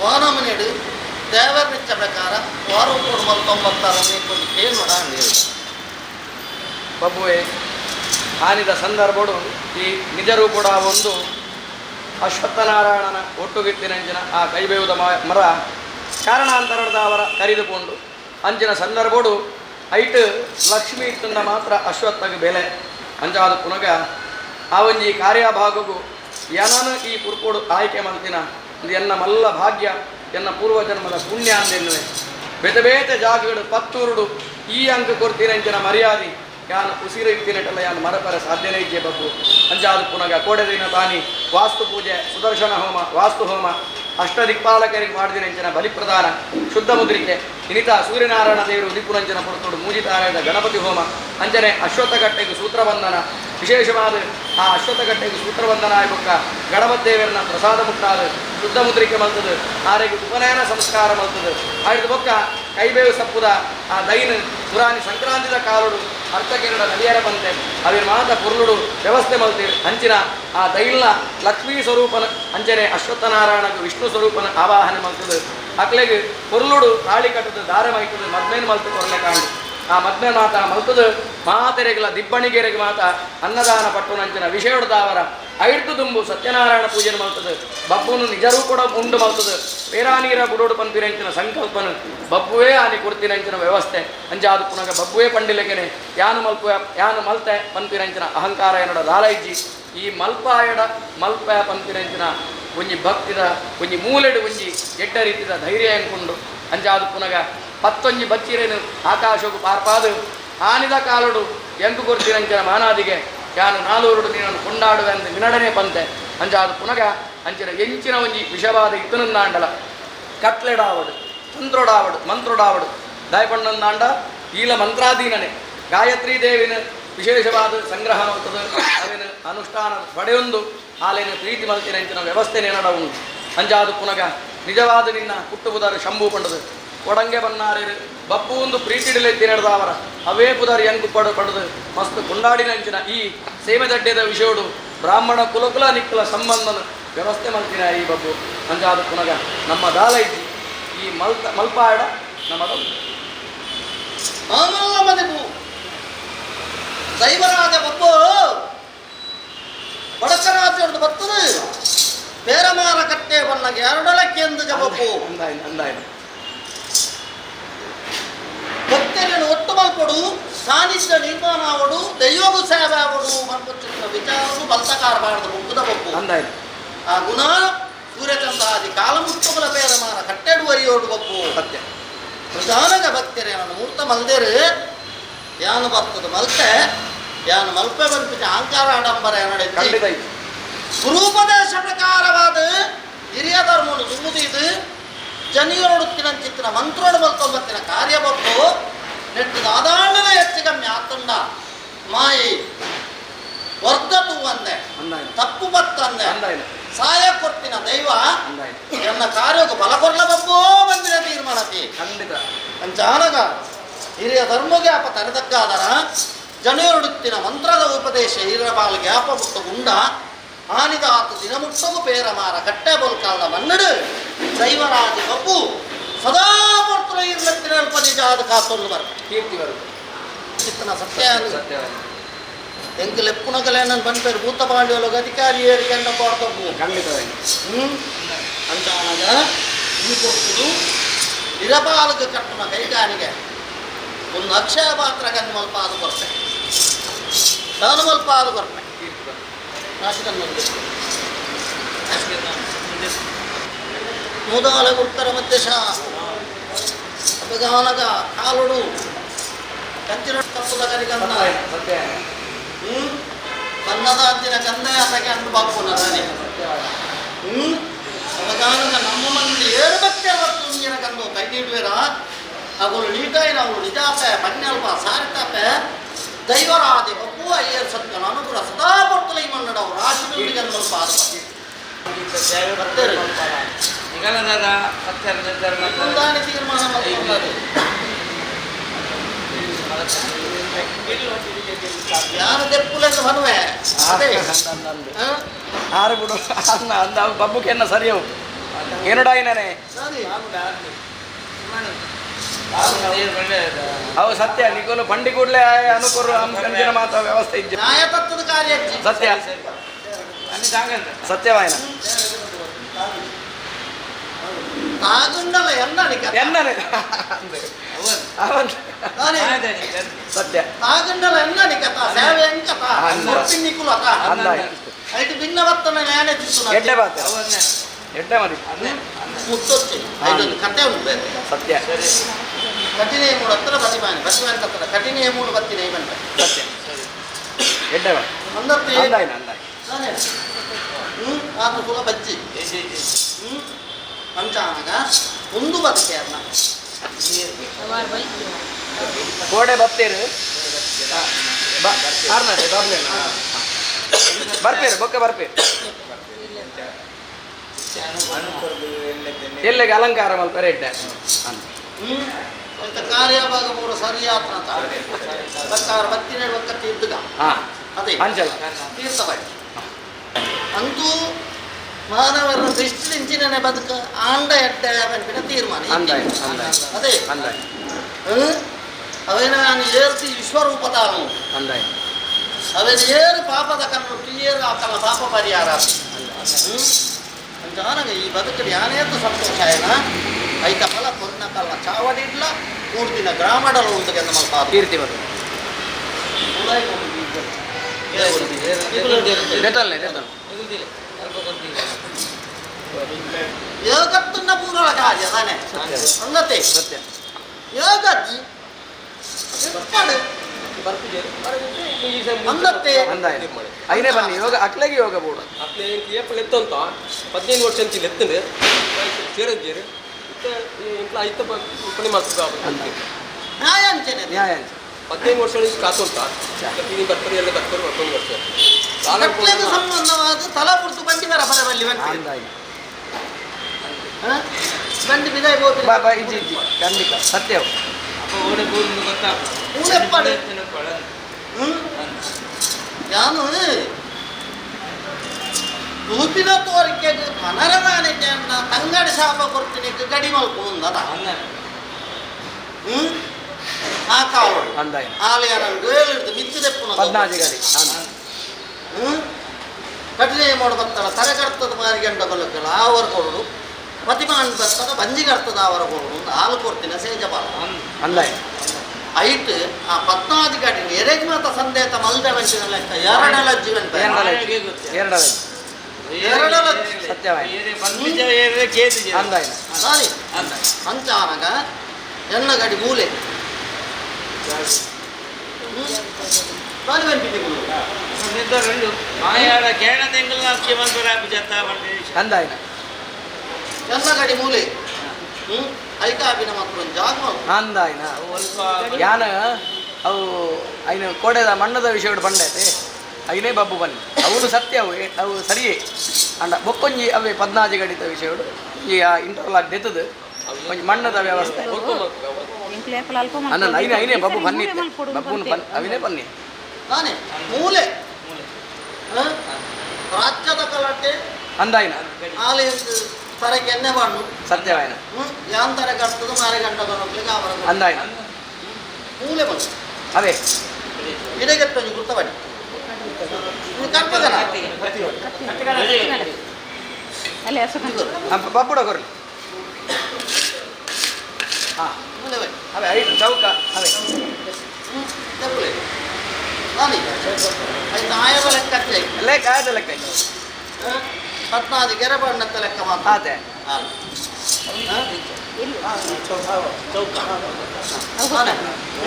ವಾನಮನಿಡು ದೇವರ ನಿಚ್ಚ ಪ್ರಕಾರ ವಾರೂಪರು ಮಲ್ತೊಂಬತ್ತಾರ ಏನು ನೋಡ ಬಬ್ಬುವೆ ಆನಿದ ಸಂದರ್ಭಡು ಈ ನಿಜರೂ ಕೂಡ ಒಂದು ಅಶ್ವತ್ಥನಾರಾಯಣನ ಒಟ್ಟುಗಿಟ್ಟಿನಂಚಿನ ಆ ಕೈಬೇವುದ ಮರ ಕಾರಣಾಂತರದ ಅವರ ಕರೆದುಕೊಂಡು ಅಂಚಿನ ಸಂದರ್ಭಡು ಐಟ್ ಲಕ್ಷ್ಮಿ ಇಟ್ಟಂದ ಮಾತ್ರ ಅಶ್ವತ್ಥಗೆ ಬೆಲೆ ಅಂಚಾದ ಪುನಗ ಆ ಒಂಜಿ ಕಾರ್ಯಭಾಗಗೂ ಏನನು ಈ ಪುರ್ಪೋಡು ಆಯ್ಕೆ ಮಾಡ್ತೀನ ಇದು ಎನ್ನ ಮಲ್ಲ ಭಾಗ್ಯ ಎನ್ನ ಪೂರ್ವಜನ್ಮದ ಪುಣ್ಯ ಅಂದೆನ್ನುವೆ ಬೇತೆ ಬೇತೆ ಜಾಗಗಳು ಪತ್ತೂರುಡು ಈ ಅಂಕ ಕೊಡ್ತೀರಂಚಿನ ಮರ್ಯಾದೆ ಯಾನು ಉಸಿರು ಇತ್ತಿನಟಲ್ಲ ಯಾನು ಮರಪರ ಸಾಧ್ಯನೇ ಇಜ್ಜೆ ಬಬ್ಬು ಅಂಚಾದ ಪುನಗ ಕೋಡೆದಿನ ತಾನಿ ವಾಸ್ತು ಪೂಜೆ ಸುದರ್ಶನ ಹೋಮ ವಾಸ್ತು ಹೋಮ ಅಷ್ಟದಿಕ್ಪಾಲಕರಿಗೆ ಮಾಡಿದಿನಂಚಿನ ಬಲಿಪ್ರದಾನ ಶುದ್ಧ ಮುದ್ರಿಕೆ ಇನಿತ ಸೂರ್ಯನಾರಾಯಣ ದೇವರು ಉದಿಪುರಂಜನ ಪುರತೋಡು ಮೂಜಿತಾರಾಯದ ಗಣಪತಿ ಹೋಮ ಅಂಜನೆ ಅಶ್ವತ್ಥಗಟ್ಟೆಗೆ ಸೂತ್ರವಂದನ ವಿಶೇಷವಾದ ಆ ಅಶ್ವತ್ಥಗಟ್ಟೆಗೆ ಸೂತ್ರವಂದನ ಆಯ್ಬೊಕ್ಕ ಗಣಪತಿ ದೇವರನ್ನ ಪ್ರಸಾದ ಮುಟ್ಟಾದ ಶುದ್ಧ ಮುದ್ರಿಕೆ ಮಲ್ತದು ಆರೆಗೆ ಉಪನಯನ ಸಂಸ್ಕಾರ ಮಲ್ತದು ಆಯ್ದು ಬೊಕ್ಕ ಕೈಬೇವು ಸಪ್ಪುದ ಆ ದೈನ ಪುರಾಣಿ ಸಂಕ್ರಾಂತಿದ ಕಾಲುಡು ಅರ್ಥಕೆರಡ ನದಿಯರ ಬಂತೆ ಅವಿರ ಮಾತ ಪುರುಳುಡು ವ್ಯವಸ್ಥೆ ಮಲ್ತೀವಿ ಅಂಚಿನ ಆ ದೈಲ್ನ ಲಕ್ಷ್ಮೀ ಸ್ವರೂಪನ ಅಂಚನೆ ಅಶ್ವತ್ಥನಾರಾಯಣಗೂ ವಿಷ್ಣು ಸ್ವರೂಪನ ಆವಾಹನೆ ಮಲ್ತದು ಅಕ್ಲೆಗೆ ಪುರುಳುಡು ತಾಳಿ ಕಟ್ಟದು ದಾರ ಮೈತದು ಮದ್ಮೇನು ಮಲ್ತು ಕೊರಲೆ ಕಾಂಡು ಆ ಮದ್ಮೆ ಮಾತ ಮಲ್ತದು ಮಾತೆರೆಗಳ ದಿಬ್ಬಣಿಗೆರೆಗೆ ಮಾತ ಅನ್ನದಾನ ಪಟ್ಟು ನಂಚಿನ ವಿಷಯದಾವರ ಐಡ್ದು ದುಂಬು ಸತ್ಯನಾರಾಯಣ ಪೂಜೆ ಮಲ್ತದು ಬಬ್ಬುನು ನಿಜರೂ ಕೂಡ ಉಂಡು ಮಲ್ತದು ಪೇರಾನೀರ ಬುಡೋಡು ಪಂಪಿರಂಚಿನ ಸಂಕಲ್ಪನು ಬಬ್ಬುವೇ ಆನಿ ಕುರ್ತಿನಂಚಿನ ವ್ಯವಸ್ಥೆ ಅಂಜಾದು ಪುನಗ ಬಬ್ಬುವೇ ಪಂಡಿಲೆಗೆನೆ ಯಾನು ಮಲ್ತೆ ಪಂಪಿರಂಚಿನ ಅಹಂಕಾರ ಏನಡ ದಾಲೈಜಿ ಈ ಮಲ್ಪಾಯಡ ಮಲ್ಪ ಪಂಪಿರಂಚಿನ ಒಂಜಿ ಭಕ್ತಿದ ಒಂಜಿ ಮೂಲೆಡು ಒಂಜಿ ಎಡ್ಡ ರೀತಿದ ಧೈರ್ಯ ಎಂಕೊಂಡು ಅಂಜಾದು ಪುನಗ ಪತ್ತೊಂಜಿ ಬಚ್ಚಿರೇನು ಆಕಾಶಕ್ಕೂ ಪಾರ್ಪಾದು ಆನಿದ ಕಾಲುಡು ಎಂಕು ಕೊರ್ತಿರಂಚಿನ ಮಾನಾದಿಗೆ ಯಾನು ನಾಲೂರುಡು ನೀನನ್ನು ಕೊಂಡಾಡುವೆ ಎಂದು ವಿನಡನೆ ಪಂತೆ ಅಂಜಾದು ಪುನಗ ಅಂಚಿನ ಎಂಚಿನ ಒಂಜಿ ವಿಷವಾದ ಇತ್ತನಂದಾಂಡಲ ಕಟ್ಲೆಡಾವಡು ತಂತ್ರೊಡಾವಡು ಮಂತ್ರೊಡಾವಡು ದಾಯಪಣ್ಣಂದಾಂಡ ಈಲ ಮಂತ್ರಾಧೀನನೆ ಗಾಯತ್ರಿ ದೇವಿನ ವಿಶೇಷವಾದ ಸಂಗ್ರಹ ಮಲ್ತದು ಅವಿನ ಅನುಷ್ಠಾನ ಪಡೆಯೊಂದು ಆಲೇನ ಪ್ರೀತಿ ಮಲ್ತಿನಂಚಿನ ವ್ಯವಸ್ಥೆ ನೆನಡ ಉಂಟು ಅಂಜಾದು ಪುನಗ ನಿಜವಾದ ನಿನ್ನ ಕುಟ್ಟುಬುದಾರು ಶಂಭು ಪಂಡದು ಕೊಡಂಗೆ ಬನ್ನಾರೇರು ಬಪ್ಪು ಒಂದು ಪ್ರೀತಿಡಿಲೆ ತಿನ್ನಡದವರ ಅವೇ ಪುದಾರ್ ಎಂಕು ಪಡೆದು ಮಸ್ತ್ ಕೊಂಡಾಡಿನಂಚಿನ ಈ ಸೇಮೆದಡ್ಡೆದ ವಿಷಯೋಡು ಬ್ರಾಹ್ಮಣ ಕುಲಕುಲ ನಿಕ್ಕಲ ಸಂಬಂಧನ ವ್ಯವಸ್ಥೆ ಮಲ್ತಿನ ಈ ಬಬ್ಬು ಅಂಜಾದ ಪುನಗ ನಮ್ಮ ದಾಲೈಜಿ ಈ ಮಲ್ಪಾಡ ನಮ್ಮದು ಆಮಲ್ಲ ಮನೆಗೂ ದೈವರಾಜ ಬಬ್ಬು ಬಡಕರಾಜ ಬರ್ತದೆ ಪೇರಮಾರ ಕಟ್ಟೆ ಬಣ್ಣಗೆ ಎರಡೊಳಕ್ಕೆ ಎಂದು ಜಬಬ್ಬು ಅಂದಾಯ ಭಕ್ತರನ್ನು ಒಟ್ಟು ಮಲ್ಪಡು ಸಾನ್ನಿಧ್ಯ ನಿರ್ಮಾಣ ಆವಡು ದೈವಗೂ ಸೇವೆ ಆವಡು ಮಲ್ಪಚ್ಚಿನ ವಿಚಾರವು ಬಲ್ತಕಾರಬಾರದು ಮುಗ್ಗುದ ಬಬ್ಬು ಅಂದಾಯ ಆ ಗುಣ ಸೂರ್ಯಚಂದ್ರಾದಿ ಕಾಲಮುತ್ತುಗಳ ಪೇರಮಾರ ಕಟ್ಟೆಡುವರಿಯೋಡು ಬಬ್ಬು ಸತ್ಯ ಪ್ರಧಾನಗ ಭಕ್ತರೇ ನಾನು ಮೂರ್ತ ಮಲ್ದೇರು ಯಾನು ಬರ್ತದೆ ಮಲ್ತೆ ಯಾನು ಮಲ್ಪೆ ಬಂದ್ಬಿಟ್ಟು ಅಹಂಕಾರ ಆಡಂಬರ ಖಂಡಿತ ನಡೆದು ಗುರುಪದೇಶ ಪ್ರಕಾರವಾದ ಹಿರಿಯ ಧರ್ಮವನ್ನು ತುಂಬುತ್ತಿದ್ದು ಜನಿಯೋಡುತ್ತಿನ ಚಿತ್ರ ಮಂತ್ರೋಡು ಮಲ್ಕೊಂಬತ್ತಿನ ಕಾರ್ಯಬಟ್ಟು ನೆಟ್ಟಿದ ಆದಾಳನ ಹೆಚ್ಚಿಗಮ್ಮಿ ಆತಂಡ ಮಾಯಿ ವರ್ಧತು ಅಂದೆ ತಪ್ಪು ಬತ್ತಂದೆ ಸಹಾಯ ಕೊಟ್ಟಿನ ದೈವ ಎನ್ನ ಕಾರ್ಯಕ್ಕೆ ಬಲ ಕೊರ್ಲ ಬಬ್ಬೋ ಬಂದಿನ ತೀರ್ಮಾನತಿ ಖಂಡಿತ ಅಂಚಾನಗ ಹಿರಿಯ ಧರ್ಮಗ್ಯಾಪ ತರದಕ್ಕಾದರ ಜನಿಯೋಡುತ್ತಿನ ಮಂತ್ರದ ಉಪದೇಶ ಹಿರಿಯ ಬಾಲ್ ಗ್ಯಾಪ ಬಿಟ್ಟು ಗುಂಡ ಆನಿದಾತು ದಿನಮುಟ್ಟಗು ಪೇರಮಾರ ಕಟ್ಟೆ ಬೋಲ್ಕಾಲ್ದ ಮನ್ನಡು ದೈವರಾಜ ಕಪ್ಪು ಸದಾ ಪರ್ತುಲ ಇರ್ಲತ್ತಿನ ನಿಜಾದ ಕಾತೊಂದು ಬರ ಕೀರ್ತಿ ಬರುತ್ತೆ ಚಿತ್ತನ ಸತ್ಯ ಎಂಕಲ್ ಎಪ್ಪುನಗಲೇ ನನ್ನ ಬಂದ್ಪೇರು ಭೂತ ಪಾಂಡ್ಯೊಳಗ ಅಧಿಕಾರಿ ಏರಿಕೆಂಡ ಕೊಡ್ತಪ್ಪು ಖಂಡಿತವಾಗಿ ಅಂತ ಆನಾಗ ಈ ಕೊಟ್ಟು ನಿರಪಾಲಕ ಕಟ್ಟುನ ಕೈಗಾನಿಗೆ ಒಂದು ಅಕ್ಷಯ ಪಾತ್ರ ಕಣ್ಣು ಮಲ್ಪ ಅದು ಕೊಡ್ತೆ ನಾನು ಮಲ್ಪ ಅದು ಕೊಡ್ತೆ ಮೂದಾಲ ಉತ್ತರ ಮಧ್ಯಶ ಅಪಗಾನಗ ಕಾಲುಡು ಕಂಚಿನ ತಪ್ಪದ ಕರಿಗಂದ ಸತ್ಯ ಕನ್ನದ ಅಂತಿನ ಕಂದಯ ತಗೆ ಅಂದು ಬಾಪುನದಾನೆ ಅಪಗಾನಗ ನಮ್ಮ ಮಂದಿ ಏಳು ಭಕ್ತಿ ಅವತ್ತು ನೀನ ಕಂದು ಕೈ ನೀಡುವೆರ ಅವಳು ನೀಟಾಯಿನ ಅವಳು ನಿಜಾಪೆ ಪನ್ನೆಲ್ಪ ಸಾರಿತಾಪೆ ದೈವರಾದೆ ಬಪ್ಪು ಅಯ್ಯರ್ ಸತ್ಯನ ಅನುಗ್ರಹ ಸದಾ ಬರ್ತಲೈ ಮನ್ನಡ ಅವರು ರಾಶಿಗಳಿಗೆ ಸ್ವಲ್ಪ ನಿಗಲನದ ಸತ್ಯರ ನಿರ್ಧಾರ ಮುಂದಾನೆ ತೀರ್ಮಾನ ಮಾಡಿಕೊಳ್ಳೋದು ಯಾರು ದೆಪ್ಪುಲೆಂದು ಬರುವೆ ಅದೇ ಆರು ಬಿಡು ಅಂದ ಬಬ್ಬುಕೆನ್ನ ಸರಿಯವು ಏನುಡಾಯಿನೇ ಅವು ಸತ್ಯ ನಿಗೋಲು ಬಂಡಿ ಕೂಡಲೇ ಅನುಕೂಲ ಕಂಚಿನ ಮಾತ ವ್ಯವಸ್ಥೆ ಇದ್ದ ನ್ಯಾಯತತ್ವದ ಕಾರ್ಯ ಸತ್ಯ ಸತ್ಯವಾಯನ ತಾಗುಂಡಲ ಎನ್ನನೆ ಸತ್ಯ ತಾಗುಂಡಲ ಎನ್ನನಿ ಕಥಾ ಸೇವೆ ಎಂಕತ ಪಿನ್ನಿಕುಲತ ಅಂದಾಯ ಐದು ಭಿನ್ನವತ್ತನ ನ್ಯಾಯ ಚಿತ್ತು ಎಡ್ಡೆ ಬಾತೆ ಎಡ್ಡೆ ಮರಿ ಮುತ್ತೊಚ್ಚಿ ಐದೊಂದು ಕಥೆ ಉಂಟು ಬೇರೆ ಸತ್ಯ ಕಠಿಣೆ ಮೂಡು ಹತ್ತಿರ ಬದಿಮಾನಿ ಬದಿಮಾನಿ ಹತ್ತಿರ ಕಠಿಣೆ ಮೂಡು ಬತ್ತಿನ ಬಂಟ ಸತ್ಯ ಎಡ್ಡೆ ಬಾ ಒಂದತ್ತು ಅಂದಾಯನ ಅಂದಾಯ ಆತು ಕುಲ ಬಜ್ಜಿ ಪಂಚಾನಗ ಒಂದು ಬದುಕೆ ಅನ್ನ ಕೋಡೆ ಬತ್ತೇರು ಬರ್ಪೇರು ಬೊಕ್ಕ ಬರ್ಪೇರು ಎಲ್ಲಿಗೆ ಅಲಂಕಾರ ಮಲ್ಪರೆ ಎಡ್ಡೆ ಅಂತ ಕಾರ್ಯಭಾಗ ಮೂರು ಸರಿಯಾತ್ನ ಬಕ್ಕಾರ ಬತ್ತಿನ ಬಕ್ಕ ತೀರ್ಥಗ ಅದೇ ಅಂಚಲ ತೀರ್ಥಬಾಯಿ ಅಂತೂ ಮಾನವರ ದೃಷ್ಟಿಂಚಿನೇ ಬದುಕ ಆಂಡ ಎಡ್ಡೆ ಬಂದಿನ ತೀರ್ಮಾನ ಅಂದಾಯ ಅದೇ ಅಂದಾಯ ಅವೇನ ನಾನು ಏರ್ತಿ ವಿಶ್ವರೂಪತಾನು ಅಂದಾಯ ಅವೇನು ಏರು ಪಾಪದ ಕಣ್ಣು ಏರು ಆತನ ಪಾಪ ಪರಿಹಾರ ಅಂತಾನಾಗ ಈ ಬದುಕಲ್ಲಿ ಯಾನೇತು ಸಂತೋಷ ಏನ ಐತ ಫಲ ಕೊನ್ನ ಕಲ್ಲ ಚಾವಡಿಡ್ಲ ಪೂರ್ತಿನ ಗ್ರಾಮಡಲು ಉಂಟು ಎಂದ ಮಲ್ಪ ಕೀರ್ತಿ ಬರು ಯೋಗತ್ತನ್ನ ಪೂರ್ವಳ ಕಾರ್ಯ ತಾನೆ ಅನ್ನತೆ ಸತ್ಯ ಯೋಗಜ್ಜಿ ಅನ್ನತ್ತೆ ಅಂದಾಯ ಐನೇ ಬನ್ನಿ ಯೋಗ ಅಕ್ಲೆಗೆ ಯೋಗ ಬೋಡು ಅಪ್ಲೆ ಏಪಲ್ ಎತ್ತಂತ 15 ವರ್ಷ ಅಂತ ಎತ್ತಂದೆ ಸೇರಂಜೇರು ಇಂಟ್ಲ ಐತ ಪಣಿ ಮಾಡ್ತಿದ್ದ ನ್ಯಾಯ ಅಂಚೆನೆ ನ್ಯಾಯ 15 ವರ್ಷ ಕಾತಂತ ನೀನು ಬರ್ತಾರೆ ಎಲ್ಲ ಬರ್ತಾರೆ 15 ವರ್ಷ ಕಟ್ಲೆಗೆ ಸಂಬಂಧವಾದ ತಲ ಪುರ್ತು ಬಂಡಿ ಬರ ಬರಬಲ್ಲಿ ಬಂಡಿ ಅಂದಾಯ ಬಂಡಿ ಬಿದಾಯ ಬೋತಿ ಬಾ ಬಾ ಇಜ್ಜಿ ಇಜ್ಜಿ ಖಂಡಿತ ಸತ್ಯವು ಊನೆಪ್ಪಾಡು ನಾನು ತೂಪಿನ ತೋರಿಕೆಗೆ ಮನರಮಾನಿಕೆ ಅನ್ನ ತಂಗಡಿ ಶಾಪ ಕೊಡ್ತೀನಿ ಗಡಿ ಮಲ್ಕೊಂಡದ ಆ ಕಾವು ಅಂದಾಯ ಆಲಯ ನನಗೆ ಹೇಳಿದ್ದು ಮಿಚ್ಚಿದೆಪ್ಪು 14 ಗಾಡಿ ಕಠಿಣ ಮಾಡಬತ್ತಲ್ಲ ತಲೆಗರ್ತದ ಮಾರಿಗಂಡ ಬಲಕ್ಕಲ್ಲ ಅವರ ಕೊಡು ಪ್ರತಿಮಾನ್ ಬರ್ತದ ಬಂಜಿಗರ್ತದ ಅವರ ಕೊಡು ಹಾಲು ಕೊಡ್ತೀನಿ ಸೇಜಬಾಲ ಅಂದಾಯ ಐಟ್ ಆ 14 ಗಾಡಿ ಎರೆಗ್ ಮಾತ ಸಂದೇತ ಮಲ್ದ ವೆಂಚಿನ ಲೆಕ್ಕ ಎರಡಲ ಜೀವನ ಎರಡಲ ಸತ್ಯವಾಯ ಅಂದಾಯ ಸಾರಿ ಪಂಚಾನಗ ಎನ್ನ ಗಾಡಿ ಮೂಲೆ ಬಾಲಿ ಬಂದಿದೆ ಅಂದಾಯ ಎನ್ನ ಗಾಡಿ ಮೂಲೆ ಐಕಾಬಿನ ಮಾತ್ರ ಜಾಗ ಅಂದಾಯನ ಯಾನ ಅವು ಐನ ಕೋಡೆದ ಮಣ್ಣದ ವಿಷಯ ಪಂಡೈತೆ ಐನೇ ಬಬ್ಬು ಬನ್ನಿ ಅವನು ಸತ್ಯ ಅವು ಸರಿಯೇ ಅಂಡ ಬೊಕ್ಕೊಂಜಿ ಅವೇ 14 ಗಡಿತ ವಿಷಯ ಈ ಇಂಟರ್ಲಾಕ್ ದೆತ್ತದು ಒಂಜಿ ಮಣ್ಣದ ವ್ಯವಸ್ಥೆ ಅನ್ನ ಐನೇ ಬಬ್ಬು ಬನ್ನಿ ಬಬ್ಬುನ ಅವಿನೇ ಬನ್ನಿ ನಾನೇ ಮೂಲೆ ರಾಜ್ಯದ ಅಂದಾಯಿನ ಆಲೆ ತರಕ್ಕೆ ಎಣ್ಣೆ ಬಾಡು ಸತ್ಯವಾಯನ ಯಾನ್ ತರ ಕರ್ತದ ಮಾರೆ ಗಂಟ ಬರೋದ್ಲಿಕ್ಕೆ ಅವರ ಅಂದಾಯಿನ ಮೂಲೆ ಬಂದು ಅವೇ ಇಡಗೆತ್ತೊಂದು ಗುರ್ತಬಡಿ ಕರ್ಪದನ ಬಬ್ಬುಡ ಕೊರ್ಲಿ ಹಾಂ ಮೂಲೆ ಬಡಿ ಅವೇ ಐದು ಚೌಕ ಅವೇ ತಪ್ಪಲೆ ನಾನೀಗ ಐದು ಆಯದ ಲೆಕ್ಕ ಲೆಕ್ಕ ಆಯ್ತು ಲೆಕ್ಕ 14 ಗೆರೆ ಬಣ್ಣದ ಲೆಕ್ಕ ಮಾತ್ರ ಆತೆ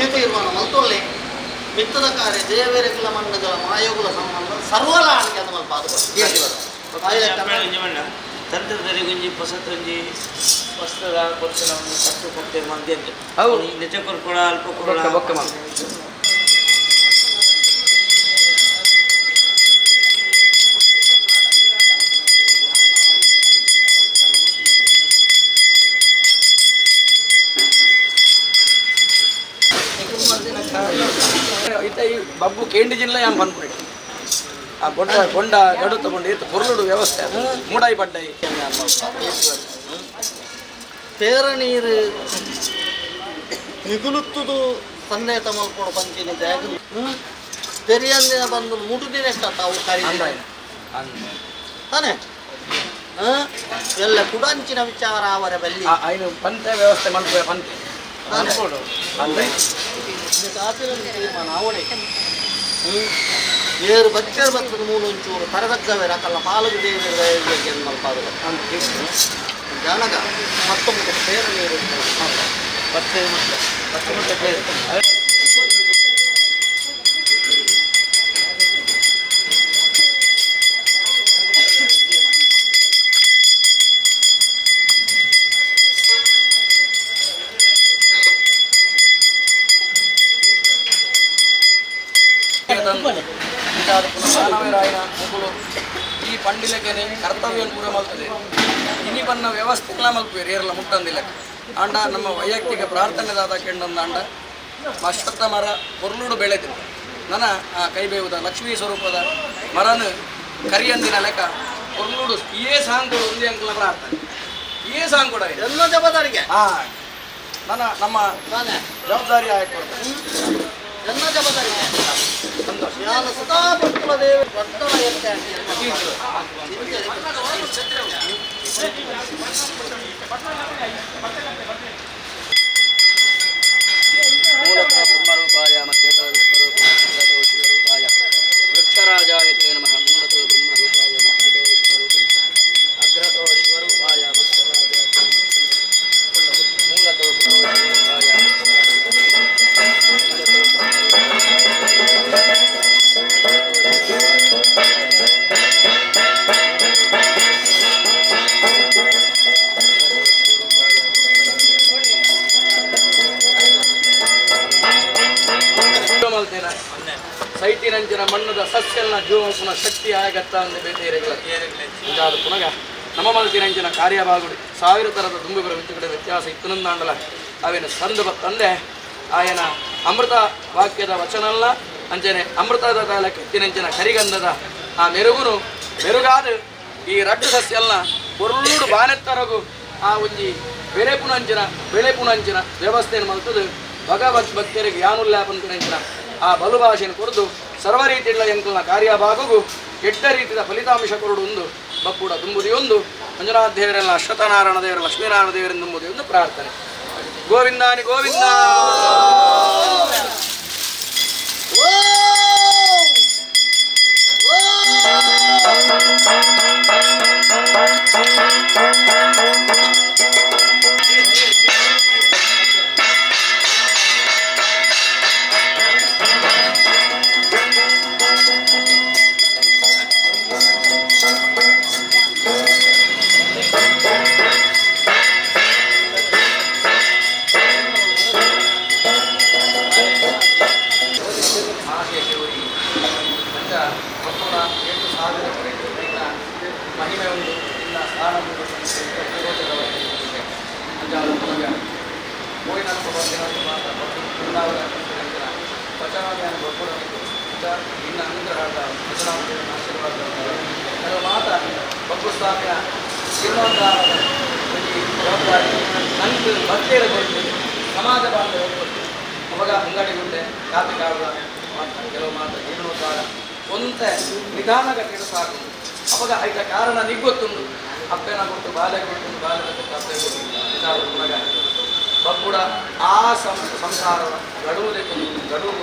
ಈ ತೀರ್ಮಾನ ಮಲ್ತೊಳ್ಳಿ ಮಿತ್ತದ ಕಾರ್ಯ ದೇವರಿಗಳ ಮಣ್ಣುಗಳ ಮಾಯೋಗುಲ ಸಂಬಂಧ ಸರ್ವಲಾಣಿಗೆ ಅದು ಮಲ್ಪ ಅದು ತಂತ್ರದಲ್ಲಿ ಗುಂಜಿ ಪೊಸತ್ತೊಂಜಿ ವಸ್ತ್ರದ ಕೊರ್ತಿನ ಕಟ್ಟು ಕೊಡ್ತೇವೆ ಮಂದಿ ಹೌದು ನಿಜ ಕೊರ್ಕೊಳ ಅಲ್ಪ ಕೊರಳ ಬೊಕ್ಕ ಮಾಡು ಈ ಬಬ್ಬು ಕೇಂಡಿ ಜಿಲ್ಲೆ ಯಾನ್ ಬಂದ್ಬಿಡಿ ಆ ಗೊಂಡ ಗಡು ತಗೊಂಡು ಇತ್ತು ಪುರುಳುಡು ವ್ಯವಸ್ಥೆ ಅದು ಮೂಡಾಯಿ ಬಡ್ಡಾಯಿ ಪೇರ ನೀರು ನಿಗುಲುತ್ತುದು ತಂದೆ ತಮಲ್ಕೊಂಡು ಬಂತೀನಿ ಜಾಗ ತೆರಿಯಂದಿನ ಬಂದು ಮುಟುದಿನ ತಾವು ಕರೀತಾರೆ ತಾನೆ ಎಲ್ಲ ಕುಡಂಚಿನ ವಿಚಾರ ಅವರ ಬಲ್ಲಿ ಐನು ಪಂತೆ ವ್ಯವಸ್ಥೆ ಮಾಡ್ತೇವೆ ಪಂತೆ ತೀರ್ಮಾನ ಅವಣೆ ಏರು ಬಚ್ಚರ್ ಬತ್ತದ ಮೂಲೊಂಚೂರು ಕರದಗ್ಗವೇ ರಕಲ್ಲ ಪಾಲಕ ದೇವಿ ಮಲ್ಪಾದ ಜನಗ ಮತ್ತೊಂದು ಪೇರ ನೀರು ಬತ್ತೆ ಮತ್ತೆ ಬೇರೆ ಮಾನವರಾಯನ ಮಗಳು ಈ ಪಂಡಿಲಕ್ಕೆ ಕರ್ತವ್ಯ ಪೂರ ಮಲ್ತದೆ ಇನಿ ಬನ್ನ ವ್ಯವಸ್ಥೆಗಳ ಮಲ್ಪೇರು ಏರೆಲ್ಲ ಮುಟ್ಟಂದಿಲ್ಲ ಅಂಡ ನಮ್ಮ ವೈಯಕ್ತಿಕ ಪ್ರಾರ್ಥನೆದಾದ ಕೆಂಡೊಂದು ಅಂಡ ಮಶ್ವತ್ತ ಮರ ಪೊರ್ಲುಡು ಬೆಳೆದಿರು ನನ್ನ ಆ ಕೈಬೇವುದ ಲಕ್ಷ್ಮೀ ಸ್ವರೂಪದ ಮರನು ಕರಿಯಂದಿನ ಲೆಕ್ಕ ಪೊರ್ಲುಡು ಏ ಸಾಂಗ್ ಒಂದೇ ಅಂಕಲ ಪ್ರಾರ್ಥನೆ ಏ ಸಾಂಗ್ ಕೂಡ ಇದೆ ಎಲ್ಲ ಜವಾಬ್ದಾರಿಗೆ ನಮ್ಮ ಜವಾಬ್ದಾರಿ ಆಯ್ತು ಎಲ್ಲ ಜವಾಬ್ದಾರಿಗೆ ನಾನು ಸದಾಪುರ ದೇವಿ ವರ್ತನ ಎತ್ತೆ ಮೂಲತಃ ಬ್ರಹ್ಮರೂಪಾಯ ಮಧ್ಯತಃ ವಿಷ್ಣುರೂಪಾಯ ಶಿವರೂಪಾಯ ವೃಕ್ಷರಾಜಾಯತೆ ನಮಃ ಮೂಲತಃ ಬ್ರಹ್ಮರೂಪಾಯ ಮಧ್ಯತಃ ವಿಷ್ಣುರೂಪಾಯ ಅಗ್ರತೋ ಶಿವರೂಪಾಯ ವೃಕ್ಷರಾಜಾಯತೆ ಮೂಲತಃ ಬ್ರಹ್ಮರೂಪಾಯ ಸೈಟಿನಂಚಿನ ಮಣ್ಣದ ಸಸ್ಯಲ್ನ ಜೀವನ ಶಕ್ತಿ ಆಗತ್ತ ಅಂದ ಬೇಟೆ ಇದಾದ ಪುನಗ ನಮ್ಮ ಮಲ್ತಿನಂಚಿನ ಕಾರ್ಯಭಾಗುಡಿ 1000 ಥರದ ದುಂಬಿಗಳ ವಿತ್ತುಗಡೆ ವ್ಯತ್ಯಾಸ ಇತ್ತನಂದಾಂಡಲ ಅವೇನು ಸಂದು ಬತ್ತಂದೆ ಆಯನ ಅಮೃತ ವಾಕ್ಯದ ವಚನಲ್ಲ ಅಂಚನೆ ಅಮೃತದ ಕಾಲ ಕೆತ್ತಿನಂಚಿನ ಕರಿಗಂಧದ ಆ ಮೆರುಗುನು ಮೆರುಗಾದ ಈ ರಡ್ಡು ಸಸ್ಯಲ್ನ ಪೊರ್ಲೂಡು ಬಾನೆತ್ತರಗು ಆ ಒಂಜಿ ಬೆಳೆ ಪುಣಂಚಿನ ವ್ಯವಸ್ಥೆಯನ್ನು ಮಲ್ತದು ಭಗವತ್ ಭಕ್ತರಿಗೆ ಯಾನುಲ್ಲಾಪಂತಿನಂಚಿನ ಆ ಬಲು ಭಾಷೆಯನ್ನು ಕೊರದು ಸರ್ವ ರೀತಿಯ ಎಂಕಲ್ನ ಕಾರ್ಯಭಾಗಗೂ ಕೆಟ್ಟ ರೀತಿಯ ಫಲಿತಾಂಶ ಕೊರಡು ಒಂದು ಬಪ್ಪುಡ ತುಂಬುದಿ ಒಂದು ಮಂಜುನಾಥ ದೇವರೆಲ್ಲ ಅಶ್ವತ್ಥನಾರಾಯಣ ದೇವರು ಲಕ್ಷ್ಮೀನಾರಾಯಣ ದೇವರಿಂದ ತುಂಬುದಿ ಒಂದು ಪ್ರಾರ್ಥನೆ ಗೋವಿಂದಾನಿ ಗೋವಿಂದ ಮಹಿಮೆ ಒಂದು ಇಲ್ಲ ಸ್ಥಾನ ವಚನಾಭಿಯಾನ ಗೊಬ್ಬರ ಇನ್ನು ಅನುಗ್ರಹದ ವಚನಾಭಿಯಾನ ಆಶೀರ್ವಾದ ಕೆಲವು ಮಾತ ಬಗ್ಗು ಸ್ವಾಮಿಯ ಜೀರ್ಣೋದ್ಧಾರದ ಈ ಜವಾಬ್ದಾರಿ ನಂದು ಭಕ್ತಿಯರ ಕೊಟ್ಟು ಸಮಾಜ ಬಾಂಧವ ಕೊಟ್ಟು ಅವಾಗ ಅಂಗಡಿಗುಂಡೆ ಕಾಪಿ ಕಾಡುವ ಕೆಲವು ಮಾತ್ರ ಜೀರ್ಣೋದ್ಧಾರ ಒಂತ ನಿಧಾನ ಕಟ್ಟಿಡ ಸಾಕು ಅವಾಗ ಆಯ್ತ ಕಾರಣ ನಿಗೊತ್ತುಂಡು ಅಪ್ಪೆನ ಕೊಟ್ಟು ಬಾಲ್ಯ ಕೊಟ್ಟು ಬಾಲ್ಯದ ಕೊಟ್ಟು ಅಪ್ಪೆ ಕೊಟ್ಟು ಮಗ ಬಪ್ಪುಡ ಆ ಸಂಸಾರ ಗಡುವುದೇ ಗಡುವು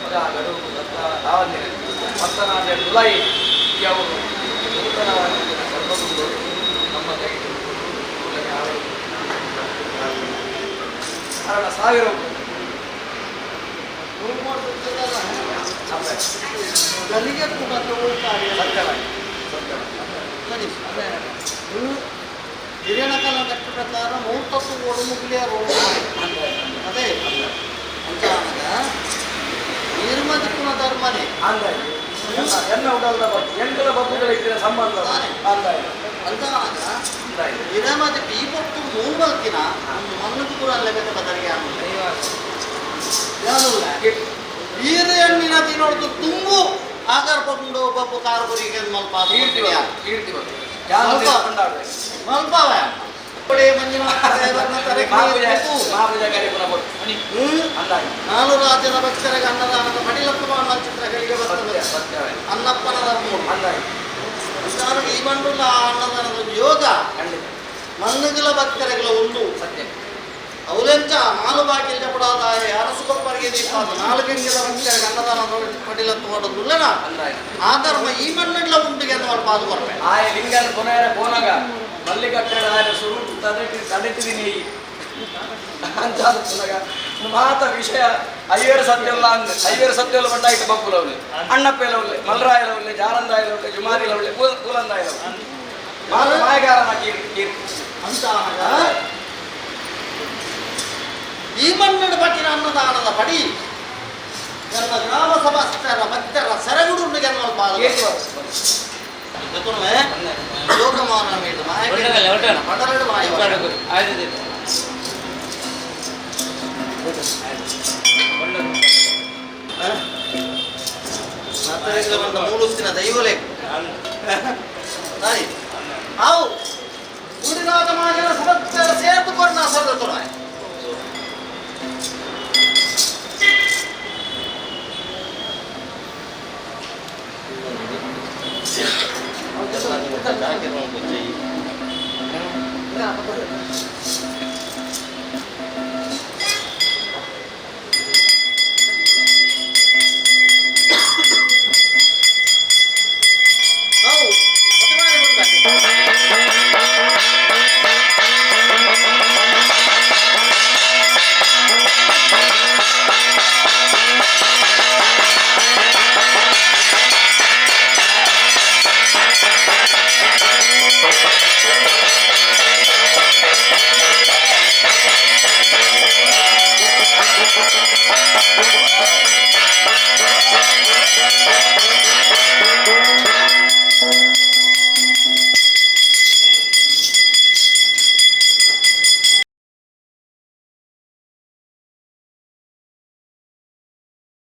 ಮಗ ಗಡುವು ಆವನ್ನಿದೆ ಮತ್ತನಾದ ತುಲೈ ಅವರು ನೂತನವಾಗಿ ಸರ್ವಗುಂಡು ನಮ್ಮ ಕೈಗೆ ಕಾರಣ ಸಾವಿರ ಗಲ್ಲಿಗೆ ಕೂಡ ಹಿರಿಯನ ಕಾಲ ಕಟ್ಟ ಪ್ರಕಾರ ಮೂರ್ತತ್ತು ಓಡು ಮುಗಿಲಿಯ ರೋಗ ಅದೇ ಅಂತ ನಿರ್ಮದಿಕ್ಕುನ ಧರ್ಮನೇ ಎನ್ನ ಉಡಲ್ದ ಎಂಟರ ಬಬ್ಬುಗಳಿಟ್ಟಿನ ಸಂಬಂಧ ಅಂತ ನಿರ್ಮದಿ ಪೀಪತ್ತು ಮೂರ್ಮಲ್ಕಿನ ಒಂದು ಮಣ್ಣು ಕೂಡ ಲೆಕ್ಕ ಬದಲಿಗೆ ಈರೆಣ್ಣಿನ ತಿನ್ನೋದು ತುಂಬು ಆಗರ್ಕೊಂಡು ಒಬ್ಬ ಕಾರುಬರಿಗೆ ಮಲ್ಪ ಮಲ್ಪವ ನಾಲ್ಕು ರಾಜ್ಯದ ಭಕ್ತರಿಗೆ ಅನ್ನದಾನದ ಮಡಿಲಪ್ಪ ಚಿತ್ರಗಳಿಗೆ ಬರ್ತದೆ ಅನ್ನಪ್ಪನ ಈ ಮಂಡುಲ ಅನ್ನದಾನದ ಯೋಗ ಮಣ್ಣುಗಳ ಭಕ್ತರೆಗಳ ಒಂದು ಸತ್ಯ ಅವಲೆಂಚ ನಾಲು ಬಾಕಿಲ್ ಚಪಡಾದಾಯ ಅರಸುಗೊಬ್ಬರಿಗೆ ದೀಪಾದ ನಾಲ್ಕಿಂಗಿದ ಭಕ್ತರಿಗೆ ಅನ್ನದಾನ ಮಡಿಲತ್ತು ಹೊಡೋದುಲ್ಲನ ಆ ಧರ್ಮ ಈ ಮಣ್ಣುಗಳ ಉಂಟಿಗೆ ಅಂತ ಅವ್ರು ಪಾದು ಬರ್ಬೇಕು ಆಯ ಲಿಂಗನ ಕೊನೆಯ ಕೋನಗ ಮಲ್ಲಿಕಟ್ಟೆಡ ಆಯ ಸುರು ತಡೆತಿದೀನಿ ಅಂತ ಮಾತ ವಿಷಯ ಐವೇರು ಸತ್ಯಲ್ಲ ಅಂದ್ ಐವೇರು ಸತ್ಯಲ್ಲ ಬಟ್ಟ ಇಟ್ಟು ಬಪ್ಪುಲವ್ಲೆ ಅಣ್ಣಪ್ಪೆಲವ್ಲೆ ಮಲ್ರಾಯಲವ್ಲೆ ಜಾರಂದಾಯಲವ್ಲೆ ಜುಮಾರಿಲವ್ಲೆ ಕೂಲಂದಾಯಲವ್ಲೆ ಮಾಯಗಾರನ ಕೀರ್ತಿ ಅಂತ ಈ ಮಣ್ಣಿನ ಬಟ್ಟಿನ ಅನ್ನದಾನದ ಪಡಿ ನನ್ನ ಗ್ರಾಮ ಸಭಾಸ್ಥರ ಭಕ್ತರ ಸರಗುಡುಗೆ ಲೋಕಮಾನ ಮೇಲೆ ಮೂಡುತ್ತಿನ ದೈವಲೇ ಅವು ಗುಡಿನಾಥ ಮಾಜನ ಸಭಕ್ತರ ಸೇರ್ತುಕೊಂಡು ನಾ ಸರ್ದ